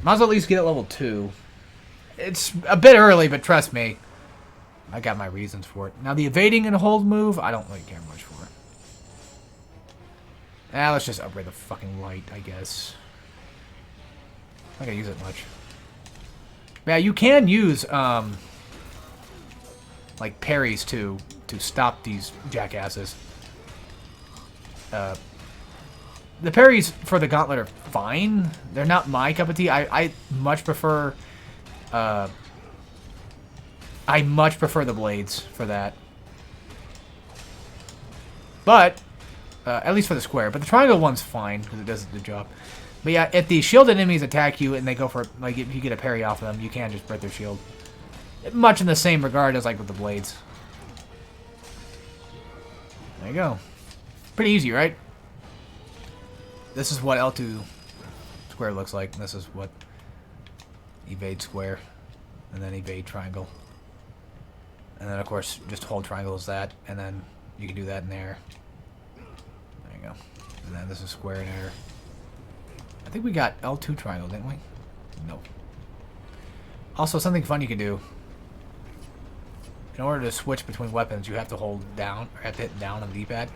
Might as well at least get it level 2. It's a bit early, but trust me, I got my reasons for it. Now, the evading and hold move, I don't really care much for. Let's just upgrade the fucking light, I guess. I'm not gonna use it much. Yeah, you can use, like, parries, to stop these jackasses. The parries for the gauntlet are fine. They're not my cup of tea. I much prefer, the blades for that. But, at least for the square. But the triangle one's fine, because it does the job. But yeah, if the shielded enemies attack you and they go for, like, if you get a parry off of them, you can just break their shield. Much in the same regard as, like, with the blades. There you go. Pretty easy, right? This is what L2 square looks like. This is what evade square. And then evade triangle. And then, of course, just hold triangle is that. And then you can do that in there. There you go. And then this is square in there. I think we got L2 triangle, didn't we? No. Also, something fun you can do. In order to switch between weapons, you have to hold down, or have to hit down on the D-pad.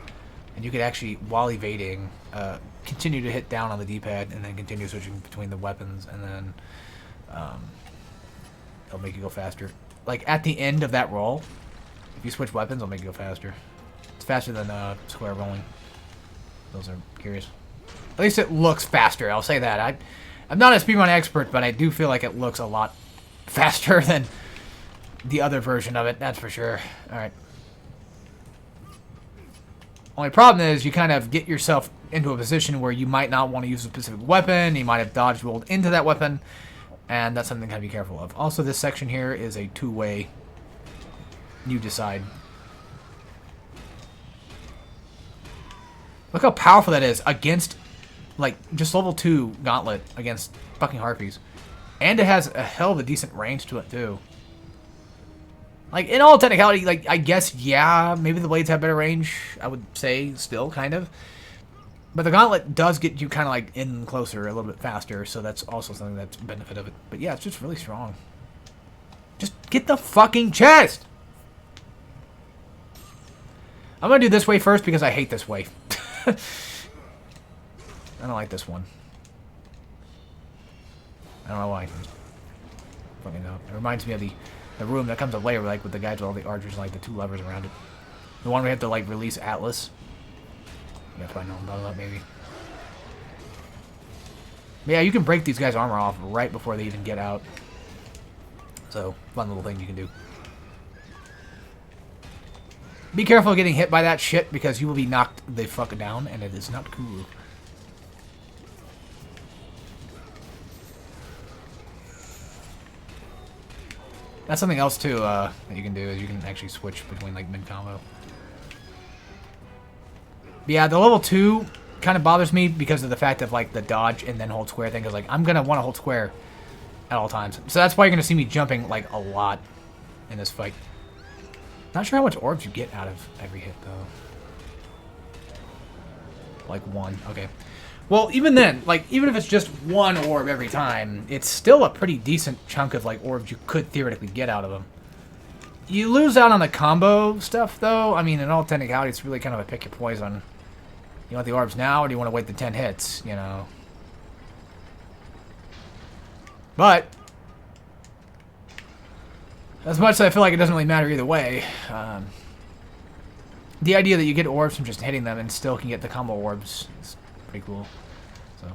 And you could actually, while evading, continue to hit down on the D-pad, and then continue switching between the weapons, and then it'll make you go faster. Like, at the end of that roll, if you switch weapons, it'll make you go faster. It's faster than square rolling. Those are curious. At least it looks faster, I'll say that. I'm not a speedrun expert, but I do feel like it looks a lot faster than the other version of it, that's for sure. Alright. Only problem is you kind of get yourself into a position where you might not want to use a specific weapon, you might have dodge rolled into that weapon, and that's something to be careful of. Also, this section here is a two-way. You decide. Look how powerful that is against, like, just level 2 gauntlet against fucking harpies. And it has a hell of a decent range to it, too. Like, in all technicality, like, I guess, yeah, maybe the blades have better range, I would say, still, kind of. But the gauntlet does get you kind of, like, in closer a little bit faster, so that's also something that's a benefit of it. But yeah, it's just really strong. Just get the fucking chest! I'm gonna do this way first because I hate this way. I don't like this one. I don't know why. Fucking no. It reminds me of the room that comes up later, like with the guys with all the archers and like the 2 levers around it. The one we have to like release Atlas. You guys probably know about that maybe. But yeah, you can break these guys' armor off right before they even get out. So, fun little thing you can do. Be careful of getting hit by that shit because you will be knocked the fuck down and it is not cool. That's something else too that you can do is you can actually switch between like mid combo. But yeah, the level 2 kind of bothers me because of the fact of like the dodge and then hold square thing. Because like I'm gonna want to hold square at all times, so that's why you're gonna see me jumping like a lot in this fight. Not sure how much orbs you get out of every hit though. Like 1. Okay. Well, even then, like, even if it's just 1 orb every time, it's still a pretty decent chunk of, like, orbs you could theoretically get out of them. You lose out on the combo stuff, though. I mean, in all technicality, it's really kind of a pick your poison. You want the orbs now, or do you want to wait the 10 hits, you know? But as much as I feel like it doesn't really matter either way, the idea that you get orbs from just hitting them and still can get the combo orbs is pretty cool. So,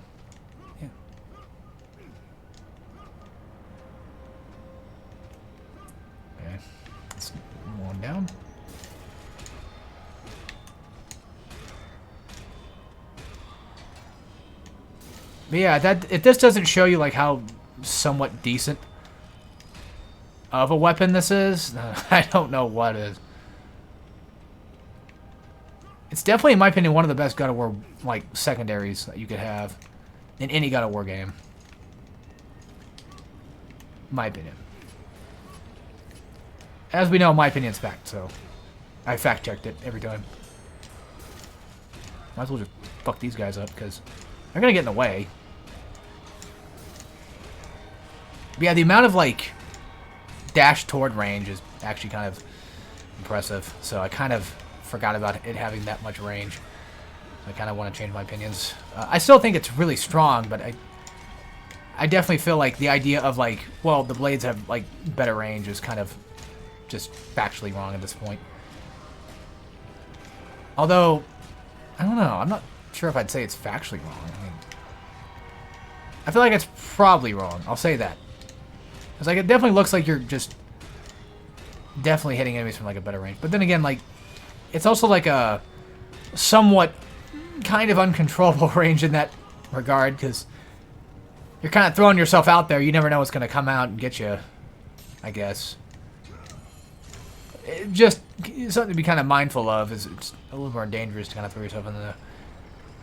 yeah. Okay, let's move on down. But yeah, if this doesn't show you like how somewhat decent of a weapon this is, I don't know what is. It's definitely, in my opinion, one of the best God of War like secondaries that you could have in any God of War game. My opinion. As we know, my opinion's fact, so I fact checked it every time. Might as well just fuck these guys up because they're gonna get in the way. But yeah, the amount of like dash toward range is actually kind of impressive. So I kind of forgot about it having that much range. I kind of want to change my opinions. I still think it's really strong, but I definitely feel like the idea of like, well, the blades have like better range is kind of just factually wrong at this point. Although, I don't know. I'm not sure if I'd say it's factually wrong. I mean, I feel like it's probably wrong. I'll say that. It's like, it definitely looks like you're just definitely hitting enemies from like a better range. But then again, like, it's also like a somewhat kind of uncontrollable range in that regard, because you're kind of throwing yourself out there. You never know what's going to come out and get you, I guess. It just something to be kind of mindful of. Is it's a little more dangerous to kind of throw yourself in the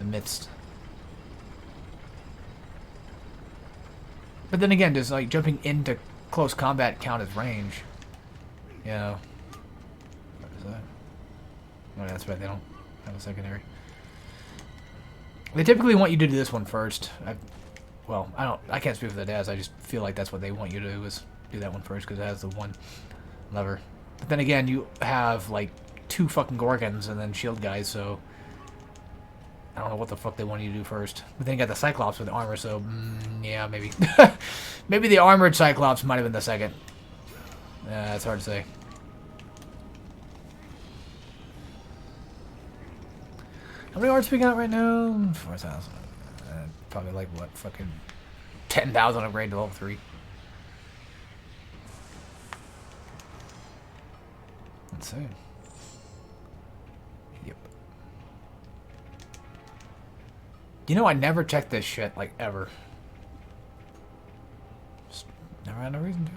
midst. But then again, does like jumping into close combat count as range? You know. What is that? Oh, that's right. They don't have a secondary. They typically want you to do this one first. Well, I can't speak for the devs. I just feel like that's what they want you to do, is do that one first because it has the one lever. But then again, you have like 2 fucking Gorgons and then shield guys, so I don't know what the fuck they want you to do first. But then you got the Cyclops with the armor, so yeah, maybe. Maybe the armored Cyclops might have been the second. It's hard to say. How many orbs we got right now? 4,000. Probably like, what, fucking 10,000 upgrade to level 3. Let's see. Yep. You know, I never checked this shit, like, ever. Just never had no reason to.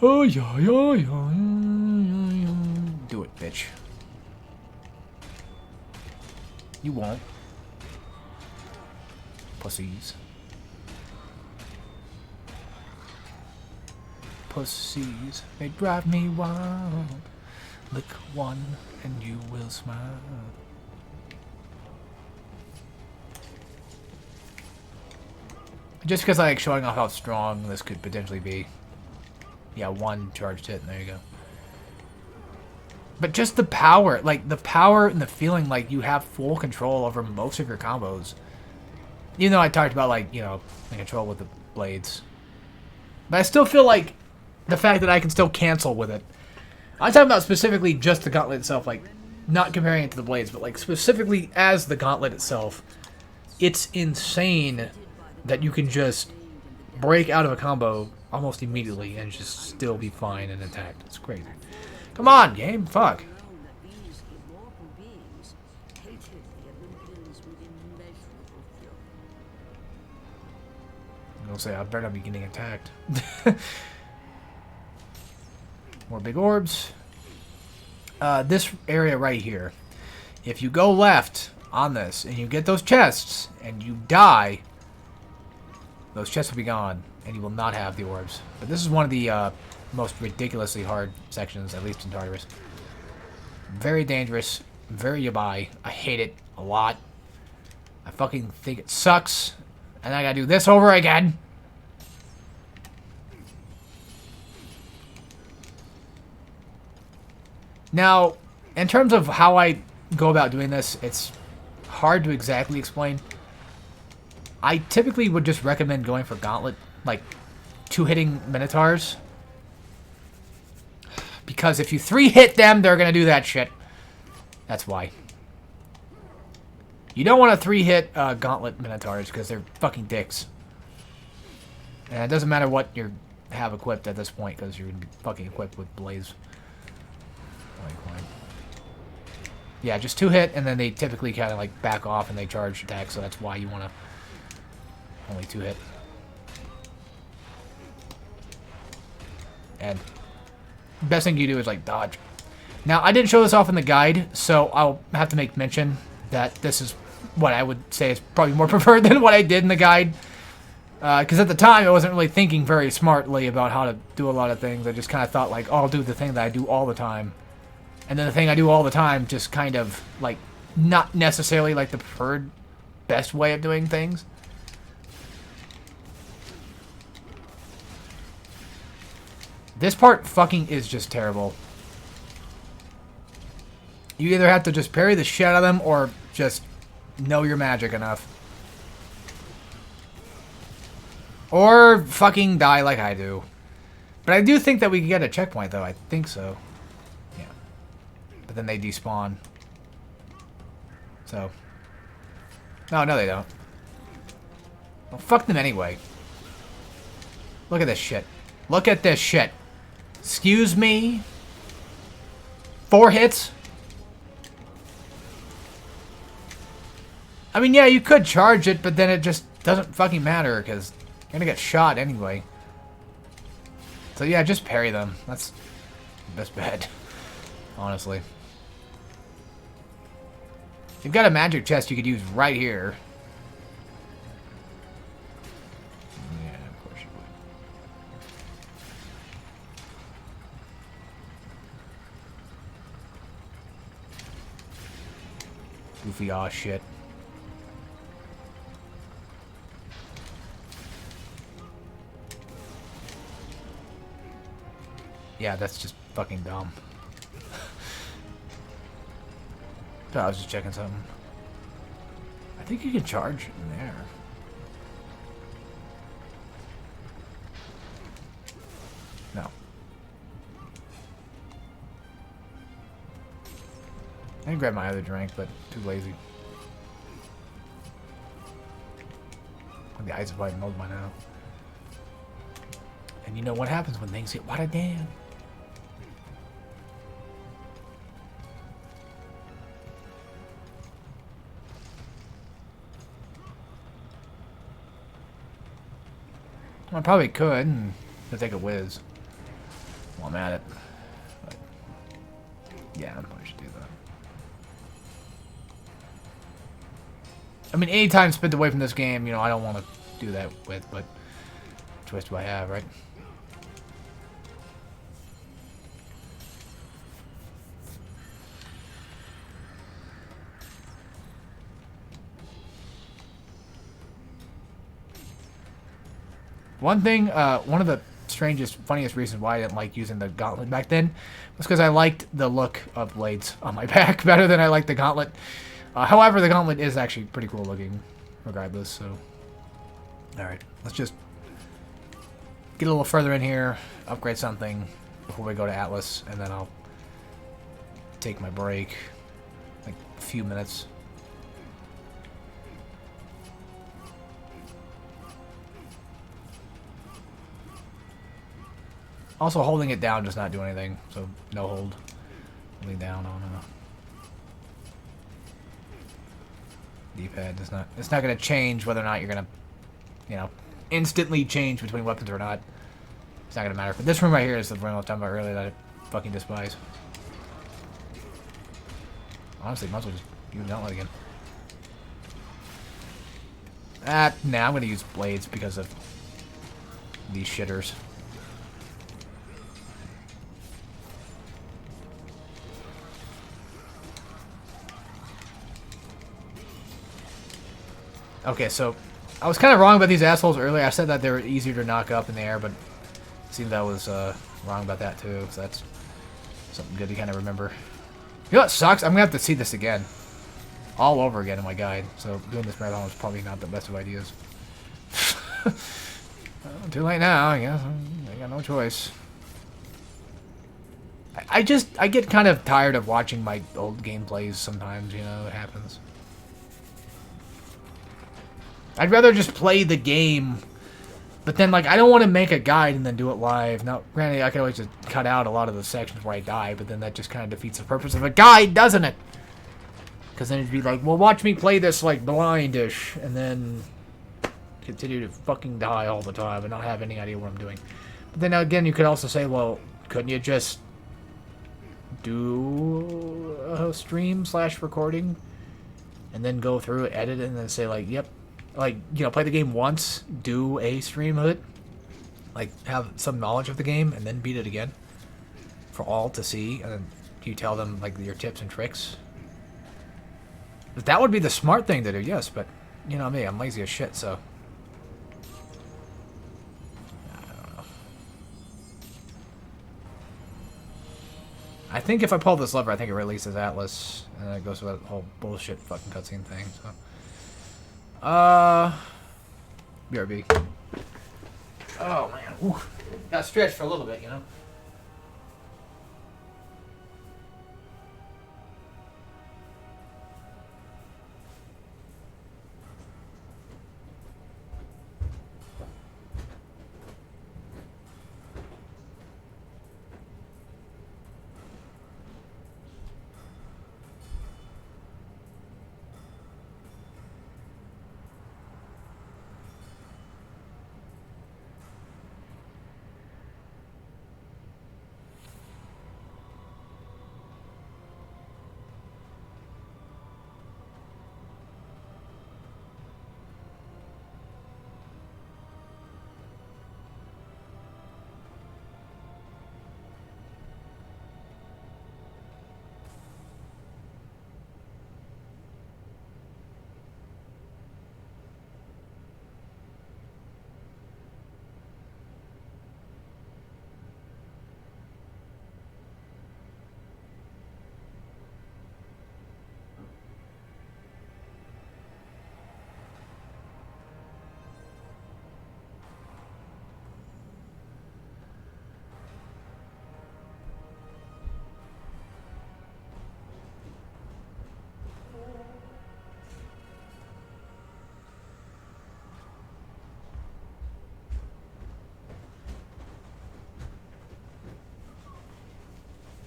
Oh, yeah, yeah, yeah, yeah, yeah. Do it, bitch. You won't. Pussies. Pussies, they drive me wild. Lick one and you will smile. Just because I like showing off how strong this could potentially be. Yeah, 1 charged hit, and there you go. But just the power, like the power and the feeling like you have full control over most of your combos. Even though I talked about like, you know, the control with the blades. But I still feel like the fact that I can still cancel with it. I'm talking about specifically just the gauntlet itself, like not comparing it to the blades, but like specifically as the gauntlet itself. It's insane that you can just break out of a combo almost immediately and just still be fine and intact. It's crazy. Come on, game. Fuck. Known that these immortal beings hated the Olympians with immeasurable fury. I'm gonna say I better not be getting attacked. More big orbs. This area right here. If you go left on this and you get those chests and you die, those chests will be gone and you will not have the orbs. But this is one of the most ridiculously hard sections, at least in Tartarus. Very dangerous, very yabai. I hate it a lot. I fucking think it sucks. And I gotta do this over again. Now, in terms of how I go about doing this, it's hard to exactly explain. I typically would just recommend going for Gauntlet, like 2-hitting Minotaurs. Because if you 3-hit them, they're going to do that shit. That's why. You don't want to 3-hit Gauntlet Minotaurs because they're fucking dicks. And it doesn't matter what you have equipped at this point because you're fucking equipped with Blaze. Yeah, just 2-hit and then they typically kind of like back off and they charge attack, so that's why you want to only 2-hit. And best thing you do is like dodge. Now, I didn't show this off in the guide, so I'll have to make mention that this is what I would say is probably more preferred than what I did in the guide. Because at the time, I wasn't really thinking very smartly about how to do a lot of things. I just kind of thought, like, oh, I'll do the thing that I do all the time. And then the thing I do all the time just kind of, like, not necessarily, like, the preferred best way of doing things. This part fucking is just terrible. You either have to just parry the shit out of them or just know your magic enough. Or fucking die like I do. But I do think that we can get a checkpoint, though. I think so. Yeah. But then they despawn. So. No, they don't. Well, fuck them anyway. Look at this shit. Look at this shit. Excuse me? 4 hits? I mean, yeah, you could charge it, but then it just doesn't fucking matter, because you're gonna get shot anyway. So yeah, just parry them. That's the best bet, honestly. You've got a magic chest you could use right here. Yeah, of course you would. Goofy aw shit. Yeah, that's just fucking dumb. I was just checking something. I think you can charge in there. No. I can grab my other drink, but too lazy. The ice is probably melted by now. And you know what happens when things get watered down. I probably could and take a whiz while I'm at it. But yeah, I probably should do that. I mean, any time spent away from this game, you know, I don't want to do that with, but what choice do I have, right? One thing, one of the strangest, funniest reasons why I didn't like using the gauntlet back then was because I liked the look of blades on my back better than I liked the gauntlet. However, the gauntlet is actually pretty cool looking, regardless, so... Alright, let's just get a little further in here, upgrade something before we go to Atlas, and then I'll take my break, like a few minutes. Also, holding it down does not do anything, so no hold. Only down on D-pad does not. It's not going to change whether or not you're going to, you know, instantly change between weapons or not. It's not going to matter. But this room right here is the room I was talking about earlier that I fucking despise. Honestly, might as well just use Gauntlet again. Nah, I'm going to use blades because of these shitters. Okay, so I was kind of wrong about these assholes earlier. I said that they were easier to knock up in the air, but it seems I was wrong about that too. So that's Something good to kind of remember. You know what sucks? I'm going to have to see this again. All over again in my guide. So doing this marathon was probably not the best of ideas. Well, too late now, I guess. I got no choice. I get kind of tired of watching my old gameplays sometimes, you know, it happens. I'd rather just play the game, but then, like, I don't want to make a guide and then do it live. Now, granted, I could always just cut out a lot of the sections where I die, but then that just kind of defeats the purpose of a guide, doesn't it? Because then it'd be like, well, watch me play this, like, blindish, and then continue to fucking die all the time and not have any idea what I'm doing. But then again, you could also say, well, couldn't you just do a stream/recording and then go through, edit it, and then say, like, yep, like, you know, play the game once, do a stream of it, like, have some knowledge of the game, and then beat it again for all to see, and then you tell them, like, your tips and tricks. But that would be the smart thing to do, yes, but, you know me, I'm lazy as shit, so. I don't know. I think if I pull this lever, I think it releases Atlas, and then it goes with that whole bullshit fucking cutscene thing, so. BRB. Oh, man. Ooh. Got stretched for a little bit, you know?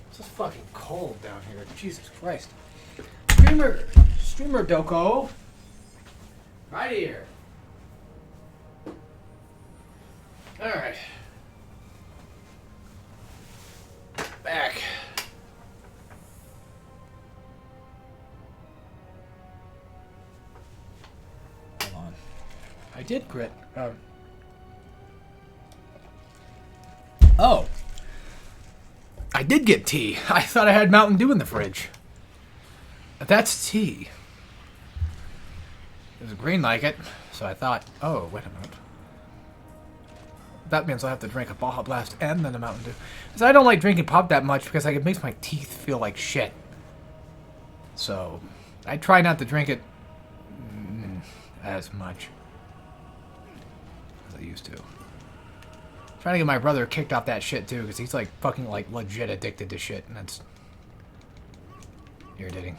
It's just fucking cold down here. Jesus Christ. Streamer Doko. Right here. Alright. Back. Hold on. I did grit. Oh. I did get tea. I thought I had Mountain Dew in the fridge. But that's tea. It was green like it, so I thought, oh, wait a minute. That means I'll have to drink a Baja Blast and then a Mountain Dew. Because I don't like drinking pop that much because like, it makes my teeth feel like shit. So, I try not to drink it as much as I used to. Trying to get my brother kicked off that shit too, because he's like fucking like legit addicted to shit, and that's irritating.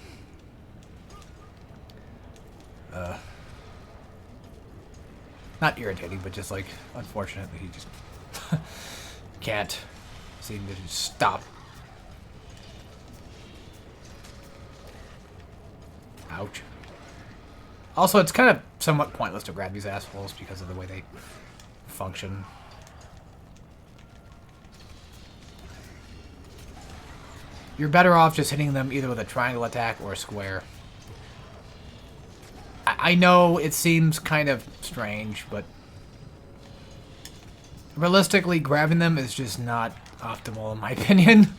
Not irritating, but just like unfortunate that he just can't seem to just stop. Ouch. Also, it's kind of somewhat pointless to grab these assholes because of the way they function. You're better off just hitting them either with a triangle attack or a square. I know it seems kind of strange, but realistically, grabbing them is just not optimal in my opinion.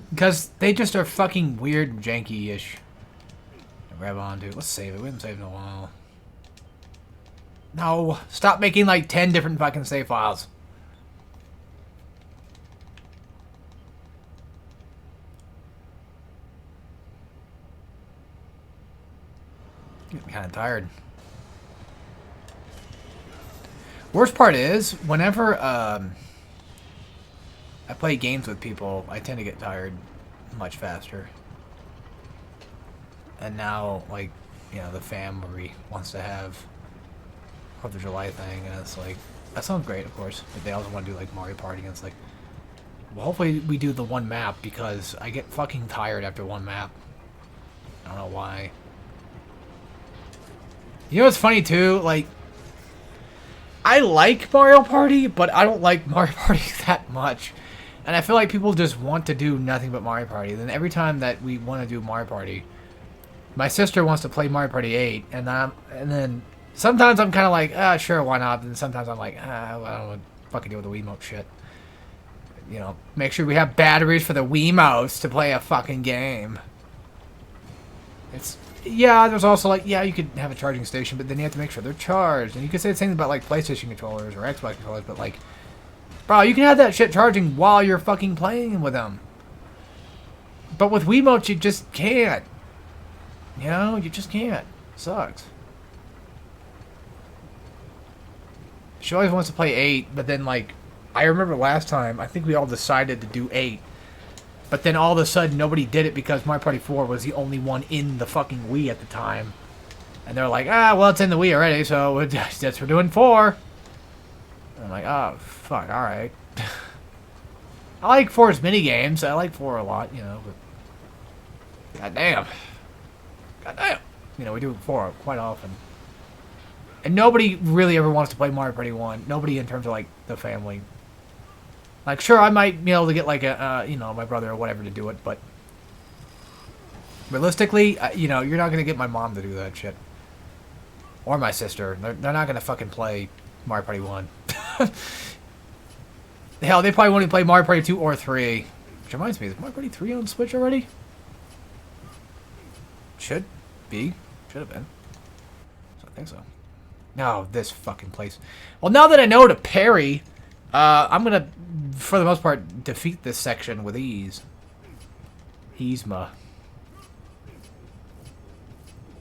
Because they just are fucking weird, janky-ish. Grab onto. Let's save it. We haven't saved in a while. No, stop making like 10 different fucking save files. I'm kind of tired. Worst part is, whenever I play games with people, I tend to get tired much faster. And now, like, you know, the family wants to have 4th of July thing, and it's like, that sounds great, of course, but they also want to do, like, Mario Party, and it's like, well, hopefully we do the one map, because I get fucking tired after one map. I don't know why. You know what's funny, too? Like, I like Mario Party, but I don't like Mario Party that much. And I feel like people just want to do nothing but Mario Party. Then every time that we want to do Mario Party, my sister wants to play Mario Party 8, and then sometimes I'm kind of like, sure, why not? And sometimes I'm like, well, I don't want to fucking deal with the Wiimote shit. You know, make sure we have batteries for the Wiimotes to play a fucking game. It's, yeah, there's also like, yeah, you could have a charging station, but then you have to make sure they're charged. And you could say the same about like PlayStation controllers or Xbox controllers, but like, bro, you can have that shit charging while you're fucking playing with them. But with Wiimotes, you just can't. You know, you just can't. Sucks. She always wants to play 8, but then, like, I remember last time, I think we all decided to do 8. But then all of a sudden, nobody did it because Mario Party 4 was the only one in the fucking Wii at the time. And they're like, well, it's in the Wii already, so we're doing 4. And I'm like, oh, fuck, alright. I like 4's minigames. I like 4 a lot, you know, but... goddamn. Goddamn. You know, we do 4 quite often. And nobody really ever wants to play Mario Party 1. Nobody in terms of, like, the family. Like, sure, I might be able to get, like, a, you know, my brother or whatever to do it, but... realistically, you know, you're not going to get my mom to do that shit. Or my sister. They're not going to fucking play Mario Party 1. Hell, they probably won't even play Mario Party 2 or 3. Which reminds me, is Mario Party 3 on Switch already? Should be. Should have been. So I think so. No, this fucking place. Well, now that I know to parry, I'm going to, for the most part, defeat this section with ease. Easema.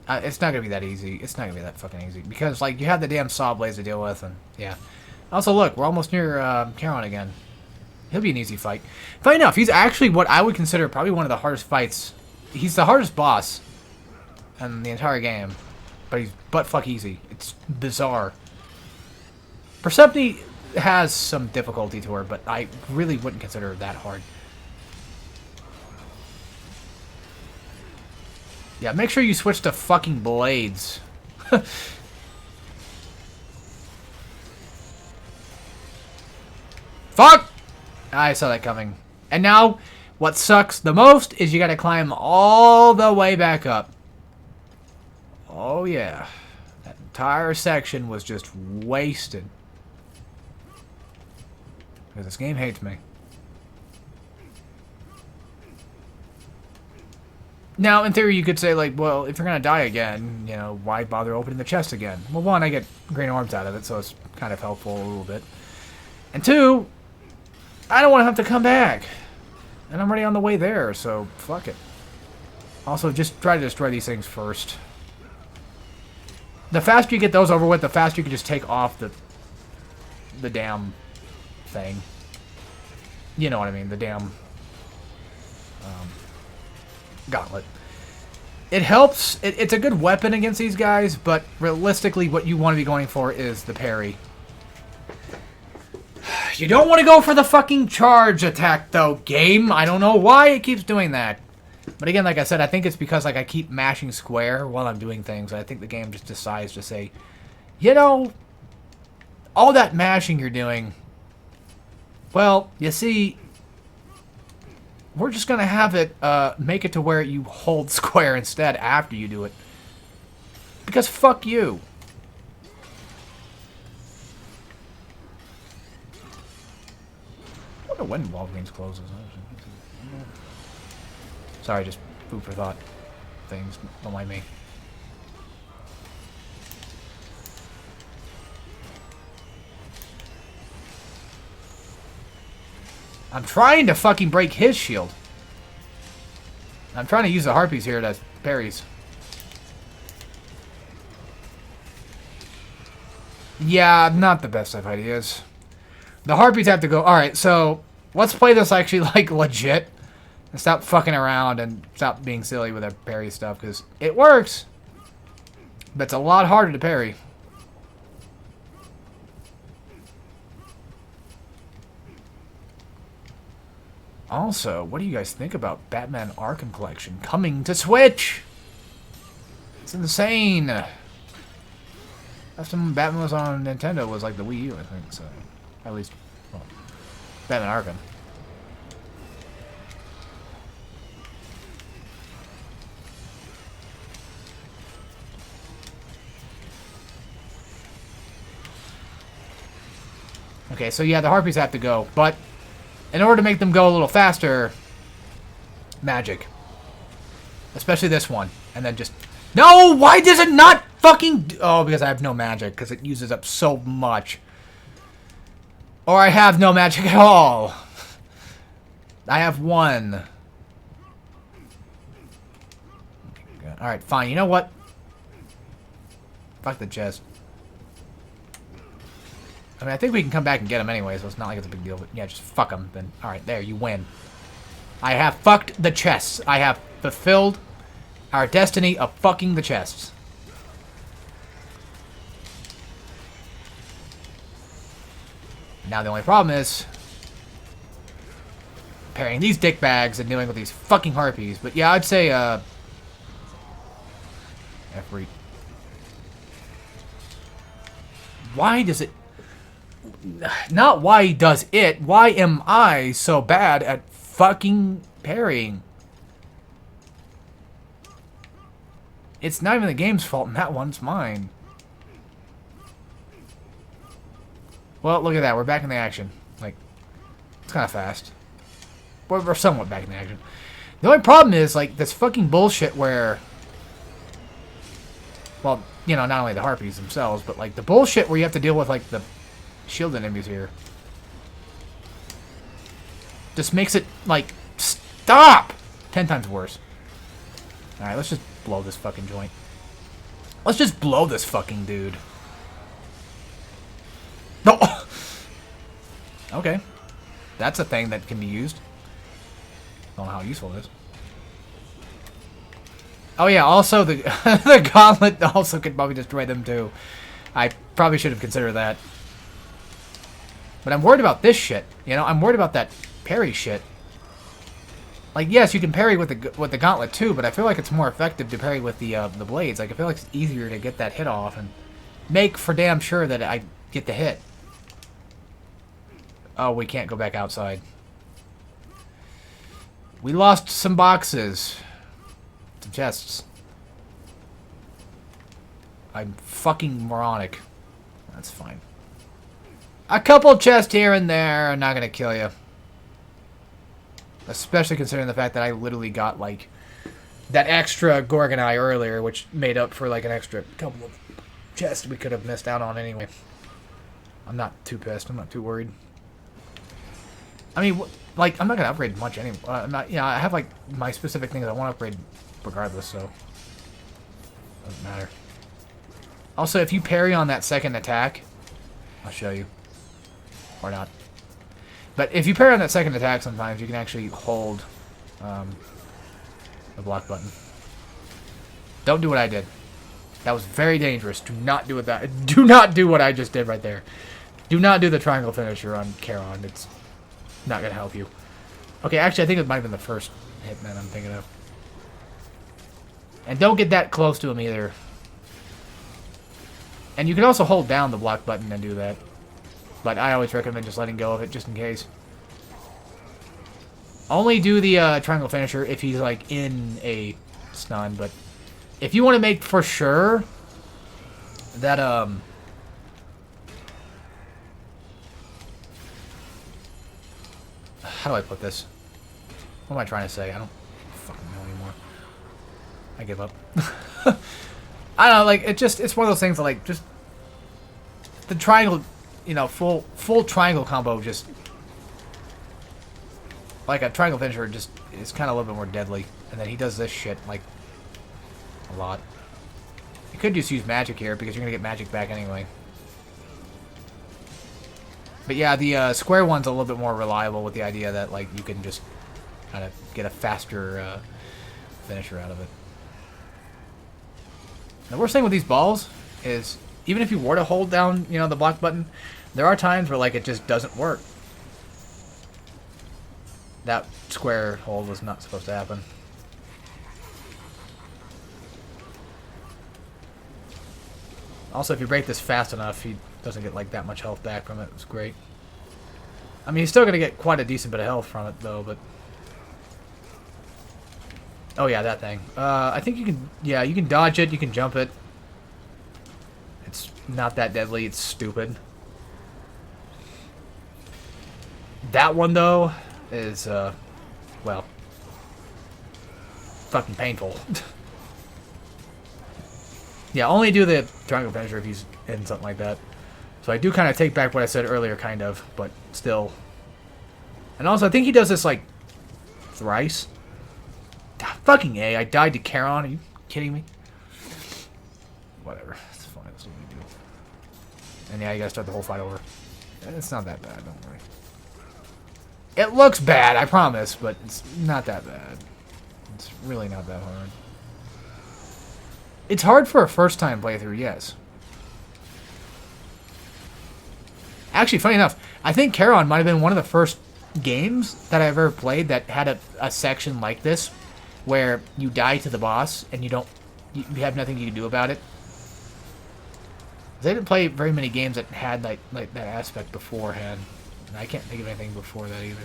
It's not going to be that easy. It's not going to be that fucking easy. Because, like, you have the damn saw blades to deal with, and, yeah. Also, look, we're almost near Charon again. He'll be an easy fight. Funny enough, he's actually what I would consider probably one of the hardest fights. He's the hardest boss in the entire game. But he's butt-fuck easy. It's bizarre. Persephone has some difficulty to her, but I really wouldn't consider her that hard. Yeah, make sure you switch to fucking blades. Fuck! I saw that coming. And now, what sucks the most is you gotta climb all the way back up. Oh yeah. That entire section was just wasted. Because this game hates me. Now, in theory, you could say, like, well, if you're gonna die again, you know, why bother opening the chest again? Well, one, I get green orbs out of it, so it's kind of helpful a little bit. And two, I don't want to have to come back. And I'm already on the way there, so fuck it. Also, just try to destroy these things first. The faster you get those over with, the faster you can just take off the damn thing. You know what I mean, the damn gauntlet. It helps. It's a good weapon against these guys, but realistically, what you want to be going for is the parry. You don't want to go for the fucking charge attack, though, game. I don't know why it keeps doing that. But again, like I said, I think it's because like I keep mashing square while I'm doing things. I think the game just decides to say, you know, all that mashing you're doing, well, you see, we're just going to have it make it to where you hold square instead after you do it. Because fuck you. I wonder when Walgreens closes. Sorry, just food for thought things. Don't mind me. I'm trying to fucking break his shield. I'm trying to use the harpies here to parries. Yeah, not the best of ideas. The harpies have to go. Alright, so let's play this actually like legit. And stop fucking around and stop being silly with our parry stuff, because it works. But it's a lot harder to parry. Also, what do you guys think about Batman Arkham Collection coming to Switch? It's insane. Last time Batman was on Nintendo was like the Wii U, I think. So, at least, well, Batman Arkham. Okay, so yeah, the harpies have to go, but in order to make them go a little faster, magic. Especially this one. And then just... No! Why does it not fucking... Oh, because I have no magic, because it uses up so much. Or I have no magic at all. I have one. Alright, fine. You know what? Fuck the chest. I mean, I think we can come back and get him anyway, so it's not like it's a big deal. But yeah, just fuck him. Then, alright, there, you win. I have fucked the chests. I have fulfilled our destiny of fucking the chests. Now the only problem is parrying these dickbags and dealing with these fucking harpies. But yeah, I'd say, every... Why does it... Not why does it. Why am I so bad at fucking parrying? It's not even the game's fault, and that one's mine. Well, look at that. We're back in the action. Like, it's kind of fast. We're somewhat back in the action. The only problem is, like, this fucking bullshit where... Well, you know, not only the harpies themselves, but, like, the bullshit where you have to deal with, like, the... shield enemies here. Just makes it, like, stop! 10 times worse. Alright, let's just blow this fucking joint. Let's just blow this fucking dude. No! Okay. That's a thing that can be used. Don't know how useful it is. Oh yeah, also the, the gauntlet also could probably destroy them too. I probably should have considered that. But I'm worried about this shit. You know, I'm worried about that parry shit. Like, yes, you can parry with the gauntlet too, but I feel like it's more effective to parry with the blades. Like, I feel like it's easier to get that hit off and make for damn sure that I get the hit. Oh, we can't go back outside. We lost some boxes. Some chests. I'm fucking moronic. That's fine. A couple chests here and there are not going to kill you. Especially considering the fact that I literally got, like, that extra Gorgon Eye earlier, which made up for, like, an extra couple of chests we could have missed out on anyway. I'm not too pissed. I'm not too worried. I mean, like, I'm not going to upgrade much anyway. I'm not, you know, I have, like, my specific things I want to upgrade regardless, so... Doesn't matter. Also, if you parry on that second attack... I'll show you. Or not. But if you parry on that second attack sometimes, you can actually hold the block button. Don't do what I did. That was very dangerous. Do not do that. Do not do what I just did right there. Do not do the triangle finisher on Charon. It's not going to help you. Okay, actually, I think it might have been the first Hitman I'm thinking of. And don't get that close to him either. And you can also hold down the block button and do that. But I always recommend just letting go of it, just in case. Only do the triangle finisher if he's, like, in a stun. But if you want to make for sure that, how do I put this? What am I trying to say? I don't fucking know anymore. I give up. I don't know, like, it's one of those things that, like, just... The triangle... You know, full triangle combo just... Like, a triangle finisher just is kind of a little bit more deadly. And then he does this shit, like, a lot. You could just use magic here, because you're going to get magic back anyway. But yeah, the square one's a little bit more reliable with the idea that like you can just kind of get a faster finisher out of it. The worst thing with these balls is even if you were to hold down, you know, the block button, there are times where like it just doesn't work. That square hold was not supposed to happen. Also, if you break this fast enough, he doesn't get like that much health back from it. It's great. I mean, he's still going to get quite a decent bit of health from it, though, but... Oh, yeah, that thing. I think you can... Yeah, you can dodge it, you can jump it. It's not that deadly, it's stupid. That one, though, is, well... fucking painful. Yeah, only do the triangle finisher if he's in something like that. So I do kind of take back what I said earlier, kind of, but still. And also, I think he does this, like, thrice. Fucking A, I died to Charon. Are you kidding me? Whatever. It's fine. That's what we do. And yeah, you gotta start the whole fight over. It's not that bad, don't worry. It looks bad, I promise, but it's not that bad. It's really not that hard. It's hard for a first-time playthrough, yes. Actually, funny enough, I think Charon might have been one of the first games that I've ever played that had a section like this, where you die to the boss and you have nothing you can do about it. I didn't play very many games that had like that aspect beforehand. And I can't think of anything before that either.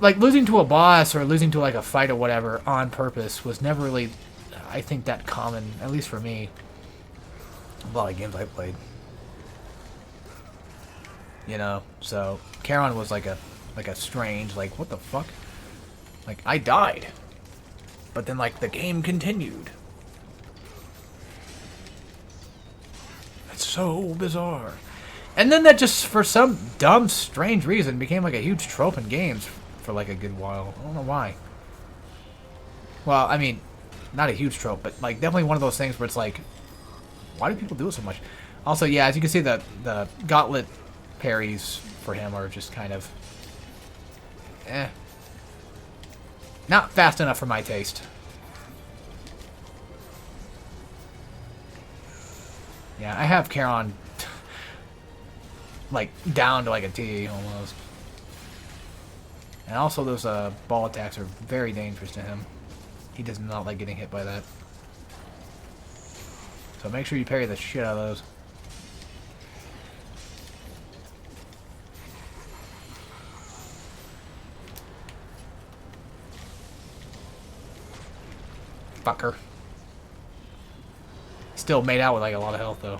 Like losing to a boss or losing to like a fight or whatever on purpose was never really, I think, that common, at least for me. A lot of games I played. You know, so Charon was like a strange, like, what the fuck? Like, I died. But then, like, the game continued. It's so bizarre. And then that just, for some dumb, strange reason, became like a huge trope in games for like a good while. I don't know why. Well, I mean, not a huge trope, but like definitely one of those things where it's like, why do people do it so much? Also, yeah, as you can see, the gauntlet parries for him are just kind of, not fast enough for my taste. Yeah, I have Charon like down to like a T almost. And also those ball attacks are very dangerous to him. He does not like getting hit by that. So make sure you parry the shit out of those. Fucker. Still made out with like a lot of health though.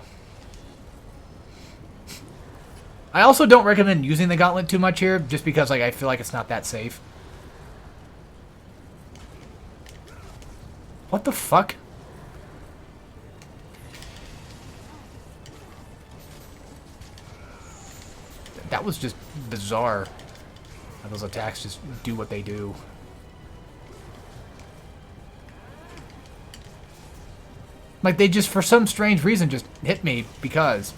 I also don't recommend using the gauntlet too much here, just because like I feel like it's not that safe. What the fuck? That was just bizarre. How those attacks just do what they do. Like they just, for some strange reason, just hit me because.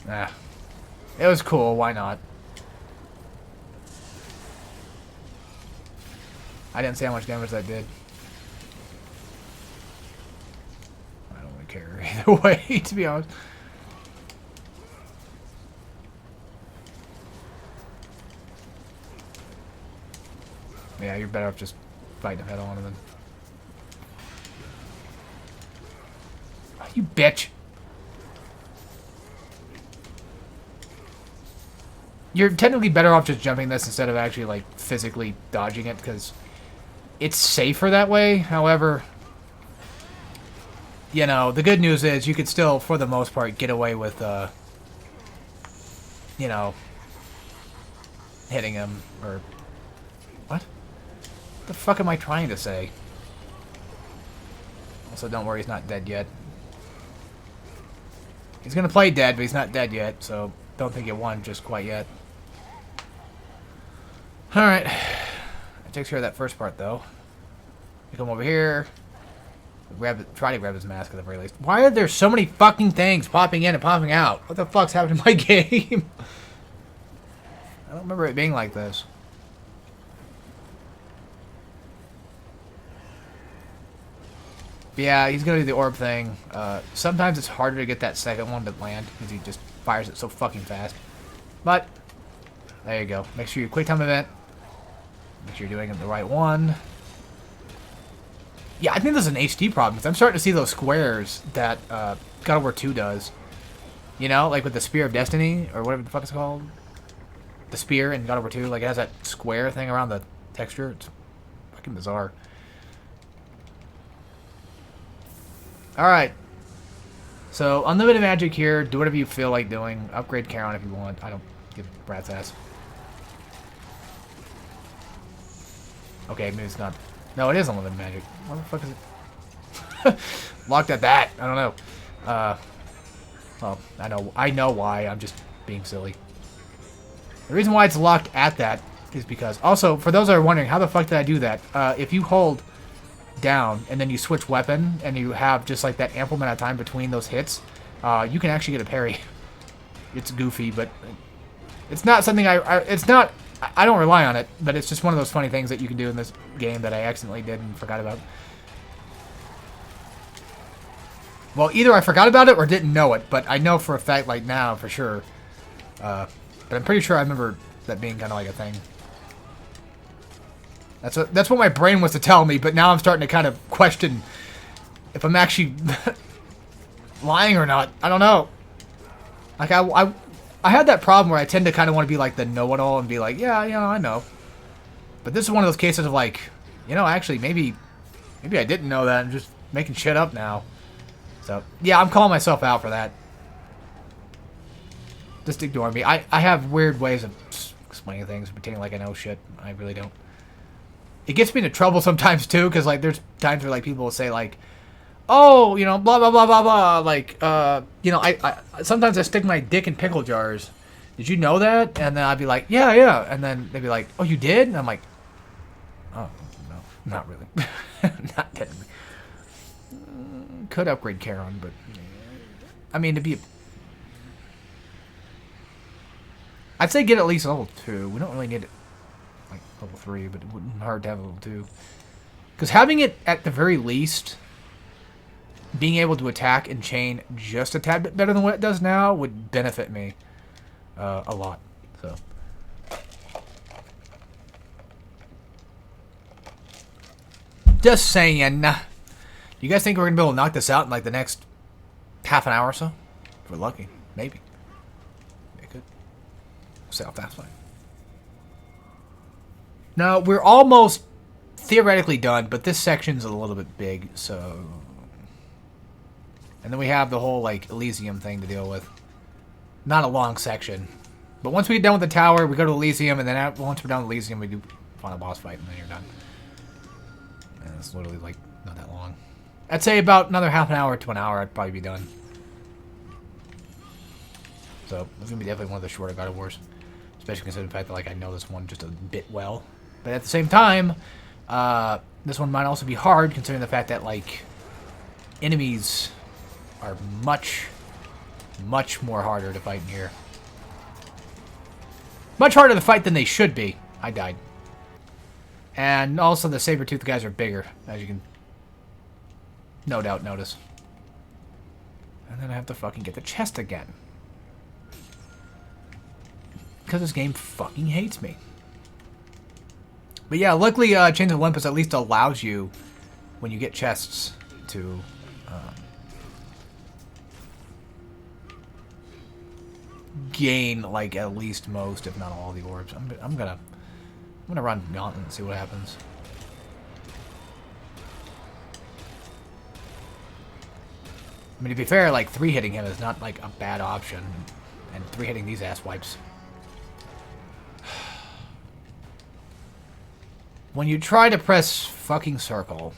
Ah. It was cool, why not? I didn't see how much damage that did. I don't really care either way, to be honest. Yeah, you're better off just fighting him head on and then. Oh, you bitch! You're technically better off just jumping this instead of actually, like, physically dodging it, because it's safer that way. However, you know, the good news is you could still, for the most part, get away with, you know, hitting him, or... What? What the fuck am I trying to say? Also, don't worry, he's not dead yet. He's gonna play dead, but he's not dead yet, so don't think you won just quite yet. Alright. That takes care of that first part, though. We come over here. Try to grab his mask at the very least. Why are there so many fucking things popping in and popping out? What the fuck's happening in my game? I don't remember it being like this. But yeah, he's gonna do the orb thing. Sometimes it's harder to get that second one to land because he just fires it so fucking fast. But there you go. Make sure you quick time event. Make sure you're doing it the right one. Yeah, I think this is an HD problem because I'm starting to see those squares that God of War 2 does. You know, like with the Spear of Destiny or whatever the fuck it's called. The spear in God of War 2, like it has that square thing around the texture. It's fucking bizarre. Alright. So, unlimited magic here. Do whatever you feel like doing. Upgrade Charon if you want. I don't give a rat's ass. Okay, maybe it's not. No, it is unlimited magic. What the fuck is it? Locked at that. I don't know. Well, I know why. I'm just being silly. The reason why it's locked at that is because... Also, for those that are wondering, how the fuck did I do that? If you hold down and then you switch weapon and you have just like that ample amount of time between those hits, you can actually get a parry. It's goofy, but it's not something I don't rely on it, but it's just one of those funny things that you can do in this game that I accidentally did and forgot about. Well, either I forgot about it or didn't know it, but I know for a fact, like now, for sure. But I'm pretty sure I remember that being kind of like a thing. That's what my brain was to tell me, but now I'm starting to kind of question if I'm actually lying or not. I don't know. Like, I had that problem where I tend to kind of want to be like the know-it-all and be like, yeah, you know, I know. But this is one of those cases of like, you know, actually, maybe I didn't know that. I'm just making shit up now. So, yeah, I'm calling myself out for that. Just ignore me. I have weird ways of explaining things, pretending like I know shit. I really don't. It gets me into trouble sometimes, too, because, like, there's times where, like, people will say, like, oh, you know, blah, blah, blah, blah, blah. Like, you know, I sometimes I stick my dick in pickle jars. Did you know that? And then I'd be like, yeah, yeah. And then they'd be like, oh, you did? And I'm like, oh, no, not really. Not technically. Could upgrade Charon, but, I mean, to be... I'd say get at least level 2. We don't really need it, like, level 3, but it wouldn't be hard to have level 2. Because having it, at the very least, being able to attack and chain just a tad bit better than what it does now would benefit me a lot. So, just saying. You guys think we're going to be able to knock this out in, like, the next half an hour or so? If we're lucky. Maybe. It could. Sail fast line. No, we're almost theoretically done, but this section's a little bit big, so... And then we have the whole, like, Elysium thing to deal with. Not a long section. But once we get done with the tower, we go to Elysium, and then once we're done with Elysium, we do final boss fight, and then you're done. And it's literally, like, not that long. I'd say about another half an hour to an hour, I'd probably be done. So, it's going to be definitely one of the shorter God of Wars. Especially considering the fact that, like, I know this one just a bit well. But at the same time, this one might also be hard, considering the fact that, like, enemies are much, much more harder to fight in here. Much harder to fight than they should be. I died. And also the saber-toothed guys are bigger, as you can no doubt notice. And then I have to fucking get the chest again. Because this game fucking hates me. But yeah, luckily Chains of Olympus at least allows you, when you get chests, to... gain, like, at least most, if not all, the orbs. I'm gonna run Gauntlet and see what happens. I mean, to be fair, like, 3-hitting him is not, like, a bad option. And 3-hitting these ass wipes. When you try to press fucking circle,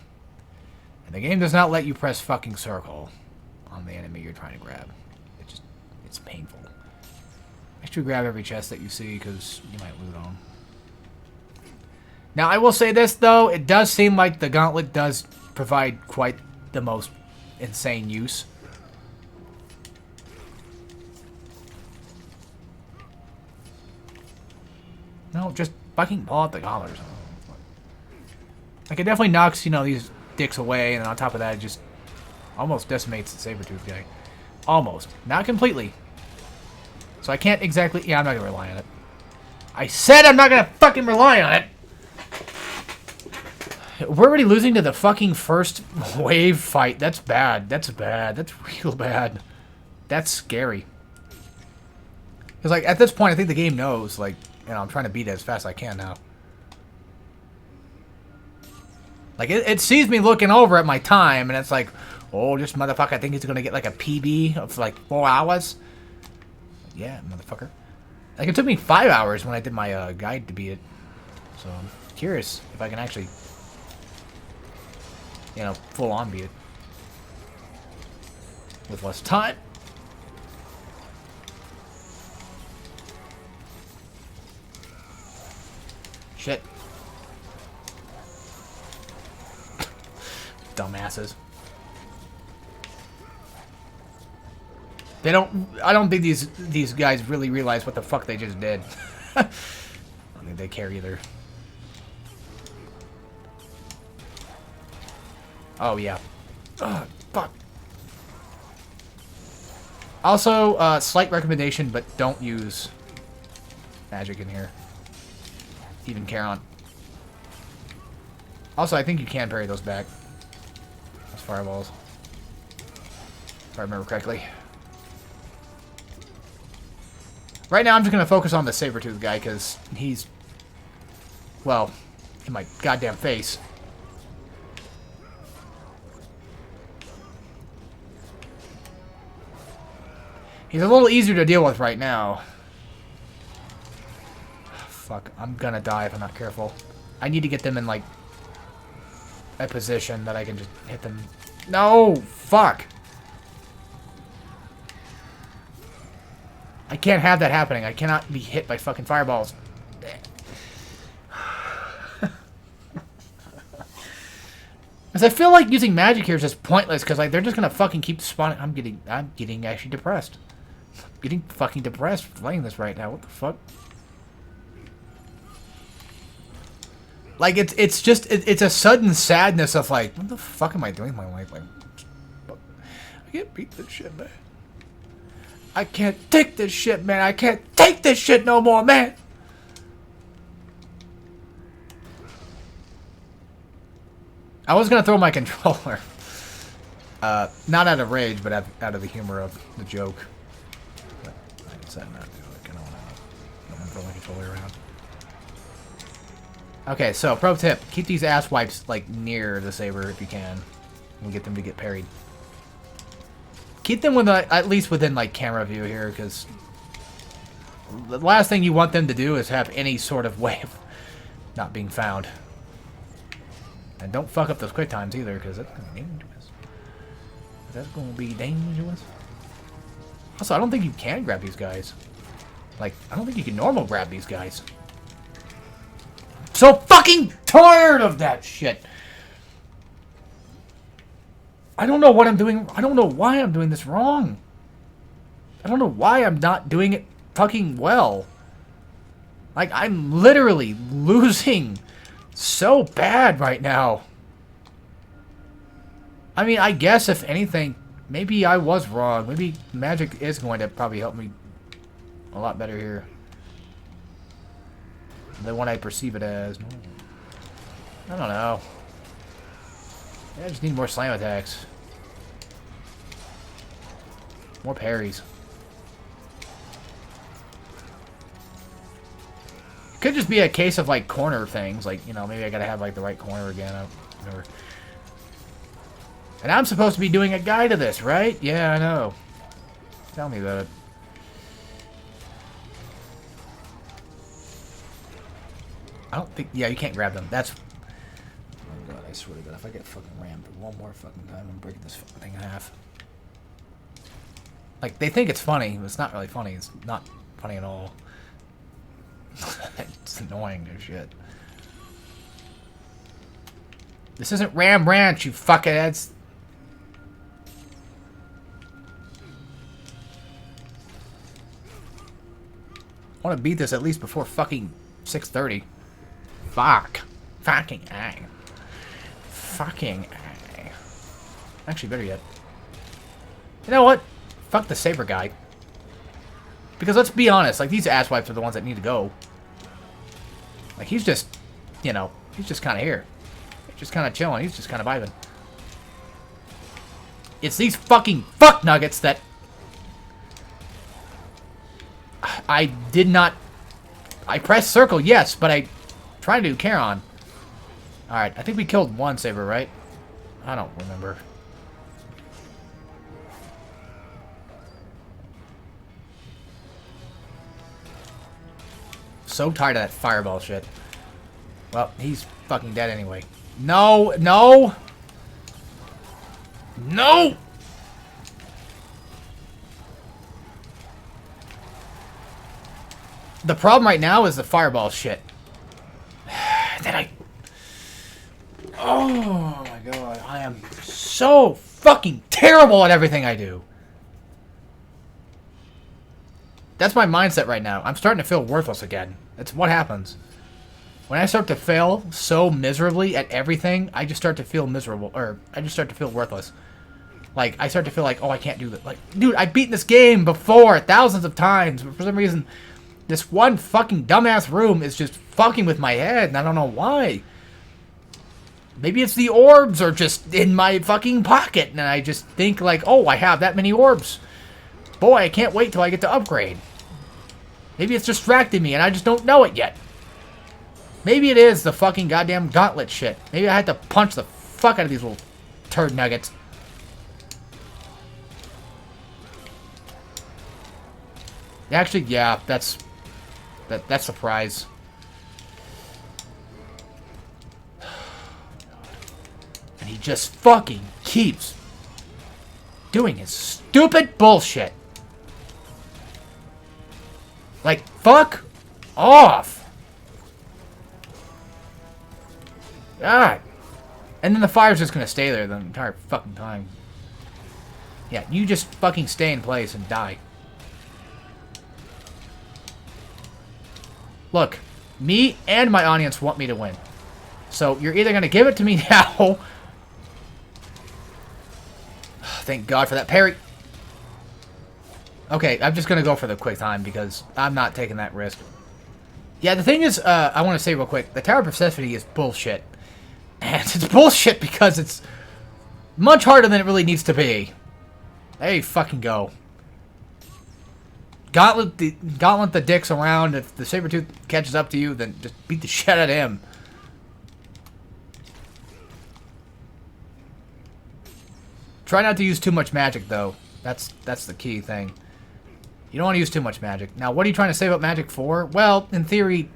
and the game does not let you press fucking circle on the enemy you're trying to grab, it's painful. Make sure you grab every chest that you see, because you might lose on them. Now, I will say this, though. It does seem like the gauntlet does provide quite the most insane use. No, just fucking pull out the gauntlet or something. Like, it definitely knocks, you know, these dicks away, and on top of that, it just almost decimates the saber-tooth guy. Almost. Not completely. So I can't exactly... Yeah, I'm not going to rely on it. I said I'm not going to fucking rely on it! We're already losing to the fucking first wave fight. That's bad. That's bad. That's real bad. That's scary. Because, like, at this point, I think the game knows, like, you know, I'm trying to beat it as fast as I can now. Like, it sees me looking over at my time, and it's like, oh, this motherfucker, I think he's going to get, like, a PB of, like, 4 hours. Yeah, motherfucker. Like, it took me 5 hours when I did my guide to beat it. So, I'm curious if I can actually, you know, full-on beat it. With less time. Shit. Dumbasses. They don't... I don't think these guys really realize what the fuck they just did. I don't think they care either. Oh, yeah. Ugh, fuck. Also, slight recommendation, but don't use magic in here. Even Charon. Also, I think you can parry those back. Those fireballs. If I remember correctly. Right now, I'm just going to focus on the saber-tooth guy, because he's... well, in my goddamn face. He's a little easier to deal with right now. Fuck, I'm gonna die if I'm not careful. I need to get them in, like, a position that I can just hit them. No! Fuck! I can't have that happening. I cannot be hit by fucking fireballs. Because I feel like using magic here is just pointless, because, like, they're just gonna fucking keep spawning. I'm getting actually depressed. I'm getting fucking depressed playing this right now. What the fuck? Like, it's just, it's a sudden sadness of, like, what the fuck am I doing with my life? Like, I can't beat this shit, man. I can't take this shit, man. I can't take this shit no more, man. I was going to throw my controller. Not out of rage, but out of the humor of the joke. But I decided not to. Like, I don't want to throw my controller around. Okay, so pro tip: keep these ass wipes like near the saber if you can, and get them to get parried. Keep them with at least within like camera view here, because the last thing you want them to do is have any sort of way of not being found. And don't fuck up those quick times either, because that's gonna be dangerous. That's gonna be dangerous. Also, I don't think you can grab these guys. Like, I don't think you can normal grab these guys. So fucking tired of that shit. I don't know what I'm doing. I don't know why I'm doing this wrong. I don't know why I'm not doing it fucking well. Like, I'm literally losing so bad right now. I mean, I guess if anything, maybe I was wrong. Maybe magic is going to probably help me a lot better here than what I perceive it as. I don't know. I just need more slam attacks. More parries. Could just be a case of, like, corner things. Like, you know, maybe I gotta have, like, the right corner again. Whatever. And I'm supposed to be doing a guide to this, right? Yeah, I know. Tell me about it. I don't think... yeah, you can't grab them. That's... oh, God, I swear to God, if I get fucking rammed one more fucking time, I'm breaking this fucking thing in half. Like, they think it's funny, but it's not really funny. It's not funny at all. It's annoying as shit. This isn't Ram Ranch, you fuckheads. I want to beat this at least before fucking 6:30. Fuck. Fucking A. Fucking A. Actually, better yet. You know what? Fuck the saber guy. Because let's be honest, like, these asswipes are the ones that need to go. Like, he's just, you know, he's just kind of here. He's just kind of chilling. He's just kind of vibing. It's these fucking fuck nuggets that I did not... I pressed circle, yes, but I tried to do Charon. Alright, I think we killed one saber, right? I don't remember. So tired of that fireball shit. Well, he's fucking dead anyway. No, no! No! The problem right now is the fireball shit. Oh my god, I am so fucking terrible at everything I do. That's my mindset right now. I'm starting to feel worthless again. That's what happens. When I start to fail so miserably at everything, I just start to feel miserable, or I just start to feel worthless. Like, I start to feel like, oh, I can't do that. Like, dude, I've beaten this game before thousands of times, but for some reason, this one fucking dumbass room is just fucking with my head, and I don't know why. Maybe it's the orbs are just in my fucking pocket, and I just think like, oh, I have that many orbs. Boy, I can't wait till I get to upgrade. Maybe it's distracting me, and I just don't know it yet. Maybe it is the fucking goddamn gauntlet shit. Maybe I had to punch the fuck out of these little turd nuggets. Actually, yeah, that's the prize. And he just fucking keeps doing his stupid bullshit. Like, fuck off. God. And then the fire's just gonna stay there the entire fucking time. Yeah, you just fucking stay in place and die. Look, me and my audience want me to win. So you're either gonna give it to me now. Thank God for that parry. Okay, I'm just gonna go for the quick time because I'm not taking that risk. Yeah, the thing is, I want to say real quick, the Tower of Persephone is bullshit. And it's bullshit because it's much harder than it really needs to be. There you fucking go. Gauntlet the dicks around. If the Sabertooth catches up to you, then just beat the shit out of him. Try not to use too much magic, though. That's the key thing. You don't want to use too much magic. Now, what are you trying to save up magic for? Well, in theory,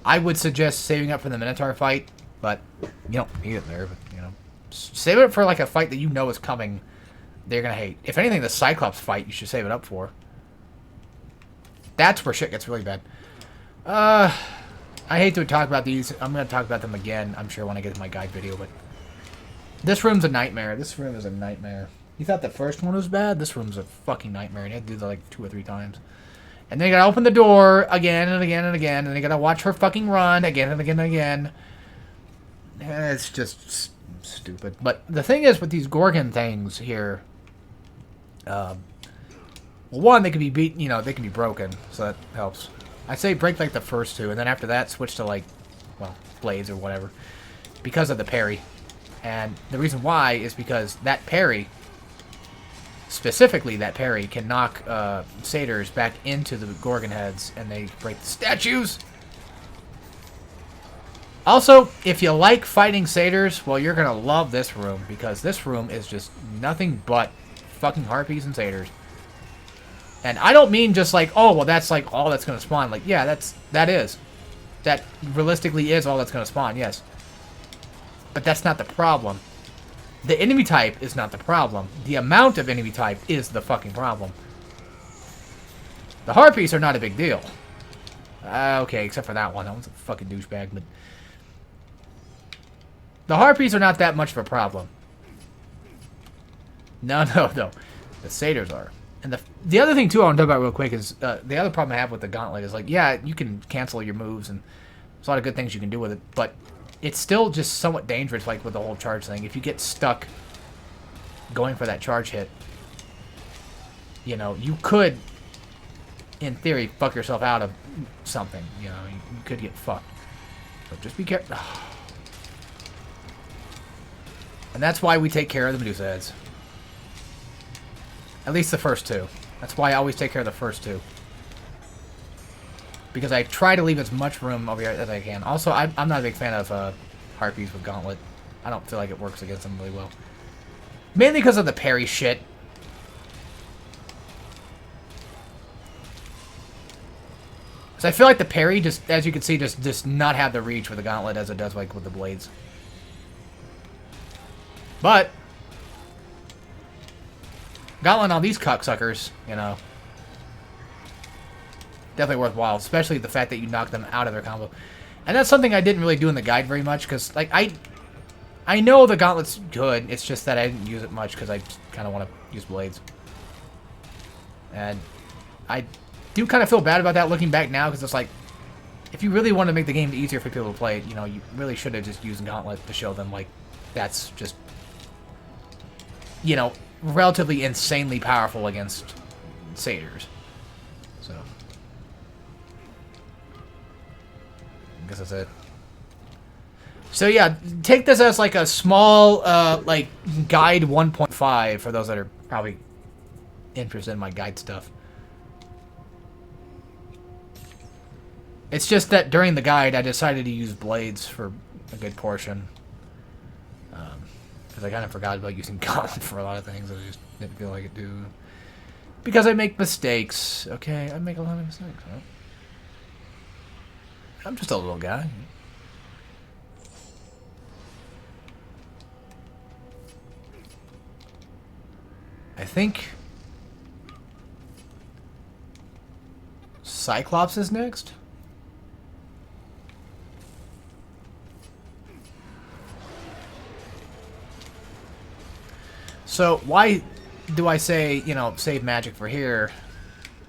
I would suggest saving up for the Minotaur fight, but you don't need it there. But, you know, save it for like a fight that you know is coming. They're gonna hate. If anything, the Cyclops fight you should save it up for. That's where shit gets really bad. I hate to talk about these. I'm gonna talk about them again, I'm sure, when I get to my guide video, but this room's a nightmare. This room is a nightmare. You thought the first one was bad? This room's a fucking nightmare. You had to do that like 2 or 3 times. And then you gotta open the door again and again and again, and then you gotta watch her fucking run again and again and again. It's just stupid. But the thing is with these Gorgon things here, well, one, they can be beat, you know, they can be broken, so that helps. I say break like the first 2, and then after that switch to like, well, blades or whatever, because of the parry. And the reason why is because that parry, specifically that parry, can knock satyrs back into the Gorgon heads, and they break the statues. Also, if you like fighting satyrs, well, you're gonna love this room, because this room is just nothing but fucking harpies and satyrs. And I don't mean just like, oh, well, that's like all that's gonna spawn. Like, yeah, that realistically is all that's gonna spawn, yes. But that's not the problem. The enemy type is not the problem. The amount of enemy type is the fucking problem. The harpies are not a big deal. Okay, except for that one. That one's a fucking douchebag, but The harpies are not that much of a problem. No. The satyrs are. And the other thing, too, I want to talk about real quick is the other problem I have with the gauntlet is, like, yeah, you can cancel your moves, and there's a lot of good things you can do with it, but it's still just somewhat dangerous, like, with the whole charge thing. If you get stuck going for that charge hit, you know, you could, in theory, fuck yourself out of something. You know, you could get fucked. So just be careful. And that's why we take care of the Medusa heads. At least the first two. That's why I always take care of the first two. Because I try to leave as much room over here as I can. Also, I'm not a big fan of harpies with gauntlet. I don't feel like it works against them really well. Mainly because of the parry shit. So I feel like the parry, just as you can see, just not have the reach with the gauntlet as it does like with the blades. But gauntlet on these cocksuckers, you know, definitely worthwhile, especially the fact that you knock them out of their combo. And that's something I didn't really do in the guide very much, because, like, I know the gauntlet's good, it's just that I didn't use it much, because I kind of want to use blades. And I do kind of feel bad about that looking back now, because it's like, if you really want to make the game easier for people to play, you know, you really should have just used gauntlet to show them, like, that's just, you know, relatively insanely powerful against satyrs. So I guess that's it. So yeah, take this as like a small like guide 1.5 for those that are probably interested in my guide stuff. It's just that during the guide I decided to use blades for a good portion. Because I kind of forgot about using gauntlet for a lot of things. I just didn't feel like it do. Because I make mistakes. Okay, I make a lot of mistakes. Huh? I'm just a little guy. I think Cyclops is next. So why do I say, you know, save magic for here?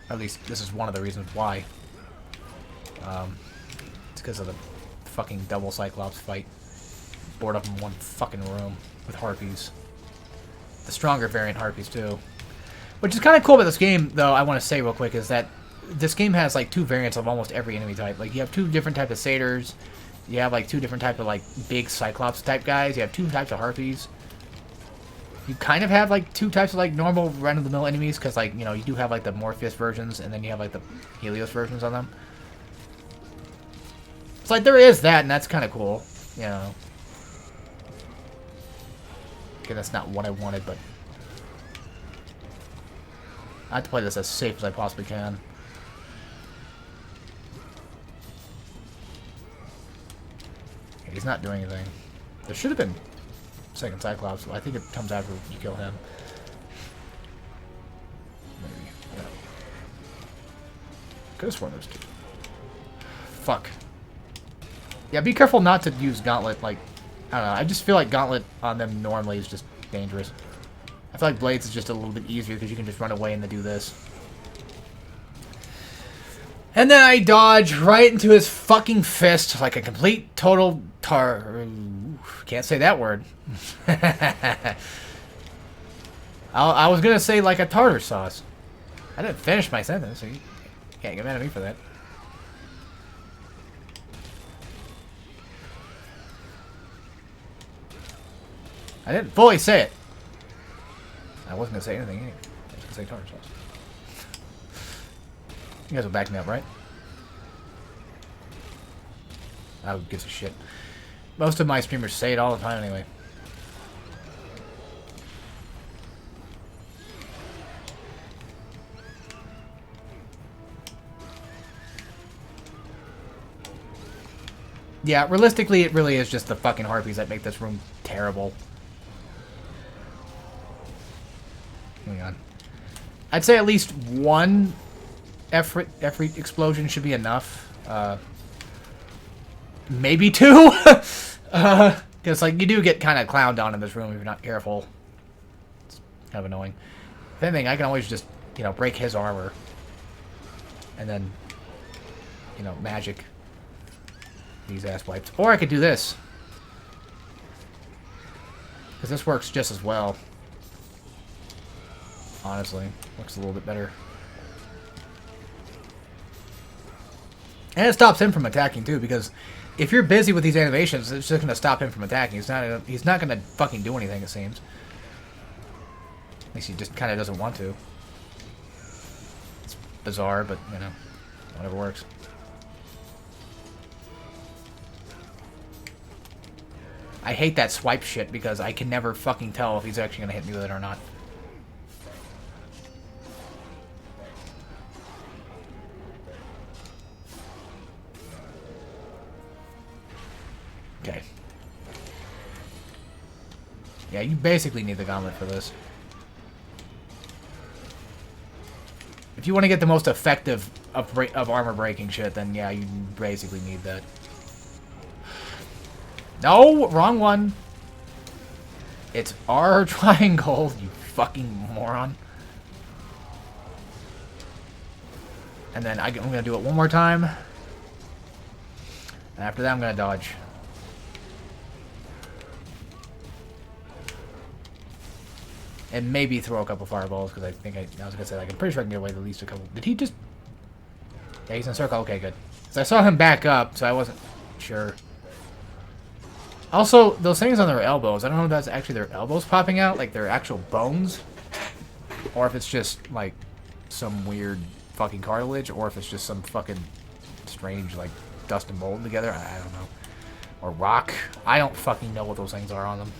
At least this is one of the reasons why. It's because of the fucking double Cyclops fight. Board up in one fucking room with harpies. The stronger variant harpies too. Which is kind of cool about this game, though, I want to say real quick, is that this game has like two variants of almost every enemy type. Like you have two different types of satyrs. You have like two different types of like big Cyclops type guys. You have two types of harpies. You kind of have like two types of like normal run-of-the-mill enemies, because like, you know, you do have like the Morpheus versions, and then you have like the Helios versions on them. It's like there is that, and that's kind of cool, you know. Okay, that's not what I wanted, but I have to play this as safe as I possibly can. Okay, he's not doing anything. There should have been second Cyclops. I think it comes after you kill him. Maybe. Yeah. Could have sworn there's two. Fuck. Yeah, be careful not to use Gauntlet. Like, I don't know. I just feel like Gauntlet on them normally is just dangerous. I feel like Blades is just a little bit easier because you can just run away and then do this. And then I dodge right into his fucking fist like a complete total can't say that word. I was gonna say like a tartar sauce. I didn't finish my sentence, so you can't get mad at me for that. I didn't fully say it. I wasn't gonna say anything anyway. I was gonna say tartar sauce. You guys will back me up, right? I would give a shit. Most of my streamers say it all the time anyway. Yeah, realistically, it really is just the fucking harpies that make this room terrible. Hang on. I'd say at least one Efreet explosion should be enough. Maybe two? Because, like, you do get kind of clowned on in this room if you're not careful. It's kind of annoying. If anything, I can always just, you know, break his armor. And then, you know, magic these ass wipes. Or I could do this. Because this works just as well. Honestly. Looks a little bit better. And it stops him from attacking, too, because if you're busy with these animations, it's just going to stop him from attacking. He's not going to fucking do anything, it seems. At least he just kind of doesn't want to. It's bizarre, but, you know, whatever works. I hate that swipe shit because I can never fucking tell if he's actually going to hit me with it or not. Okay. Yeah, you basically need the gauntlet for this. If you want to get the most effective of armor breaking shit, then yeah, you basically need that. No, wrong one. It's R triangle, you fucking moron. And then I'm going to do it one more time. And after that, I'm going to dodge. And maybe throw a couple fireballs, because I think I was going to say, like, I'm pretty sure I can get away with at least a couple. Did he just... Yeah, he's in a circle. Okay, good. So I saw him back up, so I wasn't sure. Also, those things on their elbows, I don't know if that's actually their elbows popping out, like their actual bones. Or if it's just, like, some weird fucking cartilage, or if it's just some fucking strange, like, dust and mold together. I don't know. Or rock. I don't fucking know what those things are on them.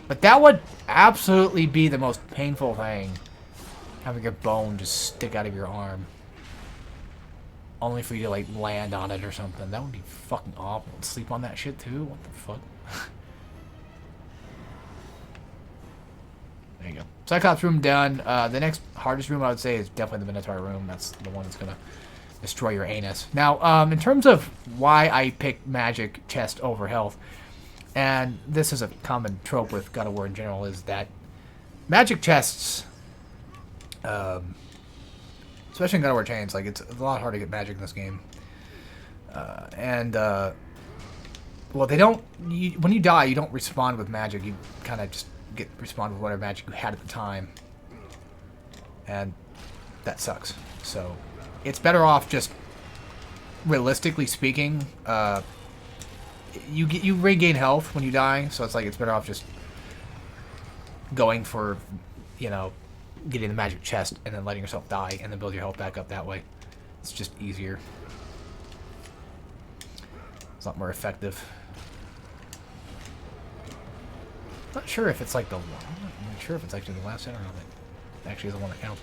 But that would absolutely be the most painful thing. Having your bone just stick out of your arm. Only for you to, like, land on it or something. That would be fucking awful. Sleep on that shit, too? What the fuck? There you go. Cyclops room done. The next hardest room, I would say, is definitely the Minotaur room. That's the one that's gonna destroy your anus. Now, in terms of why I picked magic chest over health, and this is a common trope with God of War in general, is that magic chests, especially in God of War Chains, like, it's a lot harder to get magic in this game. Well, they don't... when you die, you don't respawn with magic. You kind of just respawn with whatever magic you had at the time. And that sucks. So, it's better off just, realistically speaking, you regain health when you die, so it's like it's better off just going for, you know, getting the magic chest and then letting yourself die and then build your health back up that way. It's just easier. It's a lot more effective. Not sure if it's like I'm not sure if it's actually the last hit or not. It actually is the one that counts.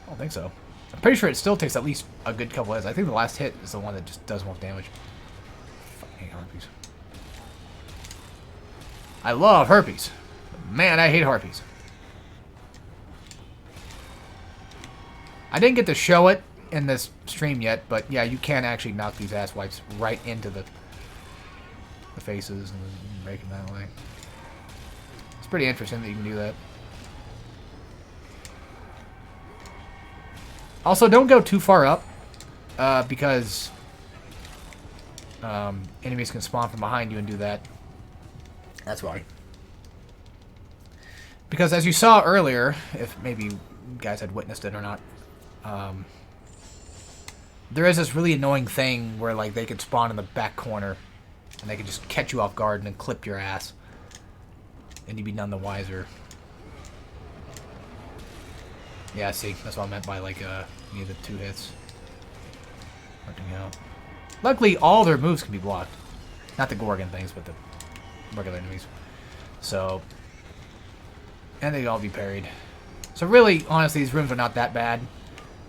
I don't think so. I'm pretty sure it still takes at least a good couple hits. I think the last hit is the one that just does most damage. Fucking harpies. I love herpes. Man, I hate harpies. I didn't get to show it in this stream yet, but yeah, you can actually knock these ass wipes right into the faces and break them that way. It's pretty interesting that you can do that. Also, don't go too far up, because enemies can spawn from behind you and do that. That's why. Because as you saw earlier, if maybe you guys had witnessed it or not, there is this really annoying thing where, like, they could spawn in the back corner and they could just catch you off guard and then clip your ass. And you'd be none the wiser. Yeah, see, that's what I meant by, like, you need the 2 hits. Fucking hell. Luckily, all their moves can be blocked. Not the Gorgon things, but the regular enemies. So, and they all be parried. So really, honestly, these rooms are not that bad.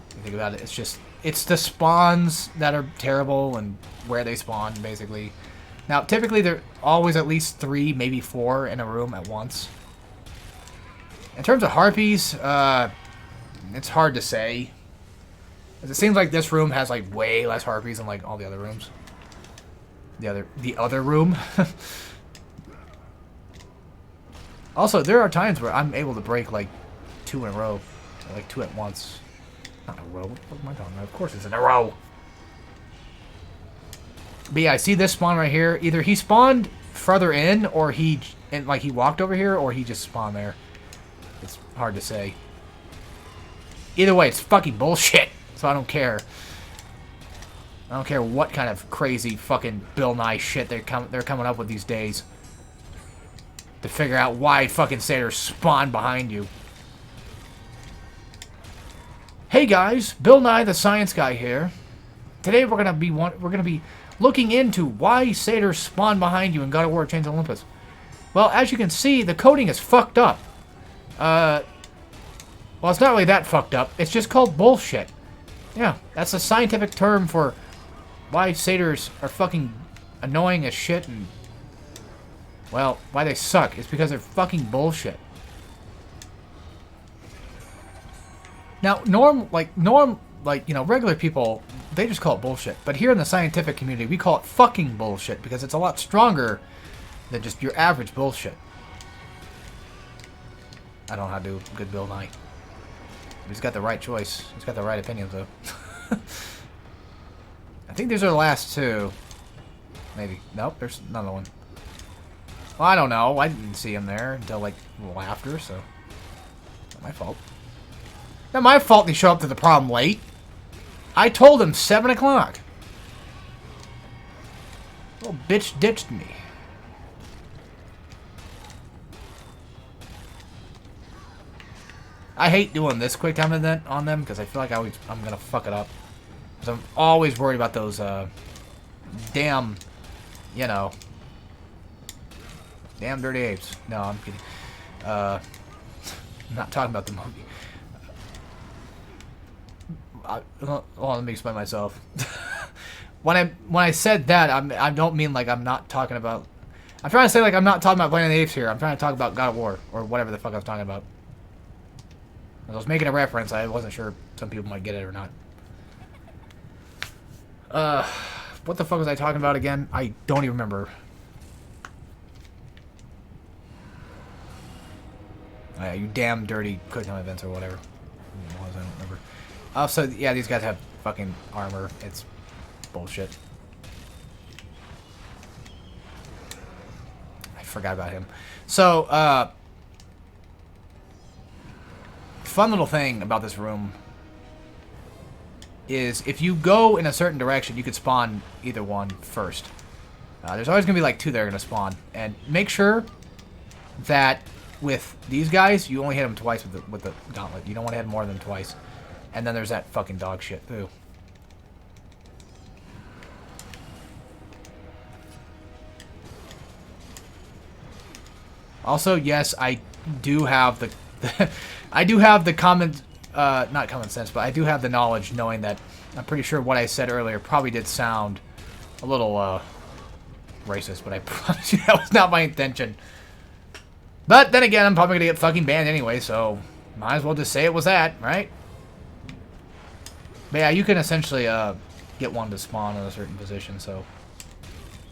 If you think about it, it's just, it's the spawns that are terrible and where they spawn, basically. Now, typically, there are always at least 3, maybe 4 in a room at once. In terms of harpies, it's hard to say. It seems like this room has, like, way less harpies than, like, all the other rooms. The other room. Also, there are times where I'm able to break like 2 in a row, or like 2 at once. Not in a row. What am I talking about? Of course it's in a row. But yeah, I see this spawn right here. Either he spawned further in, or he walked over here, or he just spawned there. It's hard to say. Either way, it's fucking bullshit. So I don't care. I don't care what kind of crazy fucking Bill Nye shit they're coming up with these days to figure out why fucking satyrs spawn behind you. Hey guys, Bill Nye the Science Guy here. Today we're gonna be looking into why satyrs spawn behind you in God of War: Chains of Olympus. Well, as you can see, the coding is fucked up. Well, it's not really that fucked up. It's just called bullshit. Yeah, that's a scientific term for why satyrs are fucking annoying as shit and, well, why they suck. It's because they're fucking bullshit. Now, regular people, they just call it bullshit. But here in the scientific community, we call it fucking bullshit because it's a lot stronger than just your average bullshit. I don't know how to do good Bill Nye. He's got the right choice. He's got the right opinions, though. I think these are the last 2. Maybe. Nope, there's another one. Well, I don't know. I didn't see him there until, like, a little after, so... Not my fault. Not my fault he showed up to the problem late. I told him 7 o'clock. Little bitch ditched me. I hate doing this quick time event on them because I feel like I'm gonna fuck it up. Because I'm always worried about those damn, damn dirty apes. No, I'm kidding. I'm not talking about the movie. Let me explain myself. when I said that, I don't mean like I'm not talking about. I'm trying to say like I'm not talking about Planet of the Apes here. I'm trying to talk about God of War or whatever the fuck I was talking about. I was making a reference. I wasn't sure if some people might get it or not. What the fuck was I talking about again? I don't even remember. Oh, yeah, you damn dirty quick time events or whatever. I don't remember. So yeah, these guys have fucking armor. It's bullshit. I forgot about him. So, fun little thing about this room is if you go in a certain direction, you could spawn either one first. There's always going to be like 2 that are going to spawn. And make sure that with these guys, you only hit them twice with the gauntlet. You don't want to hit more than twice. And then there's that fucking dog shit, too. Also, yes, I do have the... I do have the not common sense, but I do have the knowledge knowing that I'm pretty sure what I said earlier probably did sound a little, racist, but I promise you that was not my intention. But then again, I'm probably gonna get fucking banned anyway, so might as well just say it was that, right? But yeah, you can essentially, get one to spawn in a certain position, so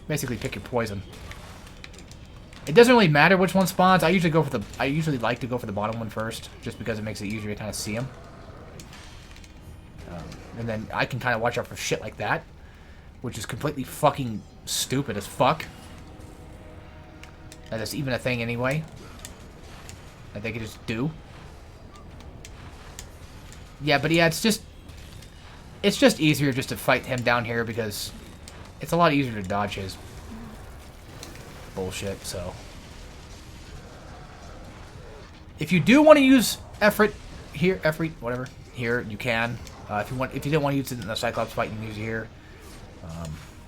basically pick your poison. It doesn't really matter which one spawns. I usually like to go for the bottom one first, just because it makes it easier to kind of see them. And then I can kind of watch out for shit like that, which is completely fucking stupid as fuck. That is even a thing anyway. That they could just do. Yeah, but yeah, it's just easier just to fight him down here because it's a lot easier to dodge his bullshit, so. If you do want to use Efreet here, you can. If you didn't want to use it in the Cyclops fight, you can use it here.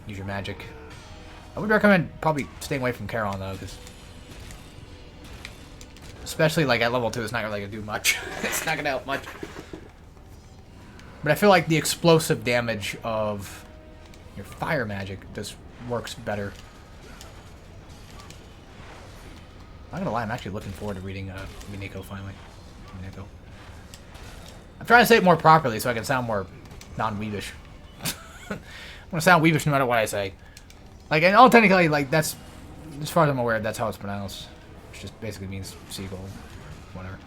Use your magic. I would recommend probably staying away from Charon though, because especially like at level 2, it's not really gonna do much. It's not gonna help much. But I feel like the explosive damage of your fire magic just works better. I'm not gonna lie, I'm actually looking forward to reading Mineko finally. Mineko. I'm trying to say it more properly so I can sound more non-weebish. I'm gonna sound weebish no matter what I say. Like, and all technically, like, that's, as far as I'm aware, that's how it's pronounced. Which just basically means seagull. Whatever.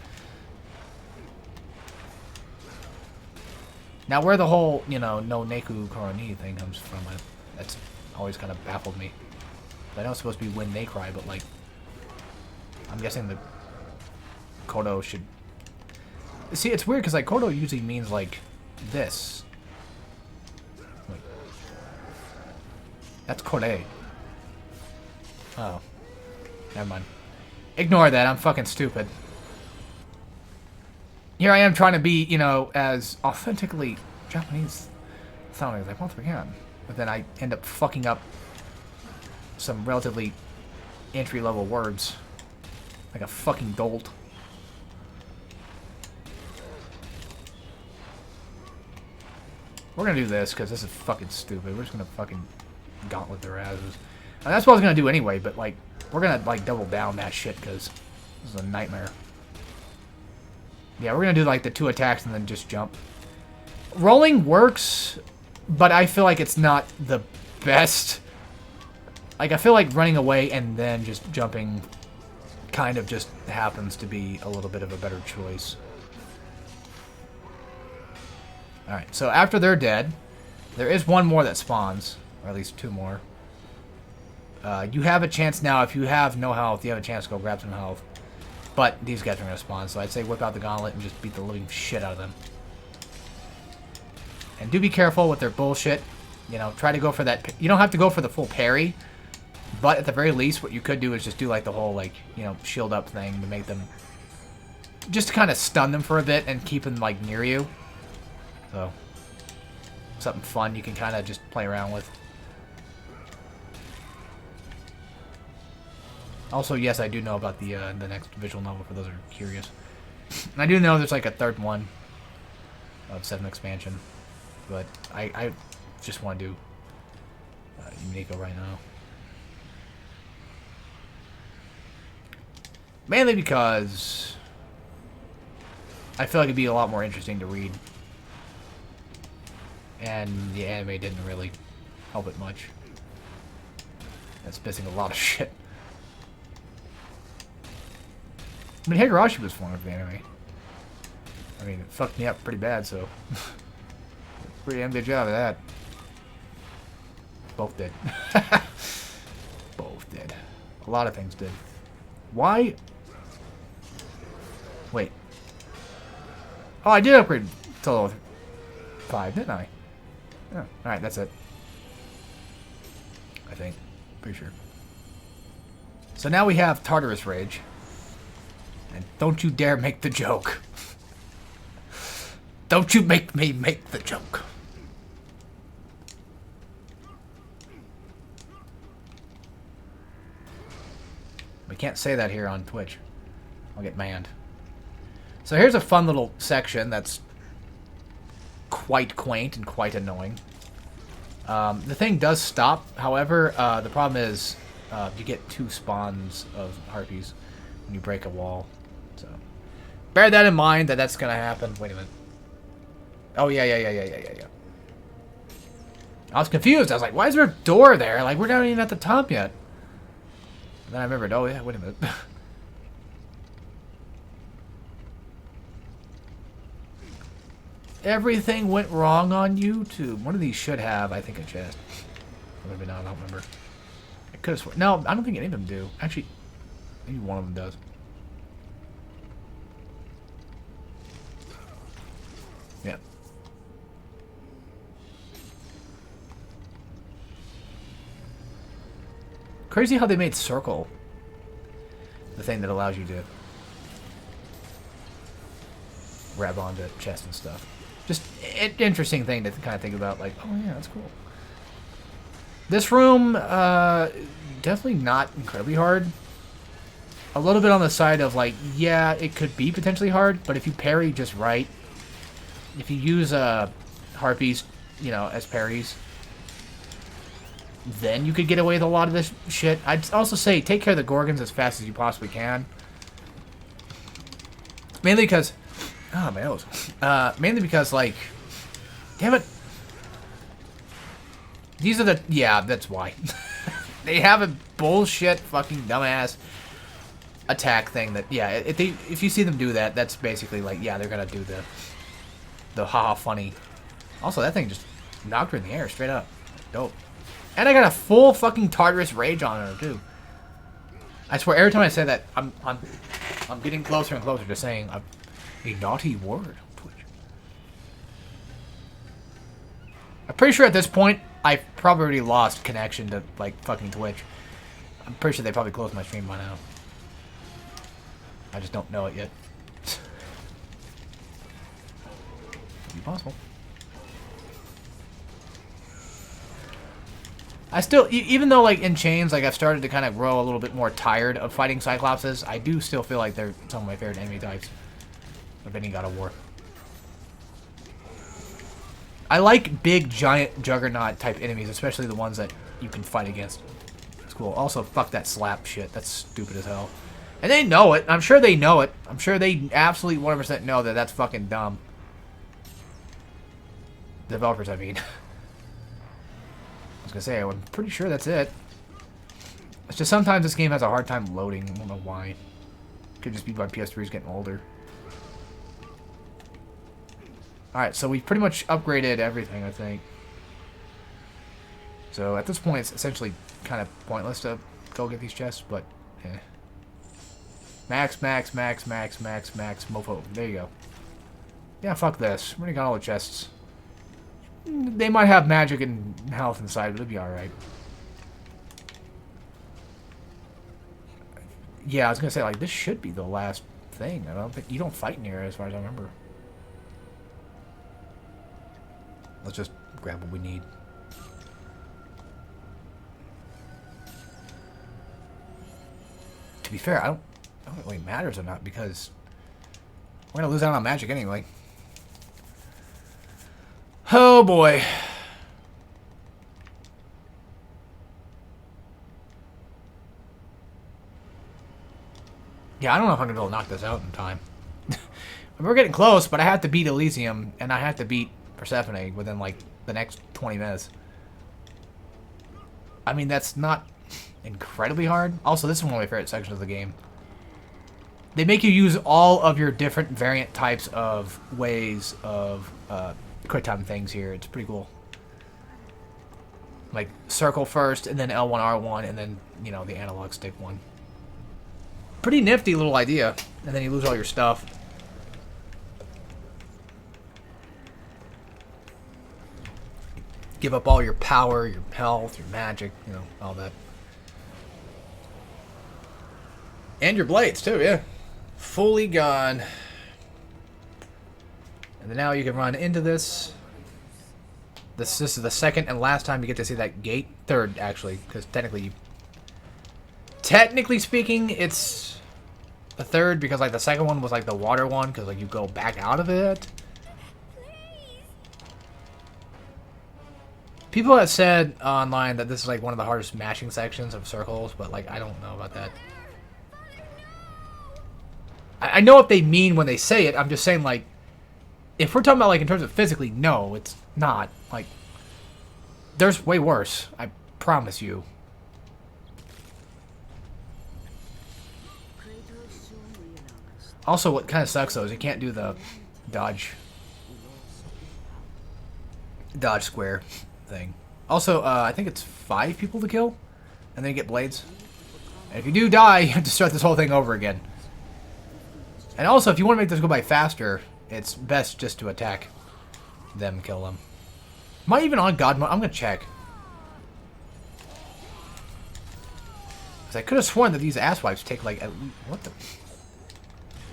Now, where the whole, you know, no Neku Koroni thing comes from, that's always kind of baffled me. I know it's supposed to be when they cry, but, like, I'm guessing the Kodo should... See, it's weird, because, like, Kodo usually means, like, this. Wait. That's Kore. Oh. Never mind. Ignore that, I'm fucking stupid. Here I am trying to be, you know, as authentically Japanese sounding as I possibly can. But then I end up fucking up some relatively entry-level words. Like a fucking dolt. We're gonna do this, because this is fucking stupid. We're just gonna fucking gauntlet their asses. And that's what I was gonna do anyway, but, like, we're gonna, like, double down that shit, because this is a nightmare. Yeah, we're gonna do, like, the 2 attacks and then just jump. Rolling works, but I feel like it's not the best. Like, I feel like running away and then just jumping kind of just happens to be a little bit of a better choice. Alright, so after they're dead, there is one more that spawns. Or at least 2 more. You have a chance now, if you have no health, you have a chance to go grab some health. But these guys are going to spawn, so I'd say whip out the gauntlet and just beat the living shit out of them. And do be careful with their bullshit. You know, try to go for that... You don't have to go for the full parry. But at the very least, what you could do is just do, like, the whole, like, you know, shield up thing to make them... Just to kind of stun them for a bit and keep them, like, near you. So, something fun you can kind of just play around with. Also, yes, I do know about the next visual novel, for those who are curious. And I do know there's, like, a 3rd one of 7 expansion. But I just want to do Yumiko right now. Mainly because I feel like it'd be a lot more interesting to read. And the anime didn't really help it much. It's missing a lot of shit. I mean, Higurashi was fun with the anime. I mean, it fucked me up pretty bad, so... Pretty damn good job of that. Both did. Both did. A lot of things did. Why? Wait. Oh, I did upgrade to level 5, didn't I? Oh, alright, that's it. I think. Pretty sure. So now we have Tartarus Rage. And don't you dare make the joke. Don't you make me make the joke. We can't say that here on Twitch. I'll get banned. So here's a fun little section that's quite quaint and quite annoying. The thing does stop, however, the problem is you get 2 spawns of harpies when you break a wall. So bear that in mind, that's gonna happen. Wait a minute. Oh, yeah. I was confused. I was like, why is there a door there? Like, we're not even at the top yet. And then I remembered, oh, yeah, wait a minute. Everything went wrong on YouTube. One of these should have, I think, a chest. Or maybe not, I don't remember. I could have sworn. No, I don't think any of them do. Actually, maybe one of them does. Yeah. Crazy how they made circle the thing that allows you to grab onto chests and stuff. Just an interesting thing to kind of think about, like, oh yeah, that's cool. This room, definitely not incredibly hard. A little bit on the side of, like, yeah, it could be potentially hard, but if you parry just right, if you use harpies, you know, as parries, then you could get away with a lot of this shit. I'd also say take care of the Gorgons as fast as you possibly can. Mainly because... Oh, my nose. Mainly because, like... Damn it. These are the... Yeah, that's why. They have a bullshit fucking dumbass attack thing that, yeah, if you see them do that, that's basically like, yeah, they're gonna do the haha funny. Also, that thing just knocked her in the air straight up. Dope. And I got a full fucking Tartarus Rage on her too. I swear, every time I say that, I'm getting closer and closer to saying a naughty word. Twitch. I'm pretty sure at this point I've probably already lost connection to like fucking Twitch. I'm pretty sure they probably closed my stream by now. I just don't know it yet. Could be possible. I still, even though like in Chains, like I've started to kind of grow a little bit more tired of fighting Cyclopses, I do still feel like they're some of my favorite enemy types of any God of War. I like big, giant, juggernaut type enemies, especially the ones that you can fight against. It's cool. Also, fuck that slap shit. That's stupid as hell. And they know it. I'm sure they know it. I'm sure they absolutely 100% know that that's fucking dumb. Developers, I mean. I was gonna say, I'm pretty sure that's it. It's just sometimes this game has a hard time loading. I don't know why. Could just be my PS3 is getting older. Alright, so we've pretty much upgraded everything, I think. So at this point, it's essentially kind of pointless to go get these chests, but eh. Max, mofo. There you go. Yeah, fuck this. We already got all the chests. They might have magic and health inside, but it'll be alright. Yeah, I was gonna say, like, this should be the last thing. I don't think... You don't fight in here, as far as I remember. Let's just grab what we need. To be fair, I don't know if it really matters or not, because we're gonna lose out on magic anyway. Oh boy. Yeah, I don't know if I'm gonna be able to knock this out in time. We're getting close, but I have to beat Elysium, and I have to beat Persephone within, like, the next 20 minutes. I mean, that's not incredibly hard. Also, this is one of my favorite sections of the game. They make you use all of your different variant types of ways of quick time things here. It's pretty cool. Like, circle first, and then L1, R1, and then, you know, the analog stick one. Pretty nifty little idea. And then you lose all your stuff. Give up all your power, your health, your magic, you know, all that. And your blades, too, yeah. Fully gone. And then now you can run into this. This is the second and last time you get to see that gate. Third, actually, because technically speaking, it's the third, because, like, the second one was, like, the water one, because, like, you go back out of it. People have said online that this is, like, one of the hardest mashing sections of circles, but, like, I don't know about that. I know what they mean when they say it. I'm just saying, like, if we're talking about, like, in terms of physically, no, it's not. Like, there's way worse. I promise you. Also, what kind of sucks, though, is you can't do the dodge square thing. Also, I think it's 5 people to kill, and then you get blades. And if you do die, you have to start this whole thing over again. And also, if you want to make this go by faster, it's best just to attack them, kill them. Am I even on God mode? I'm going to check. Because I could have sworn that these asswipes take, like, at least... What the...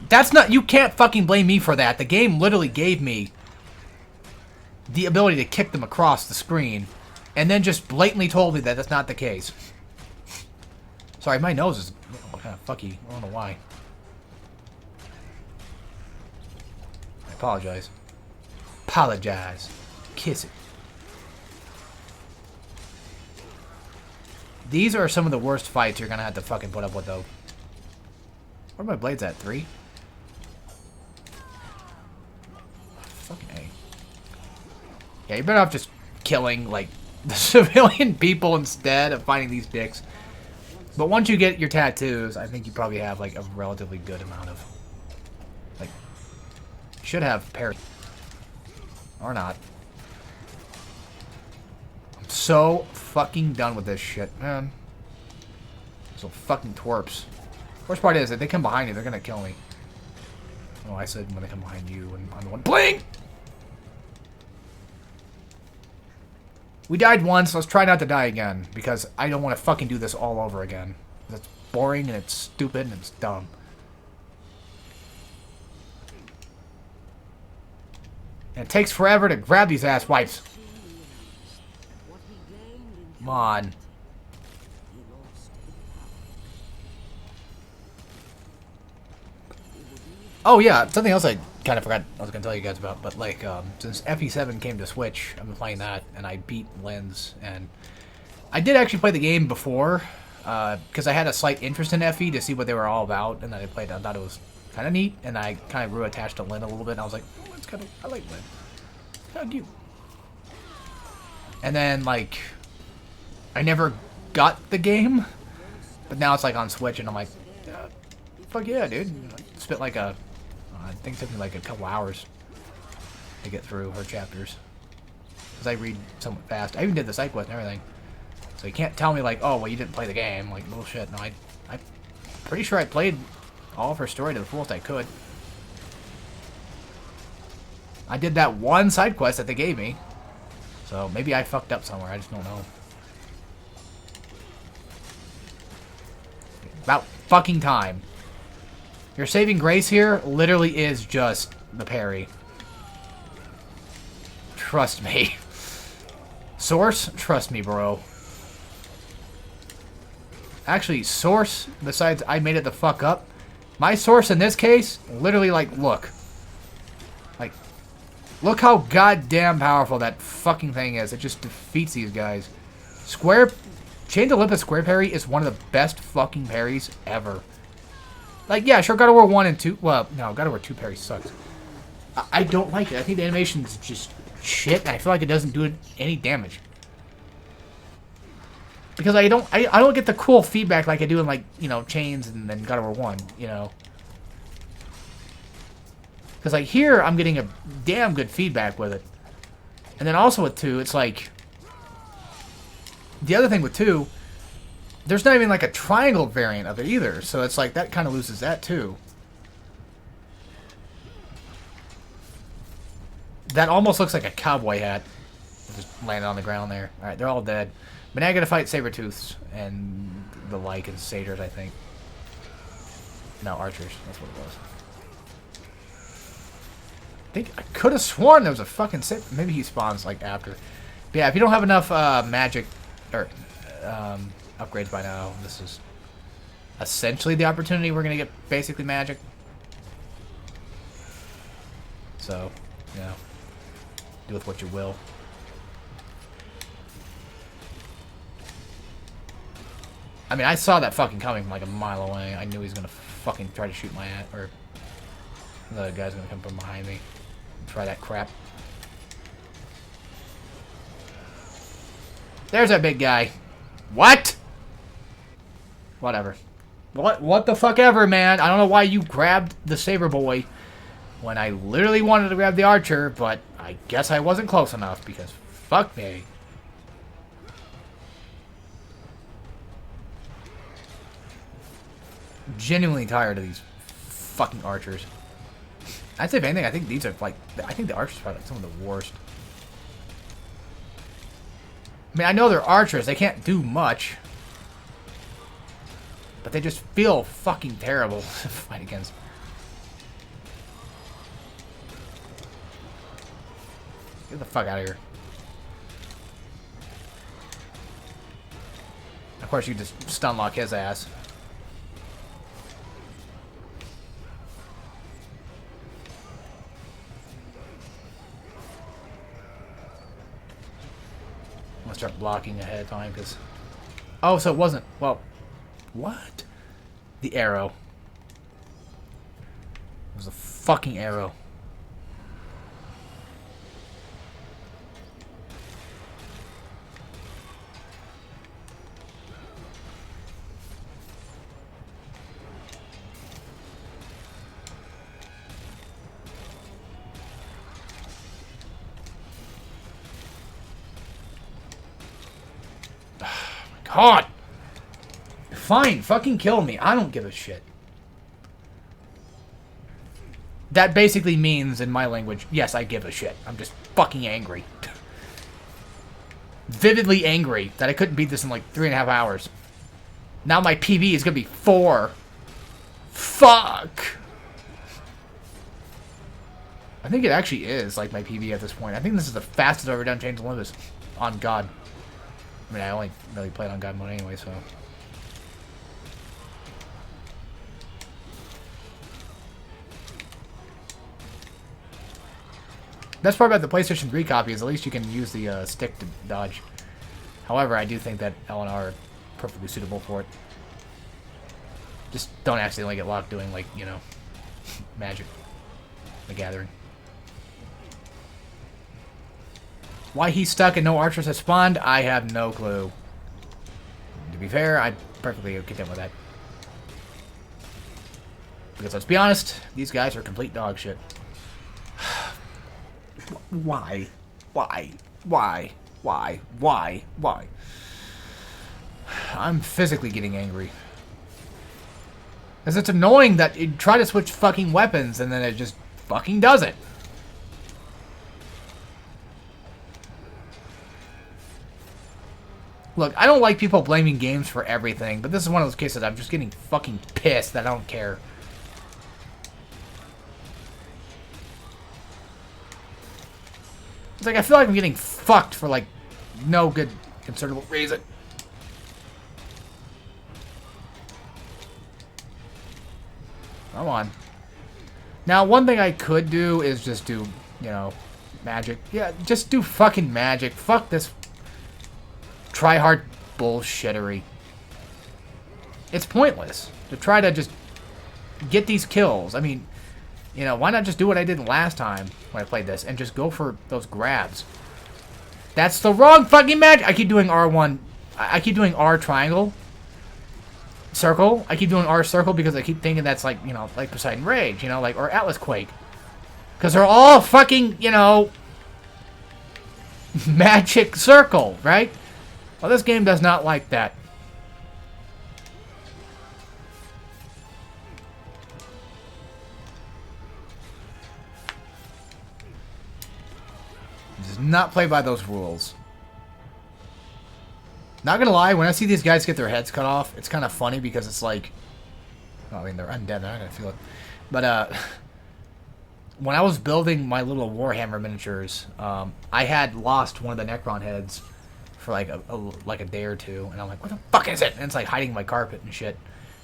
That's not... You can't fucking blame me for that. The game literally gave me the ability to kick them across the screen, and then just blatantly told me that that's not the case. Sorry, my nose is kind of fucky. I don't know why. I apologize. Apologize. Kiss it. These are some of the worst fights you're gonna have to fucking put up with, though. Where are my blades at? 3? Fucking A. Yeah, you better off just killing, like, the civilian people instead of fighting these dicks. But once you get your tattoos, I think you probably have like a relatively good amount of, like, you should have parry. Or not. I'm so fucking done with this shit, man. So fucking twerps. Worst part is, if they come behind you, they're gonna kill me. Oh, I said when they come behind you, and I'm the one. Bling! We died once, let's try not to die again. Because I don't want to fucking do this all over again. It's boring, and it's stupid, and it's dumb. And it takes forever to grab these ass wipes. Come on. Oh yeah, something else I kind of forgot I was going to tell you guys about, but like, since FE7 came to Switch, I've been playing that, and I beat Lens, and I did actually play the game before, because I had a slight interest in FE to see what they were all about, and then I played it. I thought it was kind of neat, and I kind of grew attached to Lin a little bit, and I was like, oh, it's kind of, I like Lin. How cute. And then, like, I never got the game, but now it's like on Switch, and I'm like, fuck yeah, dude. I spent like I think it took me like a couple hours to get through her chapters. Because I read somewhat fast. I even did the side quest and everything. So you can't tell me like, oh, well, you didn't play the game. Like, bullshit. No, I'm pretty sure I played all of her story to the fullest I could. I did that one side quest that they gave me. So maybe I fucked up somewhere. I just don't know. About fucking time. Your saving grace here literally is just the parry. Trust me. Source? Trust me, bro. Actually, source, besides I made it the fuck up, my source in this case, literally, like, look. Like, look how goddamn powerful that fucking thing is. It just defeats these guys. Chained Olympus square parry is one of the best fucking parries ever. Like, yeah, sure, God of War 1 and 2... Well, no, God of War 2 parry sucks. I don't like it. I think the animation's just shit, and I feel like it doesn't do any damage. Because I don't get the cool feedback like I do in, like, you know, Chains and then God of War 1, you know. Because, like, here, I'm getting a damn good feedback with it. And then also with 2, it's like... The other thing with 2... There's not even like a triangle variant of it either, so it's like that kind of loses that too. That almost looks like a cowboy hat. Just landed on the ground there. Alright, they're all dead. But now I gotta fight Sabertooths and the like and satyrs, I think. No, archers. That's what it was. I think I could have sworn there was a fucking maybe he spawns like after. But yeah, if you don't have enough magic or upgrades by now, this is essentially the opportunity we're gonna get basically magic. So, you know, do with what you will. I mean, I saw that fucking coming from like a mile away. I knew he was gonna fucking try to shoot my ass, or the guy's gonna come from behind me and try that crap. There's that big guy. What? Whatever. What the fuck ever, man. I don't know why you grabbed the Saber Boy when I literally wanted to grab the Archer, but I guess I wasn't close enough because fuck me. Genuinely tired of these fucking Archers. I'd say if anything, I think these are like, I think the Archers are like some of the worst. I mean, I know they're Archers, they can't do much. But they just feel fucking terrible to fight against. Get the fuck out of here. Of course, you just stun lock his ass. I'm gonna start blocking ahead of time because. Oh, so it wasn't. Well. What? The arrow. It was a fucking arrow. God. Fine, fucking kill me. I don't give a shit. That basically means, in my language, yes, I give a shit. I'm just fucking angry. Vividly angry that I couldn't beat this in like 3.5 hours. Now my PB is gonna be 4. Fuck! I think it actually is, like, my PB at this point. I think this is the fastest I've ever done Chains of Olympus. On God. I mean, I only really played on God mode anyway, so... Best part about the PlayStation 3 copy is at least you can use the stick to dodge. However, I do think that L and R are perfectly suitable for it. Just don't accidentally get locked doing, like, you know, Magic the Gathering. Why he's stuck and no archers have spawned, I have no clue. To be fair, I'm perfectly content with that. Because let's be honest, these guys are complete dog shit. Why? Why? Why? Why? Why? Why? I'm physically getting angry. Because it's annoying that you try to switch fucking weapons and then it just fucking does it. Look, I don't like people blaming games for everything, but this is one of those cases I'm just getting fucking pissed that I don't care. It's like, I feel like I'm getting fucked for, like, no good considerable reason. Come on. Now, one thing I could do is just do, you know, Magic. Yeah, just do fucking Magic. Fuck this try-hard bullshittery. It's pointless to try to just get these kills. I mean, you know, why not just do what I did last time when I played this and just go for those grabs? That's the wrong fucking Magic. I keep doing R1. I keep doing R triangle. Circle. I keep doing R circle because I keep thinking that's like, you know, like Poseidon Rage, you know, like, or Atlas Quake. Because they're all fucking, you know, Magic Circle, right? Well, this game does not like that. It does not play by those rules. Not gonna lie, when I see these guys get their heads cut off, it's kind of funny because it's like... Well, I mean, they're undead, they're not gonna feel it. But, when I was building my little Warhammer miniatures, I had lost one of the Necron heads for like a day or two, and I'm like, what the fuck is it? And it's like hiding in my carpet and shit.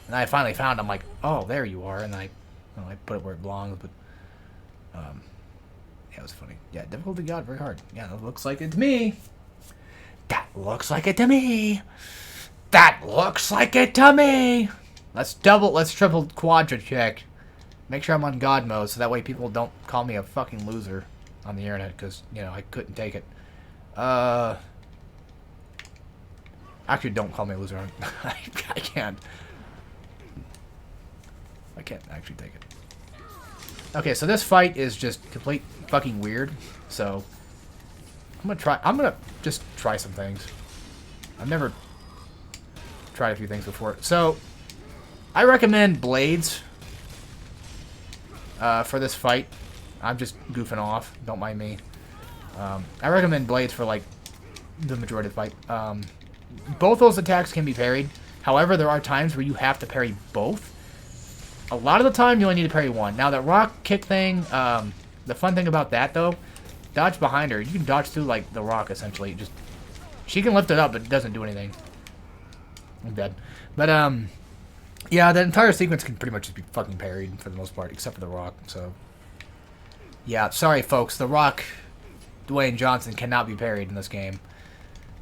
And I finally found it. I'm like, oh, there you are. And I put it where it belongs, but yeah, it was funny. Yeah, difficulty got very hard. Yeah, that looks like it to me. That looks like it to me. That looks like it to me. Let's triple quadra check. Make sure I'm on God mode, so that way people don't call me a fucking loser on the internet, because, you know, I couldn't take it. Actually, don't call me a loser. I can't. I can't actually take it. Okay, so this fight is just complete fucking weird, so I'm gonna just try some things. I've never tried a few things before. So, I recommend blades for this fight. I'm just goofing off. Don't mind me. I recommend blades for, like, the majority of the fight. Both those attacks can be parried. However, there are times where you have to parry both. A lot of the time, you only need to parry one. Now, that rock kick thing, the fun thing about that, though, dodge behind her. You can dodge through, like, the rock, essentially. Just, she can lift it up, but it doesn't do anything. I'm dead. But, yeah, the entire sequence can pretty much just be fucking parried for the most part, except for the rock, so. Yeah, sorry, folks. The rock, Dwayne Johnson, cannot be parried in this game.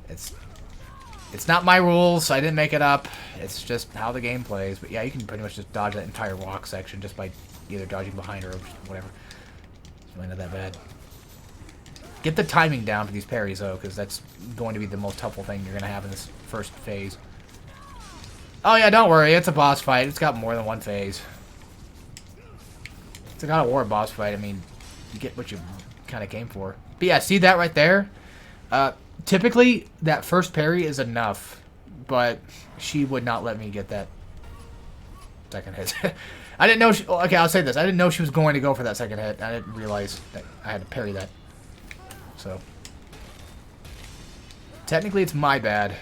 It's not my rules, so I didn't make it up. It's just how the game plays. But yeah, you can pretty much just dodge that entire rock section just by either dodging behind her or whatever. It's really not that bad. Get the timing down for these parries, though, because that's going to be the most helpful thing you're going to have in this first phase. Oh yeah, don't worry. It's a boss fight. It's got more than one phase. It's a God of War boss fight. I mean, you get what you kind of came for. But yeah, see that right there? Typically, that first parry is enough but she would not let me get that second hit. I didn't know she... Okay, I'll say this. I didn't know she was going to go for that second hit. I didn't realize that I had to parry that. So... Technically, it's my bad.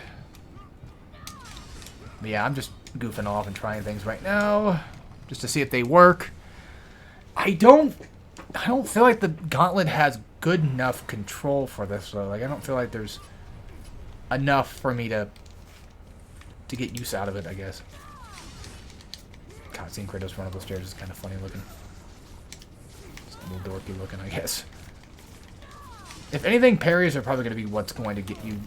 But yeah, I'm just goofing off and trying things right now. Just to see if they work. I don't feel like the gauntlet has good enough control for this, though. Like, I don't feel like there's enough for me to get use out of it, I guess. God, seeing Kratos run up those stairs is kind of funny looking. It's a little dorky looking, I guess. If anything, parries are probably going to be what's going to get you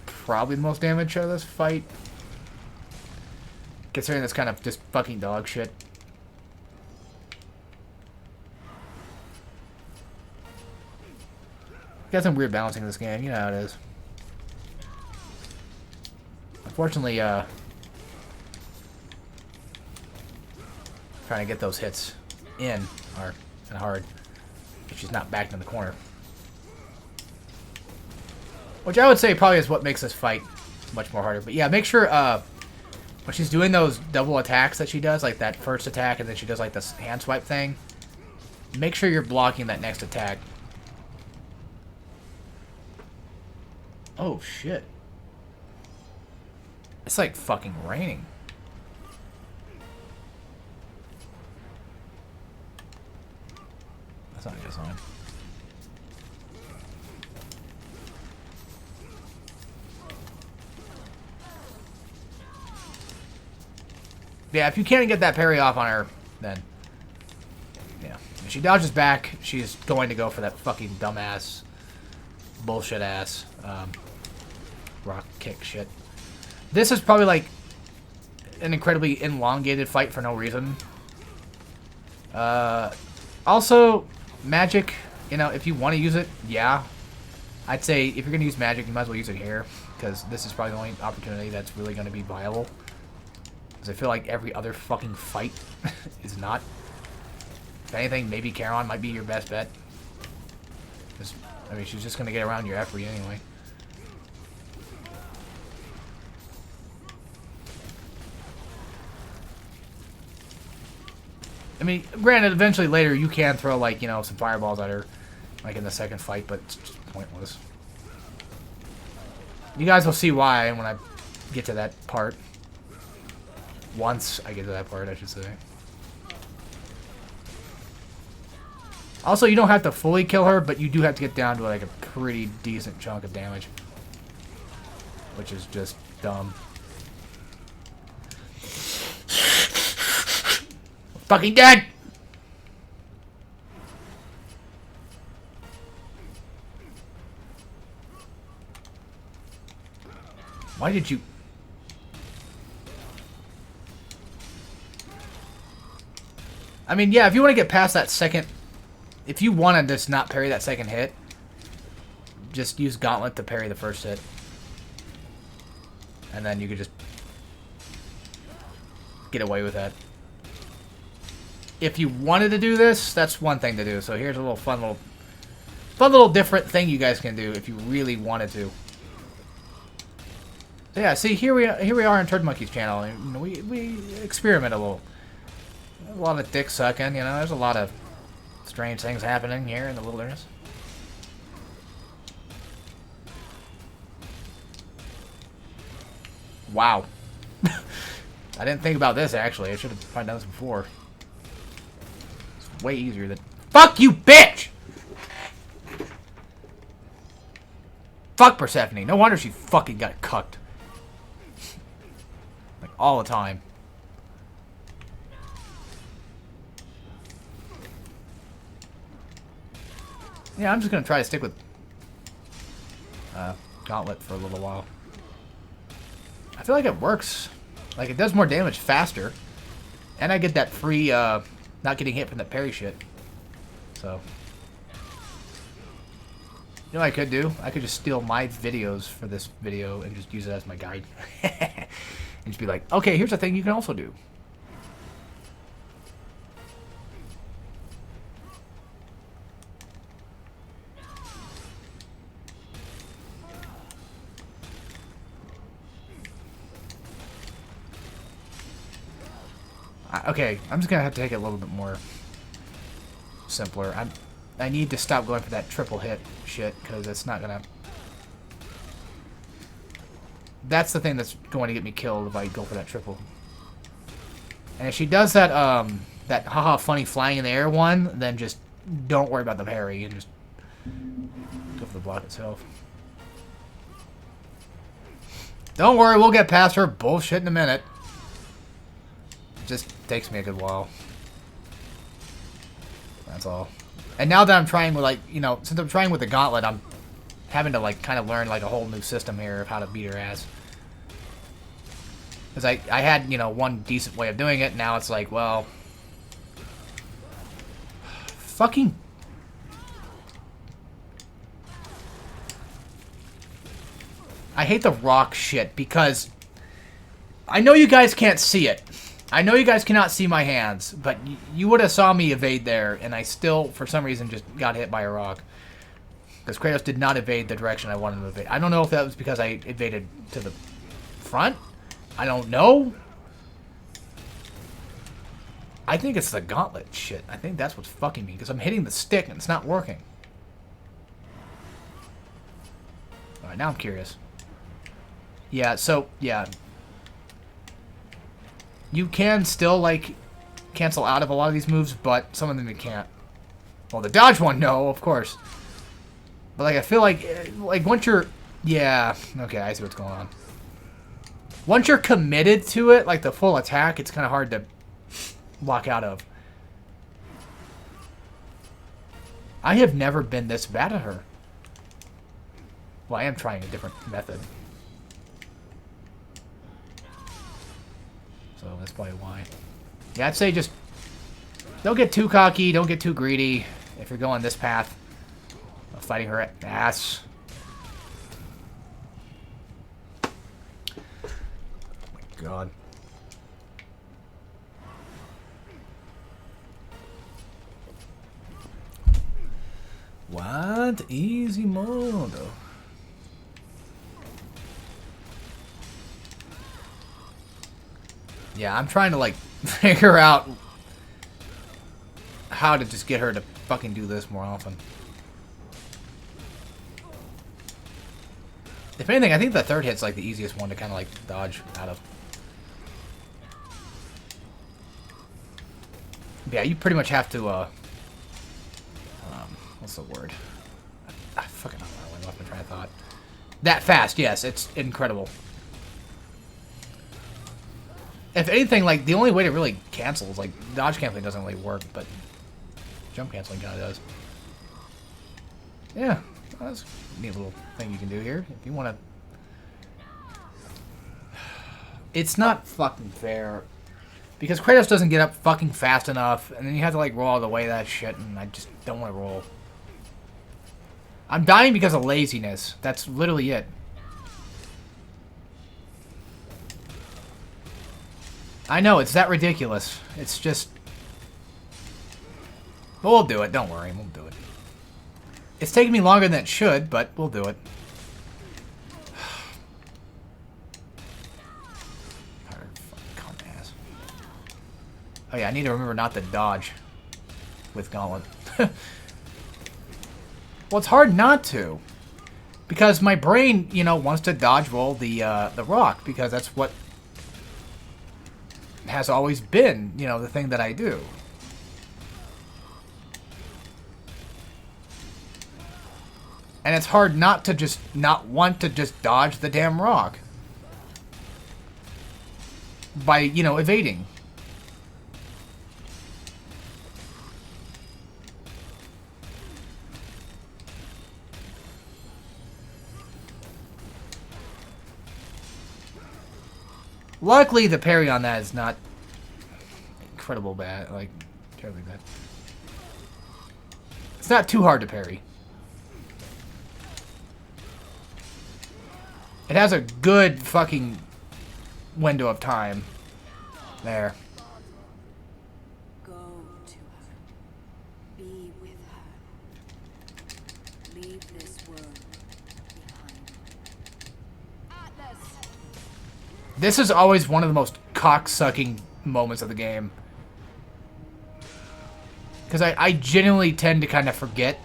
probably the most damage out of this fight. Considering that's kind of just fucking dog shit. Got some weird balancing in this game, you know how it is. Unfortunately, trying to get those hits in are kind of hard if she's not backed in the corner. Which I would say probably is what makes this fight much more harder. But yeah, make sure when she's doing those double attacks that she does, like that first attack and then she does like this hand swipe thing, make sure you're blocking that next attack. Oh, shit. It's like fucking raining. That's not a good sign. Yeah, if you can't get that parry off on her, then... Yeah. If she dodges back, she's going to go for that fucking dumbass, bullshit-ass, rock kick shit. This is probably, like, an incredibly elongated fight for no reason. Also, magic, you know, if you want to use it, yeah. I'd say if you're going to use magic, you might as well use it here, because this is probably the only opportunity that's really going to be viable. Because I feel like every other fucking fight is not. If anything, maybe Charon might be your best bet. I mean, she's just going to get around your F-free anyway. I mean, granted, eventually later you can throw, like, you know, some fireballs at her, like in the second fight, but it's just pointless. You guys will see why when I get to that part. Once I get to that part, I should say. Also, you don't have to fully kill her, but you do have to get down to, like, a pretty decent chunk of damage. Which is just dumb. Fucking dead! Why did you... I mean, yeah, if you want to get past that second... If you want to just not parry that second hit, just use Gauntlet to parry the first hit. And then you could just get away with that. If you wanted to do this, that's one thing to do. So here's a little fun little different thing you guys can do if you really wanted to. So yeah, see, here we are on Turd Monkey's channel. And, you know, we experiment a little. A lot of dick sucking, you know. There's a lot of strange things happening here in the wilderness. Wow. I didn't think about this, actually. I should have probably done this before. It's way easier than... Fuck you, bitch! Fuck Persephone. No wonder she fucking got cucked. Like, all the time. Yeah, I'm just gonna try to stick with Gauntlet for a little while. I feel like it works. Like, it does more damage faster. And I get that free, not getting hit from that parry shit. So. You know what I could do? I could just steal my videos for this video and just use it as my guide. And just be like, okay, here's a thing you can also do. Okay, I'm just gonna have to take it a little bit more simpler. I need to stop going for that triple hit shit, because it's not gonna... That's the thing that's going to get me killed if I go for that triple. And if she does that, that haha funny flying in the air one, then just don't worry about the parry and just go for the block itself. Don't worry, we'll get past her bullshit in a minute. It just takes me a good while. That's all. And now that I'm trying with, like, you know, since I'm trying with the gauntlet, I'm having to, like, kind of learn, like, a whole new system here of how to beat her ass. Because I had, you know, one decent way of doing it, now it's like, well... Fucking... I hate the rock shit, because... I know you guys can't see it. I know you guys cannot see my hands, but you would have saw me evade there, and I still, for some reason, just got hit by a rock. Because Kratos did not evade the direction I wanted him to evade. I don't know if that was because I evaded to the front. I don't know. I think it's the gauntlet shit. I think that's what's fucking me, because I'm hitting the stick and it's not working. Alright, now I'm curious. Yeah, so, yeah. You can still, like, cancel out of a lot of these moves, but some of them you can't. Well, the dodge one, no, of course. But, like, I feel like once you're... Yeah, okay, I see what's going on. Once you're committed to it, like the full attack, it's kind of hard to walk out of. I have never been this bad at her. Well, I am trying a different method. So that's probably why. Yeah, I'd say just don't get too cocky, don't get too greedy if you're going this path of fighting her ass. Oh my god. What? Easy mode. Yeah, I'm trying to, like, figure out how to just get her to fucking do this more often. If anything, I think the third hit's, like, the easiest one to kind of, like, dodge out of. Yeah, you pretty much have to, what's the word? I fucking don't know. I lost my train of thought. That fast, yes, it's incredible. If anything, like, the only way to really cancel is, like, dodge canceling doesn't really work, but jump canceling kind of does. Yeah, that's a neat little thing you can do here. If you want to... It's not fucking fair. Because Kratos doesn't get up fucking fast enough, and then you have to, like, roll all the way that shit, and I just don't want to roll. I'm dying because of laziness. That's literally it. I know, it's that ridiculous. It's just... But we'll do it, don't worry, we'll do it. It's taking me longer than it should, but we'll do it. Oh yeah, I need to remember not to dodge with Gauntlet. Well, it's hard not to. Because my brain, you know, wants to dodge roll the rock, because that's what has always been, you know, the thing that I do. And it's hard not to just not want to just dodge the damn rock by, you know, evading. Luckily, the parry on that is not incredible bad, like, terribly bad. It's not too hard to parry. It has a good fucking window of time. There. Go to her. Be with her. Leave this world behind. Atlas! This is always one of the most cock-sucking moments of the game. Because I genuinely tend to kind of forget.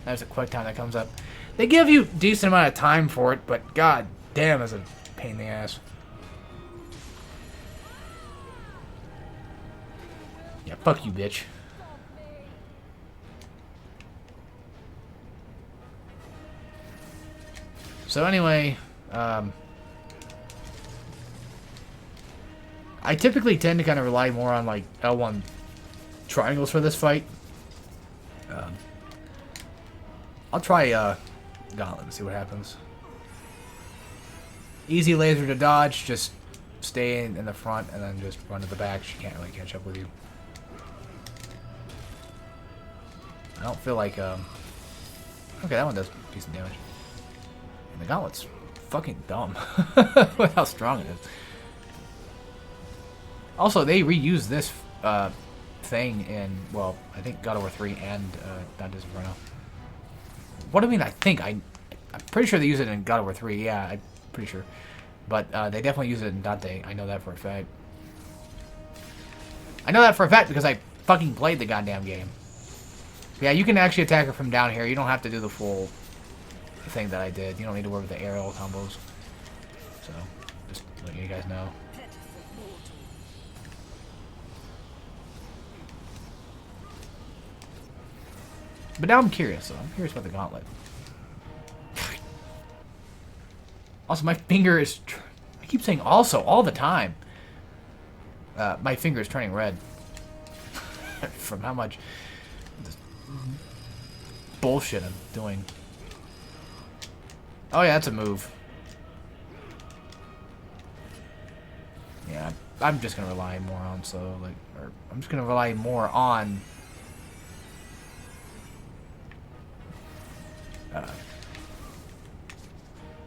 There's a quick time that comes up. They give you a decent amount of time for it, but god damn, is a pain in the ass. Yeah, fuck you, bitch. So anyway, I typically tend to kind of rely more on like L1 triangles for this fight. I'll try Gauntlet and see what happens. Easy laser to dodge, just stay in the front and then just run to the back. She can't really catch up with you. I don't feel like okay, that one does decent damage. And the Gauntlet's fucking dumb with how strong it is. Also, they reused this thing in, well, I think God of War 3 and Dante's Inferno. What do I mean? I think I'm pretty sure they use it in God of War 3. Yeah, I'm pretty sure. But they definitely use it in Dante. I know that for a fact. I know that for a fact because I fucking played the goddamn game. Yeah, you can actually attack her from down here. You don't have to do the full thing that I did. You don't need to worry with the aerial combos. So, just letting you guys know. But now I'm curious, though. I'm curious about the Gauntlet. Also, my finger is... I keep saying also all the time. My finger is turning red. From how much bullshit I'm doing. Oh, yeah, that's a move. Yeah, I'm just going to rely more on I'm just going to rely more on...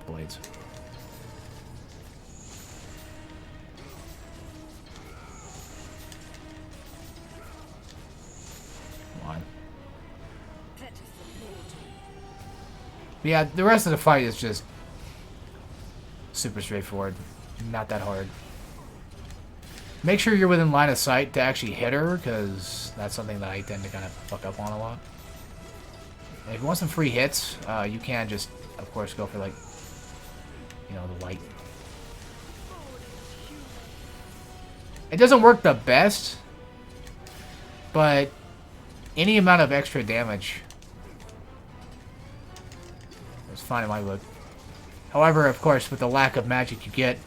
blades. Come on. Yeah, the rest of the fight is just super straightforward. Not that hard. Make sure you're within line of sight to actually hit her, because that's something that I tend to kind of fuck up on a lot. And if you want some free hits, you can just, of course, go for, like, you know, the light. It doesn't work the best, but any amount of extra damage is fine in my book. However, of course, with the lack of magic you get,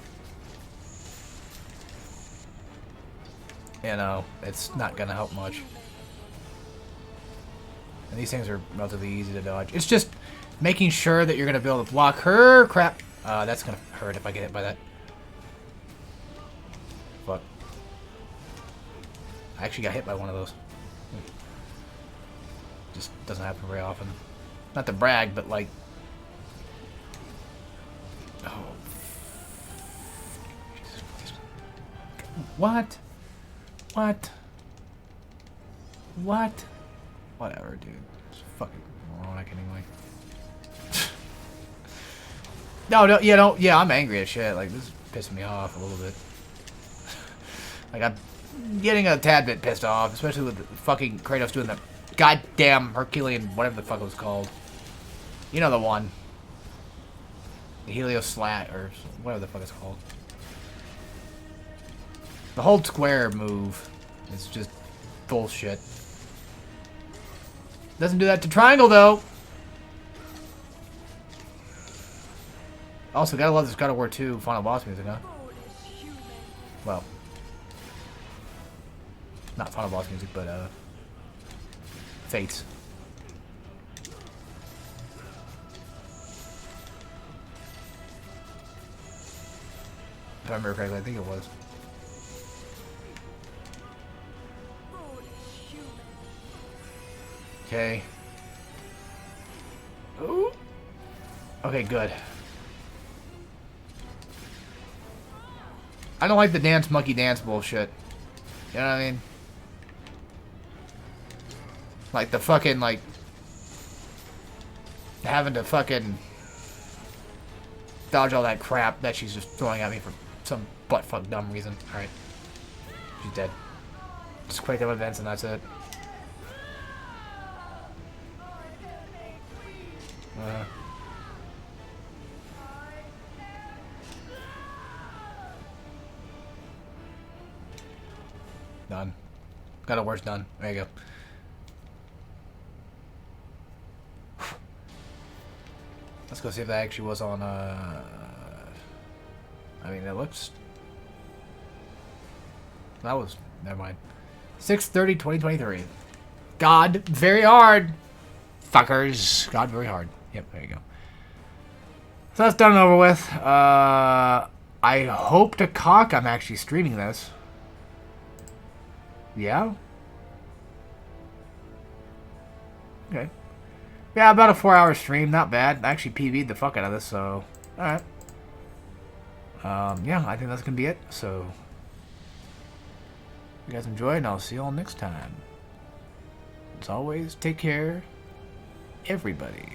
you know, it's not going to help much. And these things are relatively easy to dodge. It's just making sure that you're going to be able to block her. Crap. That's going to hurt if I get hit by that. Fuck. I actually got hit by one of those. Just doesn't happen very often. Not to brag, but like... Oh. What? What? What? Whatever, dude. It's fucking moronic anyway. No, yeah, I'm angry as shit. Like, this is pissing me off a little bit. Like, I'm getting a tad bit pissed off, especially with the fucking Kratos doing the goddamn Herculean, whatever the fuck it was called. You know the one. The Helios Slat, or whatever the fuck it's called. The hold square move is just bullshit. Doesn't do that to triangle, though. Also, gotta love this God of War 2 final boss music, huh? Well, not final boss music, but Fates. If I remember correctly, I think it was. Okay. Ooh. Okay, good. I don't like the dance monkey dance bullshit. You know what I mean? Like the fucking, like, having to fucking dodge all that crap that she's just throwing at me for some buttfuck dumb reason. Alright. She's dead. Just quick them events and that's it. Done. Got a worse done. There you go. Let's go see if that actually was on, I mean, it looks... That was... Never mind. 6/30/2023. God, very hard. Fuckers. God, very hard. Yep, there you go. So that's done and over with. I hope to cock I'm actually streaming this. Yeah? Okay. Yeah, about a 4-hour stream. Not bad. I actually PV'd the fuck out of this, so... Alright. Yeah, I think that's gonna be it, so... You guys enjoy, and I'll see you all next time. As always, take care, everybody.